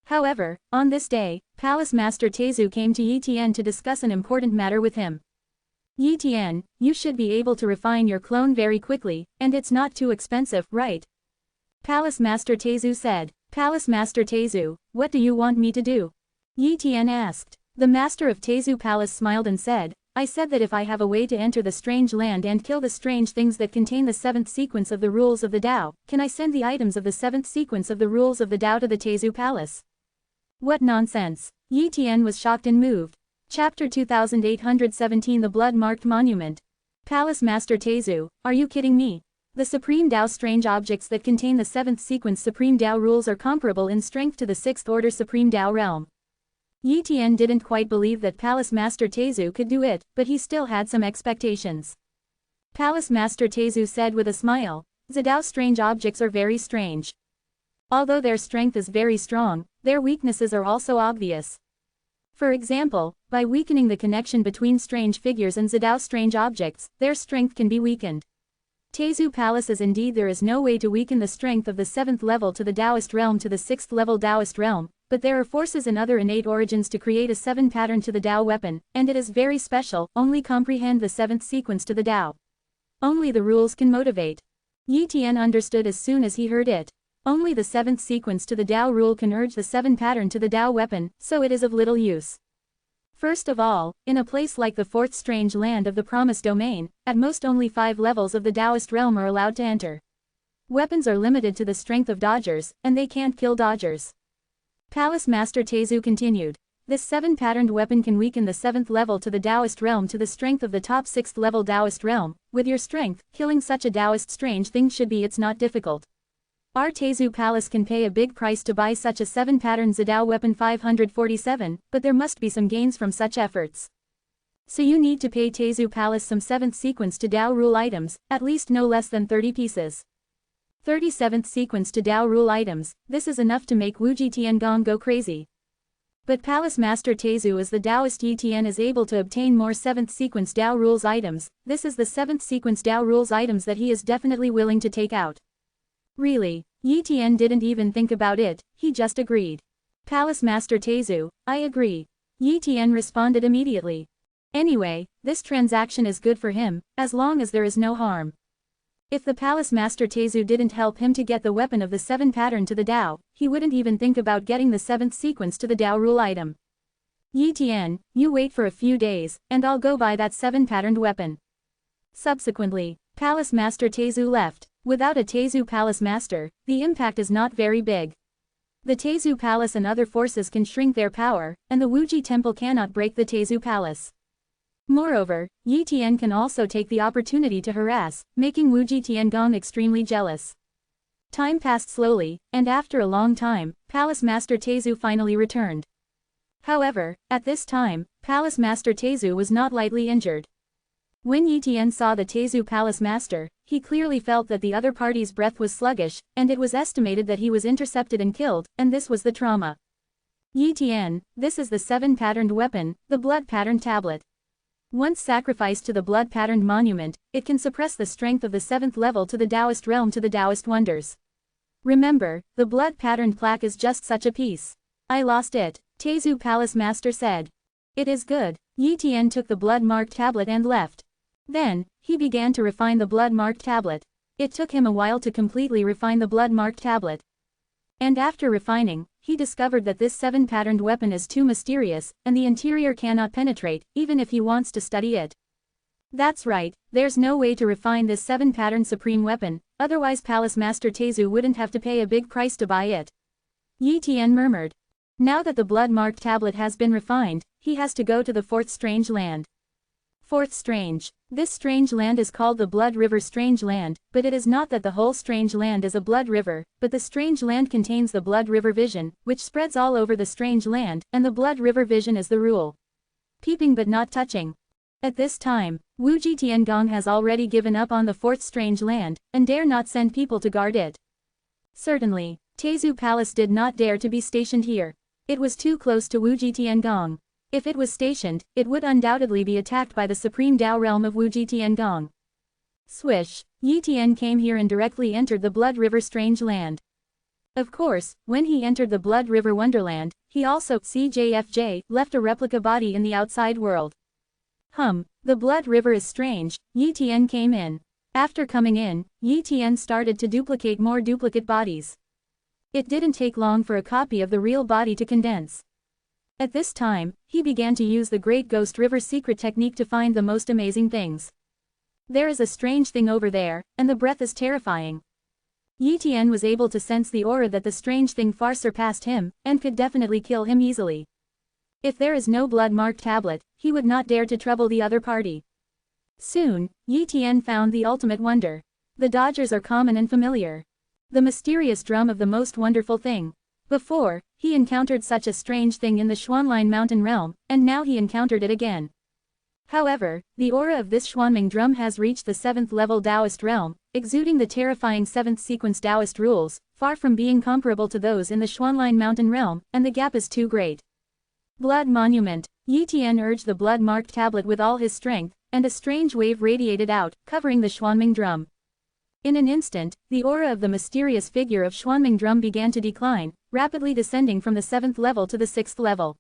However, on this day, Palace Master Teizu came to Yi Tian to discuss an important matter with him. Yi Tian, you should be able to refine your clone very quickly, and it's not too expensive, right? Palace Master Teizu said. Palace Master Teizu, what do you want me to do? Yi Tian asked. The Master of Teizu Palace smiled and said, I said that if I have a way to enter the strange land and kill the strange things that contain the 7th sequence of the rules of the Tao, can I send the items of the 7th sequence of the rules of the Tao to the Teizu Palace? What nonsense! Yi Tian was shocked and moved. Chapter 2817 The Blood-Marked Monument. Palace Master Teizu, are you kidding me? The Supreme Tao strange objects that contain the 7th sequence Supreme Tao rules are comparable in strength to the 6th order Supreme Tao realm. Yi Tian didn't quite believe that Palace Master Teizu could do it, but he still had some expectations. Palace Master Teizu said with a smile, Zidao's strange objects are very strange. Although their strength is very strong, their weaknesses are also obvious. For example, by weakening the connection between strange figures and Zidao's strange objects, their strength can be weakened. Teizu Palace is indeed there is no way to weaken the strength of the 7th level to the Taoist realm to the 6th level Taoist realm, but there are forces and other innate origins to create a 7 pattern to the Tao weapon, and it is very special. Only comprehend the 7th sequence to the Tao. Only the rules can motivate. Yi Tian understood as soon as he heard it. Only the 7th sequence to the Tao rule can urge the 7 pattern to the Tao weapon, so it is of little use. First of all, in a place like the 4th strange land of the promised domain, at most only 5 levels of the Taoist realm are allowed to enter. Weapons are limited to the strength of dodgers, and they can't kill dodgers. Palace Master Teizu continued. This 7-patterned weapon can weaken the 7th level to the Taoist realm to the strength of the top 6th level Taoist realm. With your strength, killing such a Taoist strange thing should be it's not difficult. Our Tezu Palace can pay a big price to buy such a 7-pattern Zidao weapon 547, but there must be some gains from such efforts. So you need to pay Tezu Palace some 7th sequence to Dao rule items, at least no less than 30 pieces. 37th sequence to Dao rule items, this is enough to make Wuji Tiangong go crazy. But Palace Master Tezu as the Taoist Yi Tian is able to obtain more 7th sequence Dao rules items, this is the 7th sequence Dao rules items that he is definitely willing to take out. Really, Yi Tian didn't even think about it, he just agreed. Palace Master Tezu, I agree. Yi Tian responded immediately. Anyway, this transaction is good for him, as long as there is no harm. If the Palace Master Tezu didn't help him to get the weapon of the 7 pattern to the Dao, he wouldn't even think about getting the 7th sequence to the Dao rule item. Yi Tian, you wait for a few days, and I'll go buy that 7-patterned weapon. Subsequently, Palace Master Tezu left. Without a Tezu Palace Master, the impact is not very big. The Tezu Palace and other forces can shrink their power, and the Wuji Temple cannot break the Tezu Palace. Moreover, Yi Tian can also take the opportunity to harass, making Wuji Tiangong extremely jealous. Time passed slowly, and after a long time, Palace Master Tezu finally returned. However, at this time, Palace Master Tezu was not lightly injured. When Yi Tian saw the Tezu Palace Master, he clearly felt that the other party's breath was sluggish, and it was estimated that he was intercepted and killed, and this was the trauma. Yi Tian, this is the 7-patterned weapon, the blood-patterned tablet. Once sacrificed to the blood-patterned monument, it can suppress the strength of the 7th level to the Taoist realm to the Taoist wonders. Remember, the blood-patterned plaque is just such a piece. I lost it, Tezu Palace Master said. It is good. Yi Tian took the blood-marked tablet and left. Then, he began to refine the blood-marked tablet. It took him a while to completely refine the blood-marked tablet. And after refining, he discovered that this 7-patterned weapon is too mysterious, and the interior cannot penetrate, even if he wants to study it. That's right, there's no way to refine this 7-pattern supreme weapon, otherwise Palace Master Tezu wouldn't have to pay a big price to buy it. Yi Tian murmured. Now that the blood-marked tablet has been refined, he has to go to the 4th strange land. 4th strange. This strange land is called the Blood River Strange Land, but it is not that the whole strange land is a blood river, but the strange land contains the Blood River vision, which spreads all over the strange land, and the Blood River vision is the rule. Peeping but not touching. At this time, Wuji Tiangong has already given up on the 4th strange land, and dare not send people to guard it. Certainly, Tezu Palace did not dare to be stationed here. It was too close to Wuji Tiangong. If it was stationed, it would undoubtedly be attacked by the supreme Dao realm of Wuji Tiangong. Swish, Yi Tian came here and directly entered the Blood River Strange Land. Of course, when he entered the Blood River Wonderland, he also left a replica body in the outside world. The Blood River is strange. Yi Tian came in. After coming in, Yi Tian started to duplicate more duplicate bodies. It didn't take long for a copy of the real body to condense. At this time, he began to use the Great Ghost River secret technique to find the most amazing things. There is a strange thing over there, and the breath is terrifying. Yi Tian was able to sense the aura that the strange thing far surpassed him, and could definitely kill him easily. If there is no blood-marked tablet, he would not dare to trouble the other party. Soon, Yi Tian found the ultimate wonder. The dodgers are common and familiar. The mysterious drum of the most wonderful thing. Before, he encountered such a strange thing in the Xuanline mountain realm, and now he encountered it again. However, the aura of this Xuanming drum has reached the 7th level Taoist realm, exuding the terrifying 7th sequence Taoist rules, far from being comparable to those in the Xuanline mountain realm, and the gap is too great. Blood monument. Yi Tian urged the blood-marked tablet with all his strength, and a strange wave radiated out, covering the Xuanming drum. In an instant, the aura of the mysterious figure of Xuanming drum began to decline, rapidly descending from the 7th level to the 6th level.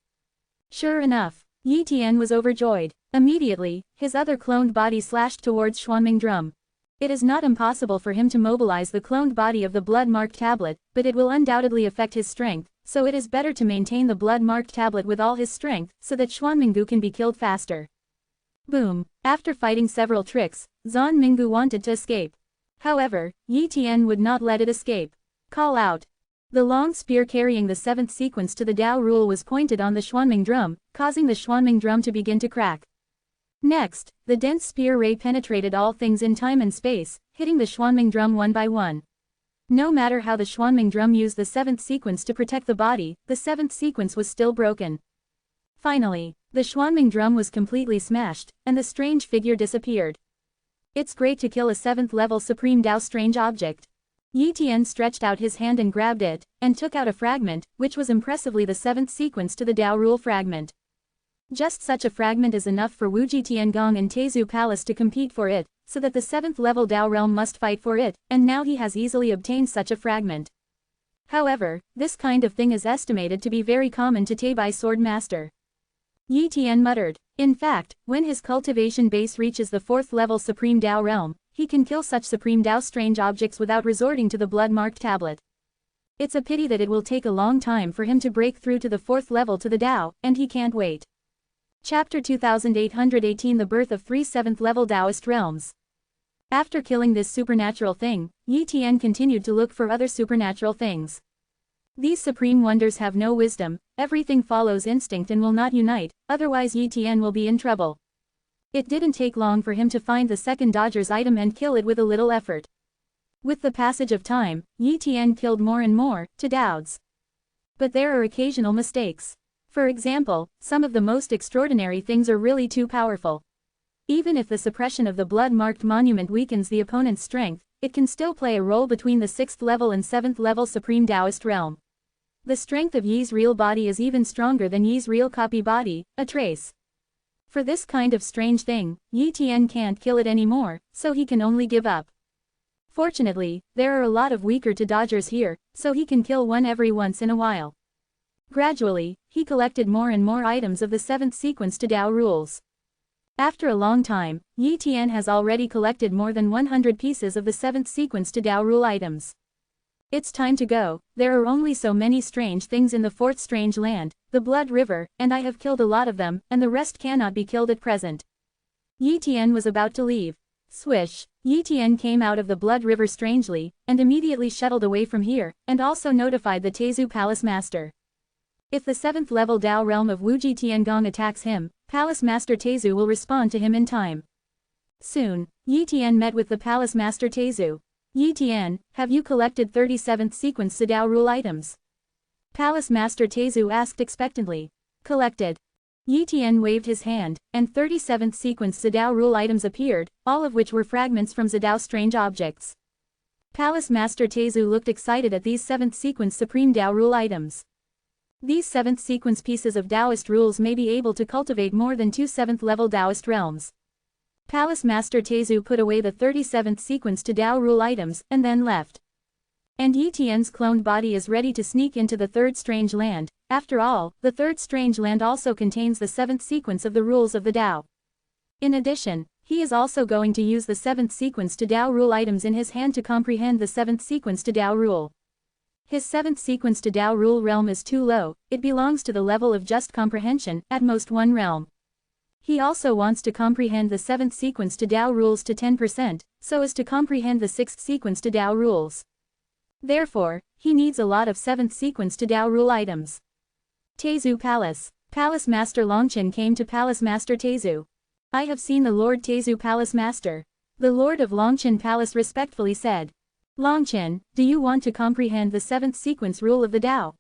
Sure enough, Yi Tian was overjoyed. Immediately, his other cloned body slashed towards Xuanming drum. It is not impossible for him to mobilize the cloned body of the blood-marked tablet, but it will undoubtedly affect his strength, so it is better to maintain the blood-marked tablet with all his strength, so that Xuanminggu can be killed faster. Boom! After fighting several tricks, Zhan Minggu wanted to escape. However, Yi Tian would not let it escape. Call out. The long spear carrying the seventh sequence to the Tao rule was pointed on the Xuanming drum, causing the Xuanming drum to begin to crack. Next, the dense spear ray penetrated all things in time and space, hitting the Xuanming drum one by one. No matter how the Xuanming drum used the seventh sequence to protect the body, the seventh sequence was still broken. Finally, the Xuanming drum was completely smashed, and the strange figure disappeared. It's great to kill a 7th level Supreme Tao strange object. Yi Tian stretched out his hand and grabbed it, and took out a fragment, which was impressively the 7th sequence to the Tao rule fragment. Just such a fragment is enough for Wuji Tiangong and Teizu Palace to compete for it, so that the 7th level Tao realm must fight for it, and now he has easily obtained such a fragment. However, this kind of thing is estimated to be very common to Teibai Sword Master. Yi Tian muttered. In fact, when his cultivation base reaches the 4th level Supreme Tao realm, he can kill such Supreme Tao strange objects without resorting to the blood-marked tablet. It's a pity that it will take a long time for him to break through to the 4th level to the Tao, and he can't wait. Chapter 2818 The Birth of 3 7th Level Taoist Realms. After killing this supernatural thing, Yi Tian continued to look for other supernatural things. These supreme wonders have no wisdom, everything follows instinct and will not unite, otherwise Yi Tian will be in trouble. It didn't take long for him to find the second Dodger's item and kill it with a little effort. With the passage of time, Yi Tian killed more and more, to doubts. But there are occasional mistakes. For example, some of the most extraordinary things are really too powerful. Even if the suppression of the blood-marked monument weakens the opponent's strength, it can still play a role between the 6th level and 7th level Supreme Taoist realm. The strength of Yi's real body is even stronger than Yi's real copy body, a trace. For this kind of strange thing, Yi Tian can't kill it anymore, so he can only give up. Fortunately, there are a lot of weaker to Dodgers here, so he can kill one every once in a while. Gradually, he collected more and more items of the 7th sequence to Tao rules. After a long time, Yi Tian has already collected more than 100 pieces of the 7th sequence to Tao rule items. It's time to go, there are only so many strange things in the 4th strange land, the Blood River, and I have killed a lot of them, and the rest cannot be killed at present. Yi Tian was about to leave. Swish, Yi Tian came out of the Blood River strangely, and immediately shuttled away from here, and also notified the Teizu Palace Master. If the 7th level Tao realm of Wuji Tiangong attacks him, Palace Master Teizu will respond to him in time. Soon, Yi Tian met with the Palace Master Teizu. Yi Tian, have you collected 37th sequence Tao rule items? Palace Master Teizu asked expectantly. Collected. Yi Tian waved his hand, and 37th sequence Tao rule items appeared, all of which were fragments from Tao strange objects. Palace Master Teizu looked excited at these 7th sequence Supreme Tao rule items. These 7th sequence pieces of Taoist rules may be able to cultivate more than 2 7th level Taoist realms. Palace Master Teizu put away the 37th sequence to Tao rule items, and then left. And Yi Tian's cloned body is ready to sneak into the 3rd strange land. After all, the 3rd strange land also contains the 7th sequence of the rules of the Tao. In addition, he is also going to use the 7th sequence to Tao rule items in his hand to comprehend the 7th sequence to Tao rule. His 7th sequence to Tao rule realm is too low, it belongs to the level of just comprehension, at most 1 realm. He also wants to comprehend the 7th sequence to Tao rules to 10%, so as to comprehend the 6th sequence to Tao rules. Therefore, he needs a lot of 7th sequence to Tao rule items. Teizu Palace. Palace Master Longchen came to Palace Master Teizu. I have seen the Lord Teizu Palace Master. The Lord of Longchen Palace respectfully said. Longchen, do you want to comprehend the 7th sequence rule of the Tao?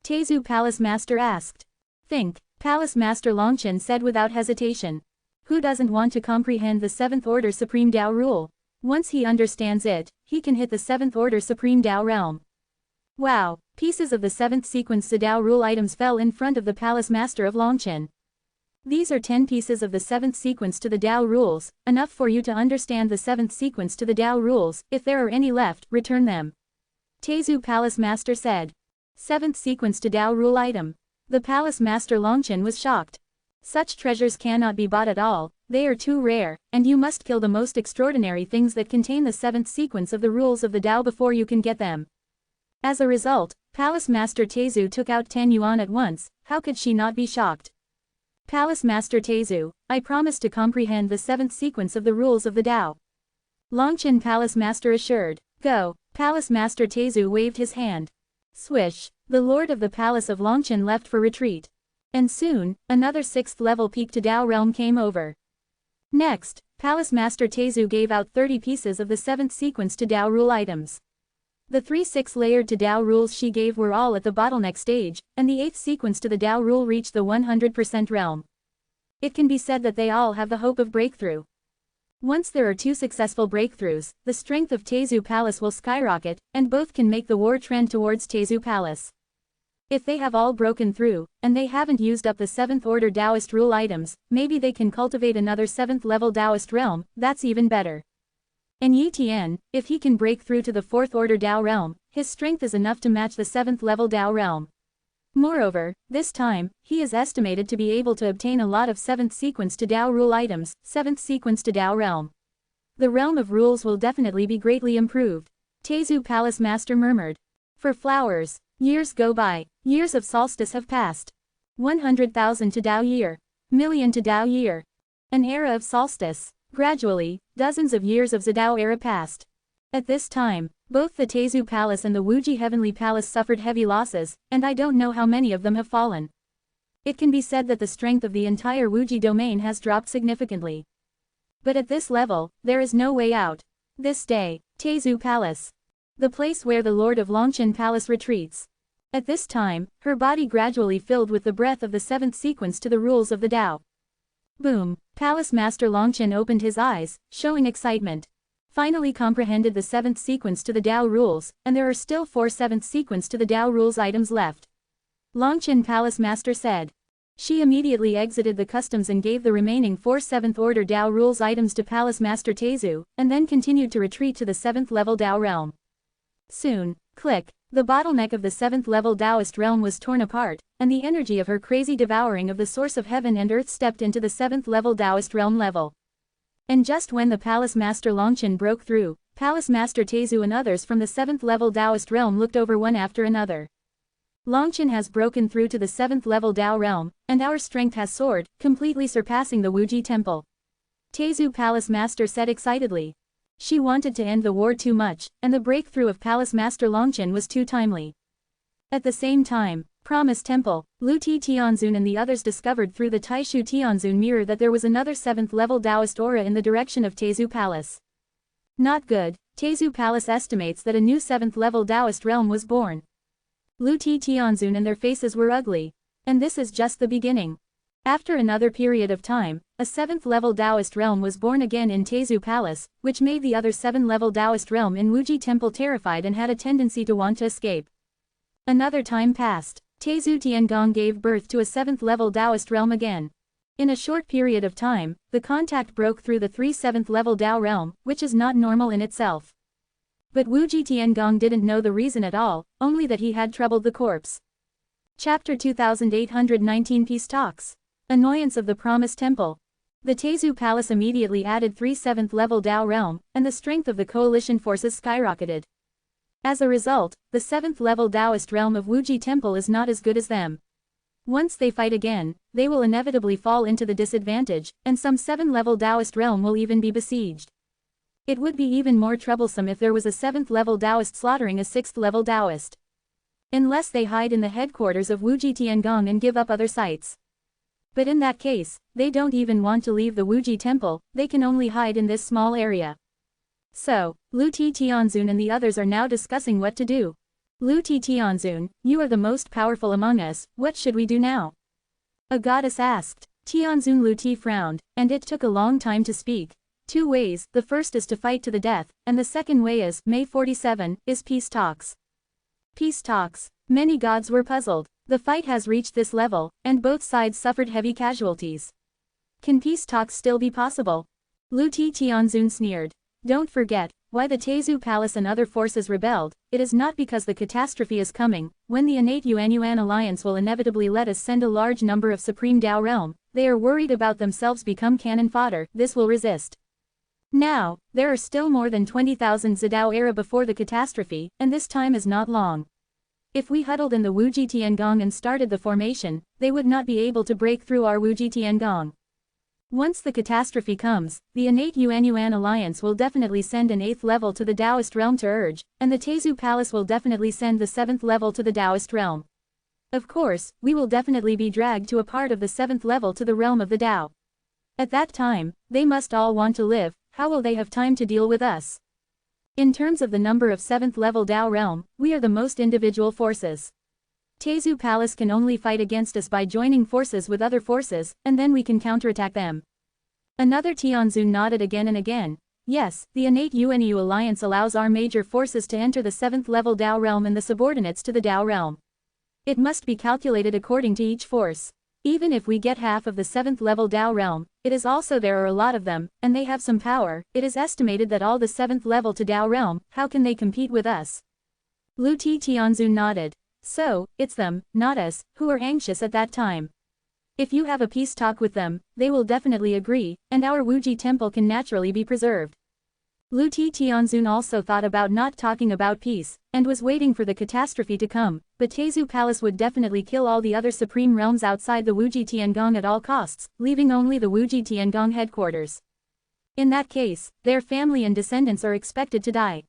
Teizu Palace Master asked. Think, Palace Master Longchen said without hesitation. Who doesn't want to comprehend the 7th order Supreme Tao rule? Once he understands it, he can hit the 7th order Supreme Tao realm. Wow, pieces of the 7th sequence Tao rule items fell in front of the Palace Master of Longchen. These are 10 pieces of the 7th sequence to the Tao rules, enough for you to understand the 7th sequence to the Tao rules. If there are any left, return them. Teizu Palace Master said. 7th sequence to Tao rule item. The Palace Master Longchen was shocked. Such treasures cannot be bought at all, they are too rare, and you must kill the most extraordinary things that contain the 7th sequence of the rules of the Tao before you can get them. As a result, Palace Master Teizu took out 10 yuan at once. How could she not be shocked? Palace Master Teizu, I promise to comprehend the 7th sequence of the rules of the Tao. Longchen Palace Master assured. Go. Palace Master Teizu waved his hand. Swish, the lord of the palace of Longchen left for retreat. And soon, another 6th level peak to Dao realm came over. Next, Palace Master Tezu gave out 30 pieces of the 7th sequence to Dao rule items. The 3 6-layered to Dao rules she gave were all at the bottleneck stage, and the 8th sequence to the Dao rule reached the 100% realm. It can be said that they all have the hope of breakthrough. Once there are 2 successful breakthroughs, the strength of Tezu Palace will skyrocket, and both can make the war trend towards Tezu Palace. If they have all broken through, and they haven't used up the 7th order Taoist rule items, maybe they can cultivate another 7th level Taoist realm, that's even better. And Yi Tian, if he can break through to the 4th order Dao realm, his strength is enough to match the 7th level Dao realm. Moreover, this time, he is estimated to be able to obtain a lot of 7th sequence to Dao rule items, 7th sequence to Dao realm. The realm of rules will definitely be greatly improved. Tezu Palace Master murmured. For flowers. Years go by. Years of solstice have passed. 100,000 to Dao year. Million to Dao year. An era of solstice. Gradually, dozens of years of Zidao era passed. At this time, both the Tezu Palace and the Wuji Heavenly Palace suffered heavy losses, and I don't know how many of them have fallen. It can be said that the strength of the entire Wuji domain has dropped significantly. But at this level, there is no way out. This day, Tezu Palace. The place where the Lord of Longchen Palace retreats. At this time, her body gradually filled with the breath of the 7th sequence to the rules of the Tao. Boom! Palace Master Longchen opened his eyes, showing excitement. Finally comprehended the 7th sequence to the Tao rules, and there are still 4 7th sequence to the Tao rules items left. Longchen Palace Master said. She immediately exited the customs and gave the remaining 4 7th order Tao rules items to Palace Master Tezu, and then continued to retreat to the 7th level Tao realm. Soon, click, the bottleneck of the 7th level Taoist realm was torn apart, and the energy of her crazy devouring of the source of heaven and earth stepped into the 7th level Taoist realm level. And just when the Palace Master Longchen broke through, Palace Master Tezu and others from the 7th level Taoist realm looked over one after another. Longchen has broken through to the 7th level Tao realm, and our strength has soared, completely surpassing the Wuji temple. Tezu Palace Master said excitedly. She wanted to end the war too much, and the breakthrough of Palace Master Longchen was too timely. At the same time, Promise Temple, Lu Ti Tianzun and the others discovered through the Taishu Tianzun mirror that there was another 7th level Taoist aura in the direction of Tezu Palace. Not good, Tezu Palace estimates that a new 7th level Taoist realm was born. Lu Ti Tianzun and their faces were ugly. And this is just the beginning. After another period of time, a 7th level Taoist realm was born again in Tezu Palace, which made the other 7 level Taoist realm in Wuji Temple terrified and had a tendency to want to escape. Another time passed. Tezu Tiangong gave birth to a 7th level Taoist realm again. In a short period of time, the contact broke through the 3 7th level Tao realm, which is not normal in itself. But Wuji Tiangong didn't know the reason at all, only that he had troubled the corpse. Chapter 2819 Peace Talks. Annoyance of the Promised Temple. The Tezu Palace immediately added 3 7th level Tao realm, and the strength of the coalition forces skyrocketed. As a result, the 7th level Taoist realm of Wuji Temple is not as good as them. Once they fight again, they will inevitably fall into the disadvantage, and some 7 level Taoist realm will even be besieged. It would be even more troublesome if there was a 7th level Taoist slaughtering a 6th level Taoist. Unless they hide in the headquarters of Wuji Tiangong and give up other sites. But in that case, they don't even want to leave the Wuji Temple, they can only hide in this small area. So, Lu Ti Tianzun and the others are now discussing what to do. Lu Ti Tianzun, you are the most powerful among us, what should we do now? A goddess asked. Tianzun Lu Ti frowned, and it took a long time to speak. 2 ways, the first is to fight to the death, and the second way is, May 47, is peace talks. Peace talks. Many gods were puzzled. The fight has reached this level, and both sides suffered heavy casualties. Can peace talks still be possible? Lu Ti Tianzun sneered. Don't forget, why the Tezu Palace and other forces rebelled, it is not because the catastrophe is coming, when the innate Yuan alliance will inevitably let us send a large number of Supreme Tao realm, they are worried about themselves become cannon fodder, this will resist. Now, there are still more than 20,000 Zidao era before the catastrophe, and this time is not long. If we huddled in the Wuji Tiangong and started the formation, they would not be able to break through our Wuji Tiangong. Once the catastrophe comes, the innate Yuan alliance will definitely send an 8th level to the Taoist realm to urge, and the Tezu Palace will definitely send the 7th level to the Taoist realm. Of course, we will definitely be dragged to a part of the 7th level to the realm of the Tao. At that time, they must all want to live. How will they have time to deal with us? In terms of the number of 7th level Tao realm, we are the most individual forces. Tezu Palace can only fight against us by joining forces with other forces, and then we can counterattack them. Another Tianzun nodded again and again. Yes, the innate UNU alliance allows our major forces to enter the 7th level Tao realm and the subordinates to the Tao realm. It must be calculated according to each force. Even if we get half of the 7th level Tao realm, it is also there are a lot of them, and they have some power. It is estimated that all the 7th level to Tao realm, how can they compete with us? Lu Tianzun nodded. So, it's them, not us, who are anxious at that time. If you have a peace talk with them, they will definitely agree, and our Wuji temple can naturally be preserved. Lu Tianzun also thought about not talking about peace, and was waiting for the catastrophe to come, but Tezu Palace would definitely kill all the other supreme realms outside the Wuji Tiangong at all costs, leaving only the Wuji Tiangong headquarters. In that case, their family and descendants are expected to die.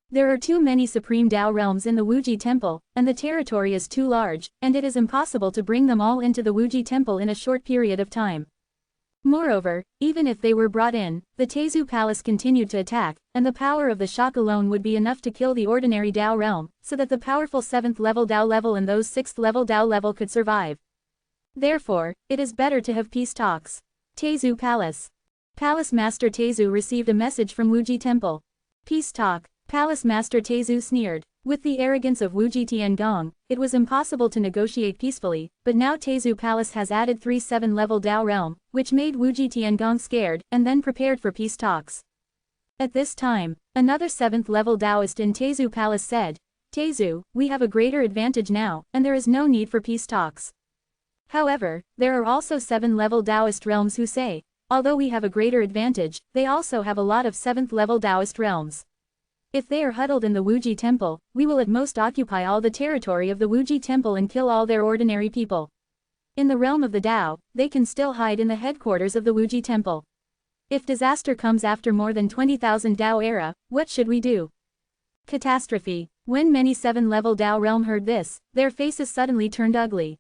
There are too many supreme Tao realms in the Wuji temple, and the territory is too large, and it is impossible to bring them all into the Wuji temple in a short period of time. Moreover, even if they were brought in, the Tezu Palace continued to attack, and the power of the shock alone would be enough to kill the ordinary Tao realm, so that the powerful 7th level Tao level and those 6th level Tao level could survive. Therefore, it is better to have peace talks. Tezu Palace. Palace Master Tezu received a message from Wuji Temple. Peace talk. Palace Master Tezu sneered. With the arrogance of Wuji Tiangong, it was impossible to negotiate peacefully, but now Tezu Palace has added 3 7-level Tao realm, which made Wuji Tiangong scared, and then prepared for peace talks. At this time, another 7th level Taoist in Tezu Palace said, Tezu, we have a greater advantage now, and there is no need for peace talks. However, there are also 7-level Taoist realms who say, although we have a greater advantage, they also have a lot of 7th level Taoist realms. If they are huddled in the Wuji temple, we will at most occupy all the territory of the Wuji temple and kill all their ordinary people. In the realm of the Tao, they can still hide in the headquarters of the Wuji temple. If disaster comes after more than 20,000 Tao era, what should we do? Catastrophe. When many 7-level Tao realm heard this, their faces suddenly turned ugly.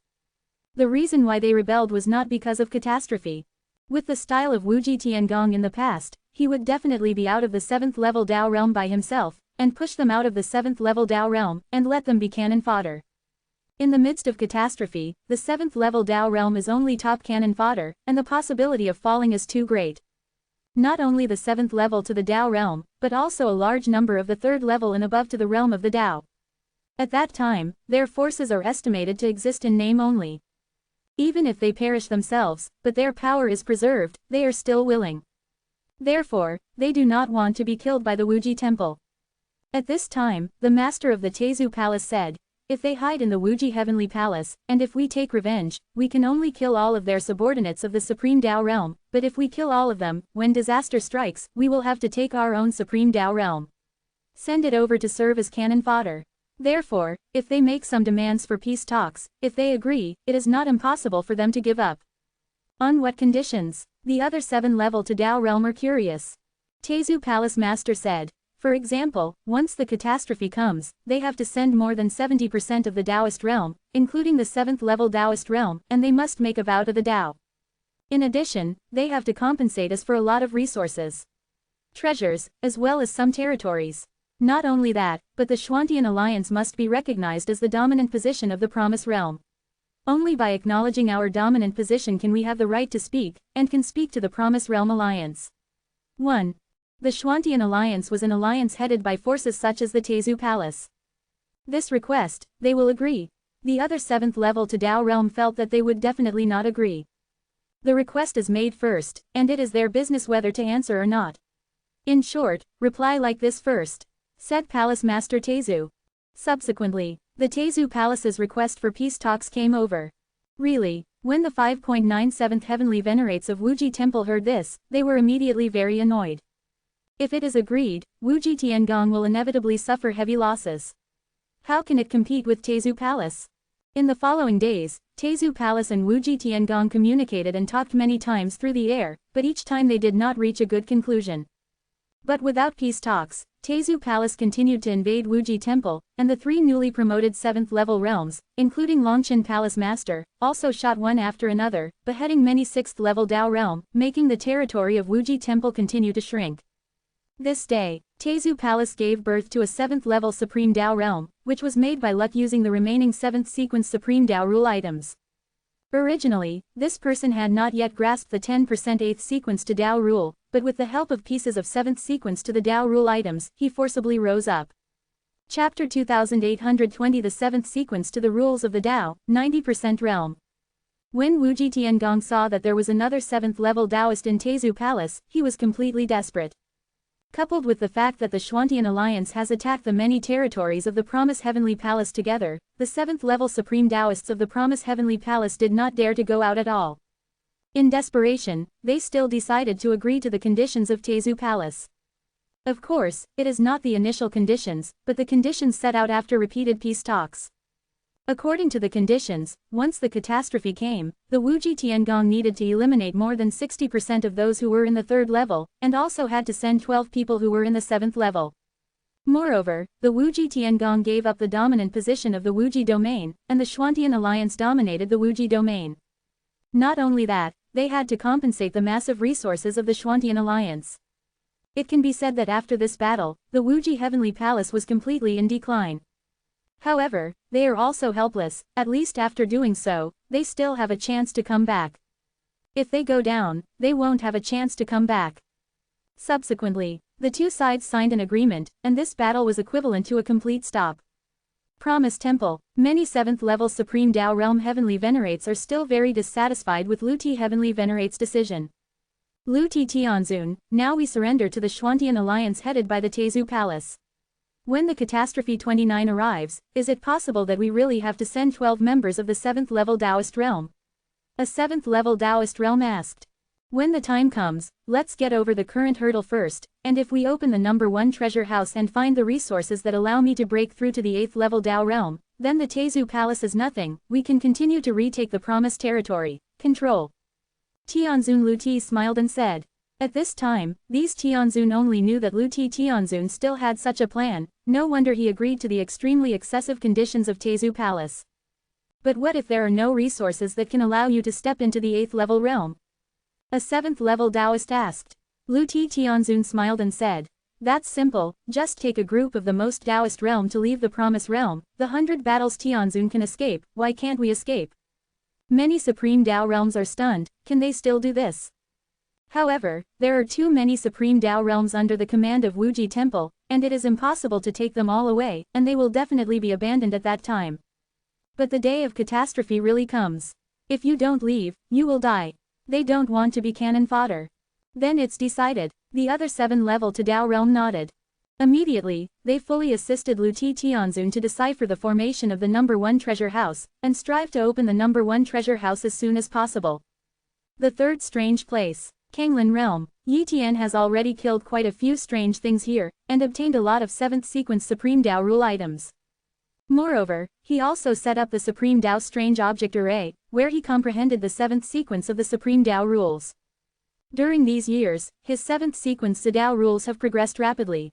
The reason why they rebelled was not because of catastrophe. With the style of Wuji Tiangong in the past, he would definitely be out of the 7th level Tao realm by himself, and push them out of the 7th level Tao realm, and let them be cannon fodder. In the midst of catastrophe, the 7th level Tao realm is only top cannon fodder, and the possibility of falling is too great. Not only the 7th level to the Tao realm, but also a large number of the 3rd level and above to the realm of the Tao. At that time, their forces are estimated to exist in name only. Even if they perish themselves, but their power is preserved, they are still willing. Therefore, they do not want to be killed by the Wuji temple. At this time, the master of the Tezu Palace said, if they hide in the Wuji Heavenly Palace, and if we take revenge, we can only kill all of their subordinates of the Supreme Tao realm, but if we kill all of them, when disaster strikes, we will have to take our own Supreme Tao realm. Send it over to serve as cannon fodder. Therefore, if they make some demands for peace talks, if they agree, it is not impossible for them to give up. On what conditions? The other 7-level to Tao realm are curious. Tezu Palace Master said, for example, once the catastrophe comes, they have to send more than 70% of the Taoist realm, including the 7th level Taoist realm, and they must make a vow to the Tao. In addition, they have to compensate us for a lot of resources. Treasures, as well as some territories. Not only that, but the Xuantian alliance must be recognized as the dominant position of the Promise realm. Only by acknowledging our dominant position can we have the right to speak, and can speak to the Promise Realm Alliance. 1. The Xuantian Alliance was an alliance headed by forces such as the Tezu Palace. This request, they will agree. The other 7th level to Tao realm felt that they would definitely not agree. The request is made first, and it is their business whether to answer or not. In short, reply like this first, said Palace Master Tezu. Subsequently, the Tezu Palace's request for peace talks came over. Really, when the 5.97th Heavenly Venerates of Wuji Temple heard this, they were immediately very annoyed. If it is agreed, Wuji Tiangong will inevitably suffer heavy losses. How can it compete with Tezu Palace? In the following days, Tezu Palace and Wuji Tiangong communicated and talked many times through the air, but each time they did not reach a good conclusion. But without peace talks, Tezu Palace continued to invade Wuji Temple, and the 3 newly promoted 7th level realms, including Longqin Palace Master, also shot one after another, beheading many 6th level Dao realm, making the territory of Wuji Temple continue to shrink. This day, Tezu Palace gave birth to a 7th level Supreme Dao realm, which was made by luck using the remaining 7th sequence Supreme Dao rule items. Originally, this person had not yet grasped the 10% 8th sequence to Dao rule, but with the help of pieces of 7th sequence to the Dao rule items, he forcibly rose up. Chapter 2820 The 7th sequence to the rules of the Dao, 90% realm. When Wuji Tiangong saw that there was another 7th level Daoist in Tezu Palace, he was completely desperate. Coupled with the fact that the Xuantian Alliance has attacked the many territories of the Promise Heavenly Palace together, the 7th level Supreme Daoists of the Promise Heavenly Palace did not dare to go out at all. In desperation, they still decided to agree to the conditions of Tezu Palace. Of course, it is not the initial conditions, but the conditions set out after repeated peace talks. According to the conditions, once the catastrophe came, the Wuji Tiangong needed to eliminate more than 60% of those who were in the 3rd level, and also had to send 12 people who were in the 7th level. Moreover, the Wuji Tiangong gave up the dominant position of the Wuji domain, and the Xuantian Alliance dominated the Wuji domain. Not only that, they had to compensate the massive resources of the Xuantian Alliance. It can be said that after this battle, the Wuji Heavenly Palace was completely in decline. However, they are also helpless, at least after doing so, they still have a chance to come back. If they go down, they won't have a chance to come back. Subsequently, the two sides signed an agreement, and this battle was equivalent to a complete stop. Promise Temple, many 7th level Supreme Dao Realm Heavenly Venerates are still very dissatisfied with Lu Ti Heavenly Venerates' decision. Lu Ti Tianzun, now we surrender to the Xuantian Alliance headed by the Tezu Palace. When the Catastrophe 29 arrives, is it possible that we really have to send 12 members of the 7th level Daoist realm? A 7th level Daoist realm asked. When the time comes, let's get over the current hurdle first, and if we open the number 1 treasure house and find the resources that allow me to break through to the 8th level Dao realm, then the Tezu Palace is nothing, we can continue to retake the promised territory. Control. Tianzun Lu Ti smiled and said. At this time, these Tianzun only knew that Lu Ti Tianzun still had such a plan, no wonder he agreed to the extremely excessive conditions of Tezu Palace. But what if there are no resources that can allow you to step into the 8th level realm? A 7th level Daoist asked. Lu Ti Tianzun smiled and said. That's simple, just take a group of the most Daoist realm to leave the Promise realm, the 100 battles Tianzun can escape, why can't we escape? Many Supreme Dao realms are stunned, can they still do this? However, there are too many Supreme Dao realms under the command of Wuji Temple, and it is impossible to take them all away, and they will definitely be abandoned at that time. But the day of catastrophe really comes. If you don't leave, you will die. They don't want to be cannon fodder. Then it's decided. The other 7 level to Dao realm nodded. Immediately, they fully assisted Lu Ti Tianzun to decipher the formation of the number 1 treasure house, and strive to open the number 1 treasure house as soon as possible. The 3rd strange place. Kanglin Realm, Yi Tian has already killed quite a few strange things here, and obtained a lot of 7th sequence Supreme Dao rule items. Moreover, he also set up the Supreme Dao Strange Object Array, where he comprehended the 7th sequence of the Supreme Dao rules. During these years, his 7th sequence to Dao rules have progressed rapidly.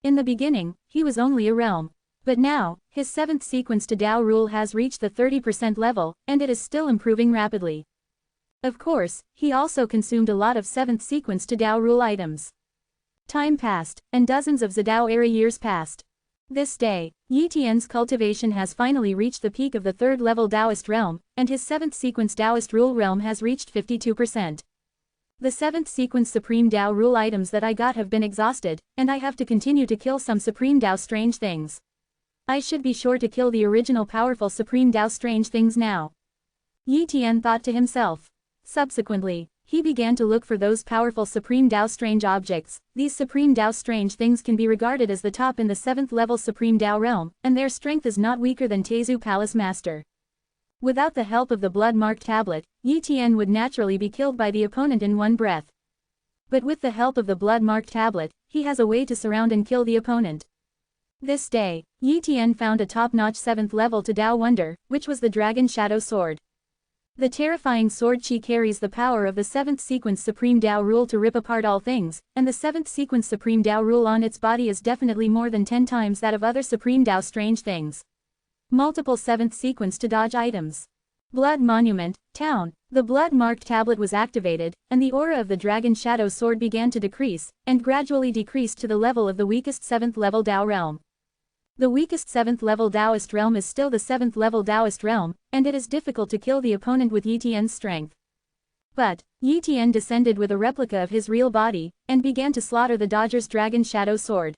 In the beginning, he was only a realm. But now, his 7th sequence to Dao rule has reached the 30% level, and it is still improving rapidly. Of course, he also consumed a lot of 7th sequence to Dao rule items. Time passed, and dozens of Zidao era years passed. This day, Yi Tian's cultivation has finally reached the peak of the 3rd level Daoist realm, and his 7th sequence Daoist rule realm has reached 52%. The 7th sequence Supreme Dao rule items that I got have been exhausted, and I have to continue to kill some Supreme Dao strange things. I should be sure to kill the original powerful Supreme Dao strange things now. Yi Tian thought to himself. Subsequently, he began to look for those powerful Supreme Dao strange objects. These Supreme Dao strange things can be regarded as the top in the 7th level Supreme Dao realm, and their strength is not weaker than Tezu Palace Master. Without the help of the blood-marked tablet, Yi Tian would naturally be killed by the opponent in one breath. But with the help of the blood-marked tablet, he has a way to surround and kill the opponent. This day, Yi Tian found a top-notch 7th level to Dao Wonder, which was the Dragon Shadow Sword. The terrifying sword chi carries the power of the 7th sequence Supreme Tao rule to rip apart all things, and the 7th sequence Supreme Tao rule on its body is definitely more than 10 times that of other Supreme Tao strange things. Multiple 7th sequence to dodge items. Blood Monument, Town. The blood-marked tablet was activated, and the aura of the Dragon Shadow Sword began to decrease, and gradually decreased to the level of the weakest 7th level Tao realm. The weakest 7th level Taoist realm is still the 7th level Taoist realm, and it is difficult to kill the opponent with Yi Tian's strength. But, Yi Tian descended with a replica of his real body, and began to slaughter the Dodger's Dragon Shadow Sword.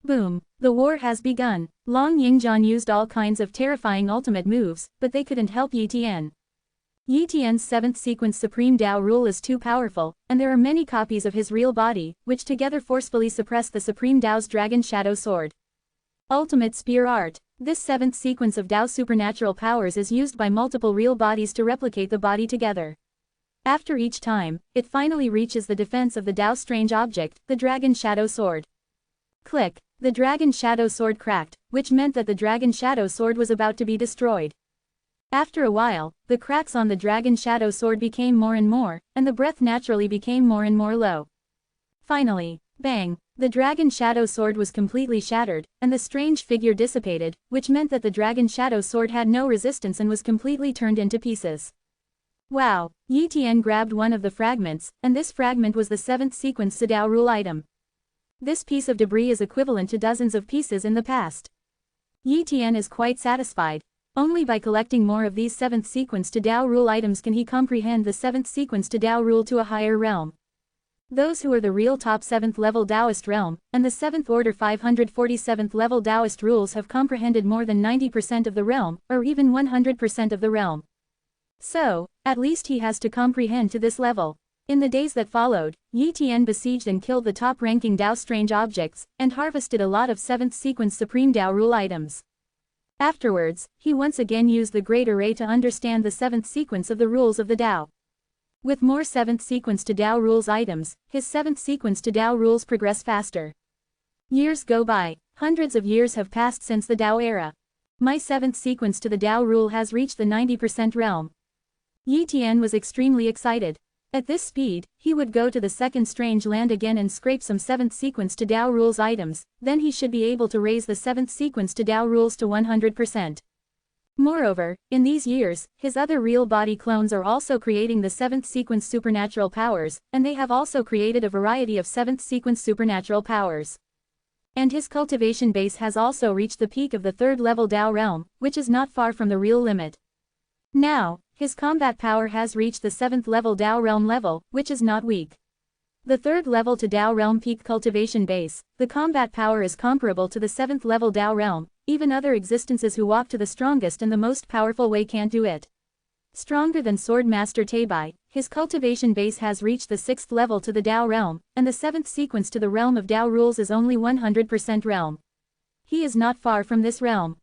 Boom! The war has begun. Long Yingjian used all kinds of terrifying ultimate moves, but they couldn't help Yi Tian. Yi Tian's 7th sequence Supreme Tao rule is too powerful, and there are many copies of his real body, which together forcefully suppress the Supreme Tao's Dragon Shadow Sword. Ultimate Spear Art. This 7th sequence of Tao supernatural powers is used by multiple real bodies to replicate the body together. After each time, it finally reaches the defense of the Tao strange object, the Dragon Shadow Sword. Click. The Dragon Shadow Sword cracked, which meant that the Dragon Shadow Sword was about to be destroyed. After a while, the cracks on the Dragon Shadow Sword became more and more, and the breath naturally became more and more low. Finally, bang! The Dragon Shadow Sword was completely shattered, and the strange figure dissipated, which meant that the Dragon Shadow Sword had no resistance and was completely turned into pieces. Wow! Yi Tian grabbed one of the fragments, and this fragment was the 7th sequence Sidao rule item. This piece of debris is equivalent to dozens of pieces in the past. Yi Tian is quite satisfied. Only by collecting more of these 7th sequence to Tao rule items can he comprehend the 7th sequence to Tao rule to a higher realm. Those who are the real top 7th level Taoist realm, and the 7th order 547th level Taoist rules have comprehended more than 90% of the realm, or even 100% of the realm. So, at least he has to comprehend to this level. In the days that followed, Yi Tian besieged and killed the top-ranking Tao strange objects, and harvested a lot of 7th sequence Supreme Tao rule items. Afterwards, he once again used the Great Array to understand the 7th sequence of the rules of the Tao. With more 7th sequence to Tao rules items, his 7th sequence to Tao rules progress faster. Years go by. Hundreds of years have passed since the Tao era. My 7th sequence to the Tao rule has reached the 90% realm. Yi Tian was extremely excited. At this speed, he would go to the second strange land again and scrape some 7th sequence to Tao rules items, then he should be able to raise the 7th sequence to Tao rules to 100%. Moreover, in these years, his other real body clones are also creating the 7th sequence supernatural powers, and they have also created a variety of 7th sequence supernatural powers. And his cultivation base has also reached the peak of the 3rd level Tao realm, which is not far from the real limit. Now, his combat power has reached the 7th level Tao realm level, which is not weak. The 3rd level to Tao realm peak cultivation base, the combat power is comparable to the 7th level Tao realm, even other existences who walk to the strongest and the most powerful way can't do it. Stronger than Sword Master Teibai, his cultivation base has reached the 6th level to the Tao realm, and the 7th sequence to the realm of Tao rules is only 100% realm. He is not far from this realm.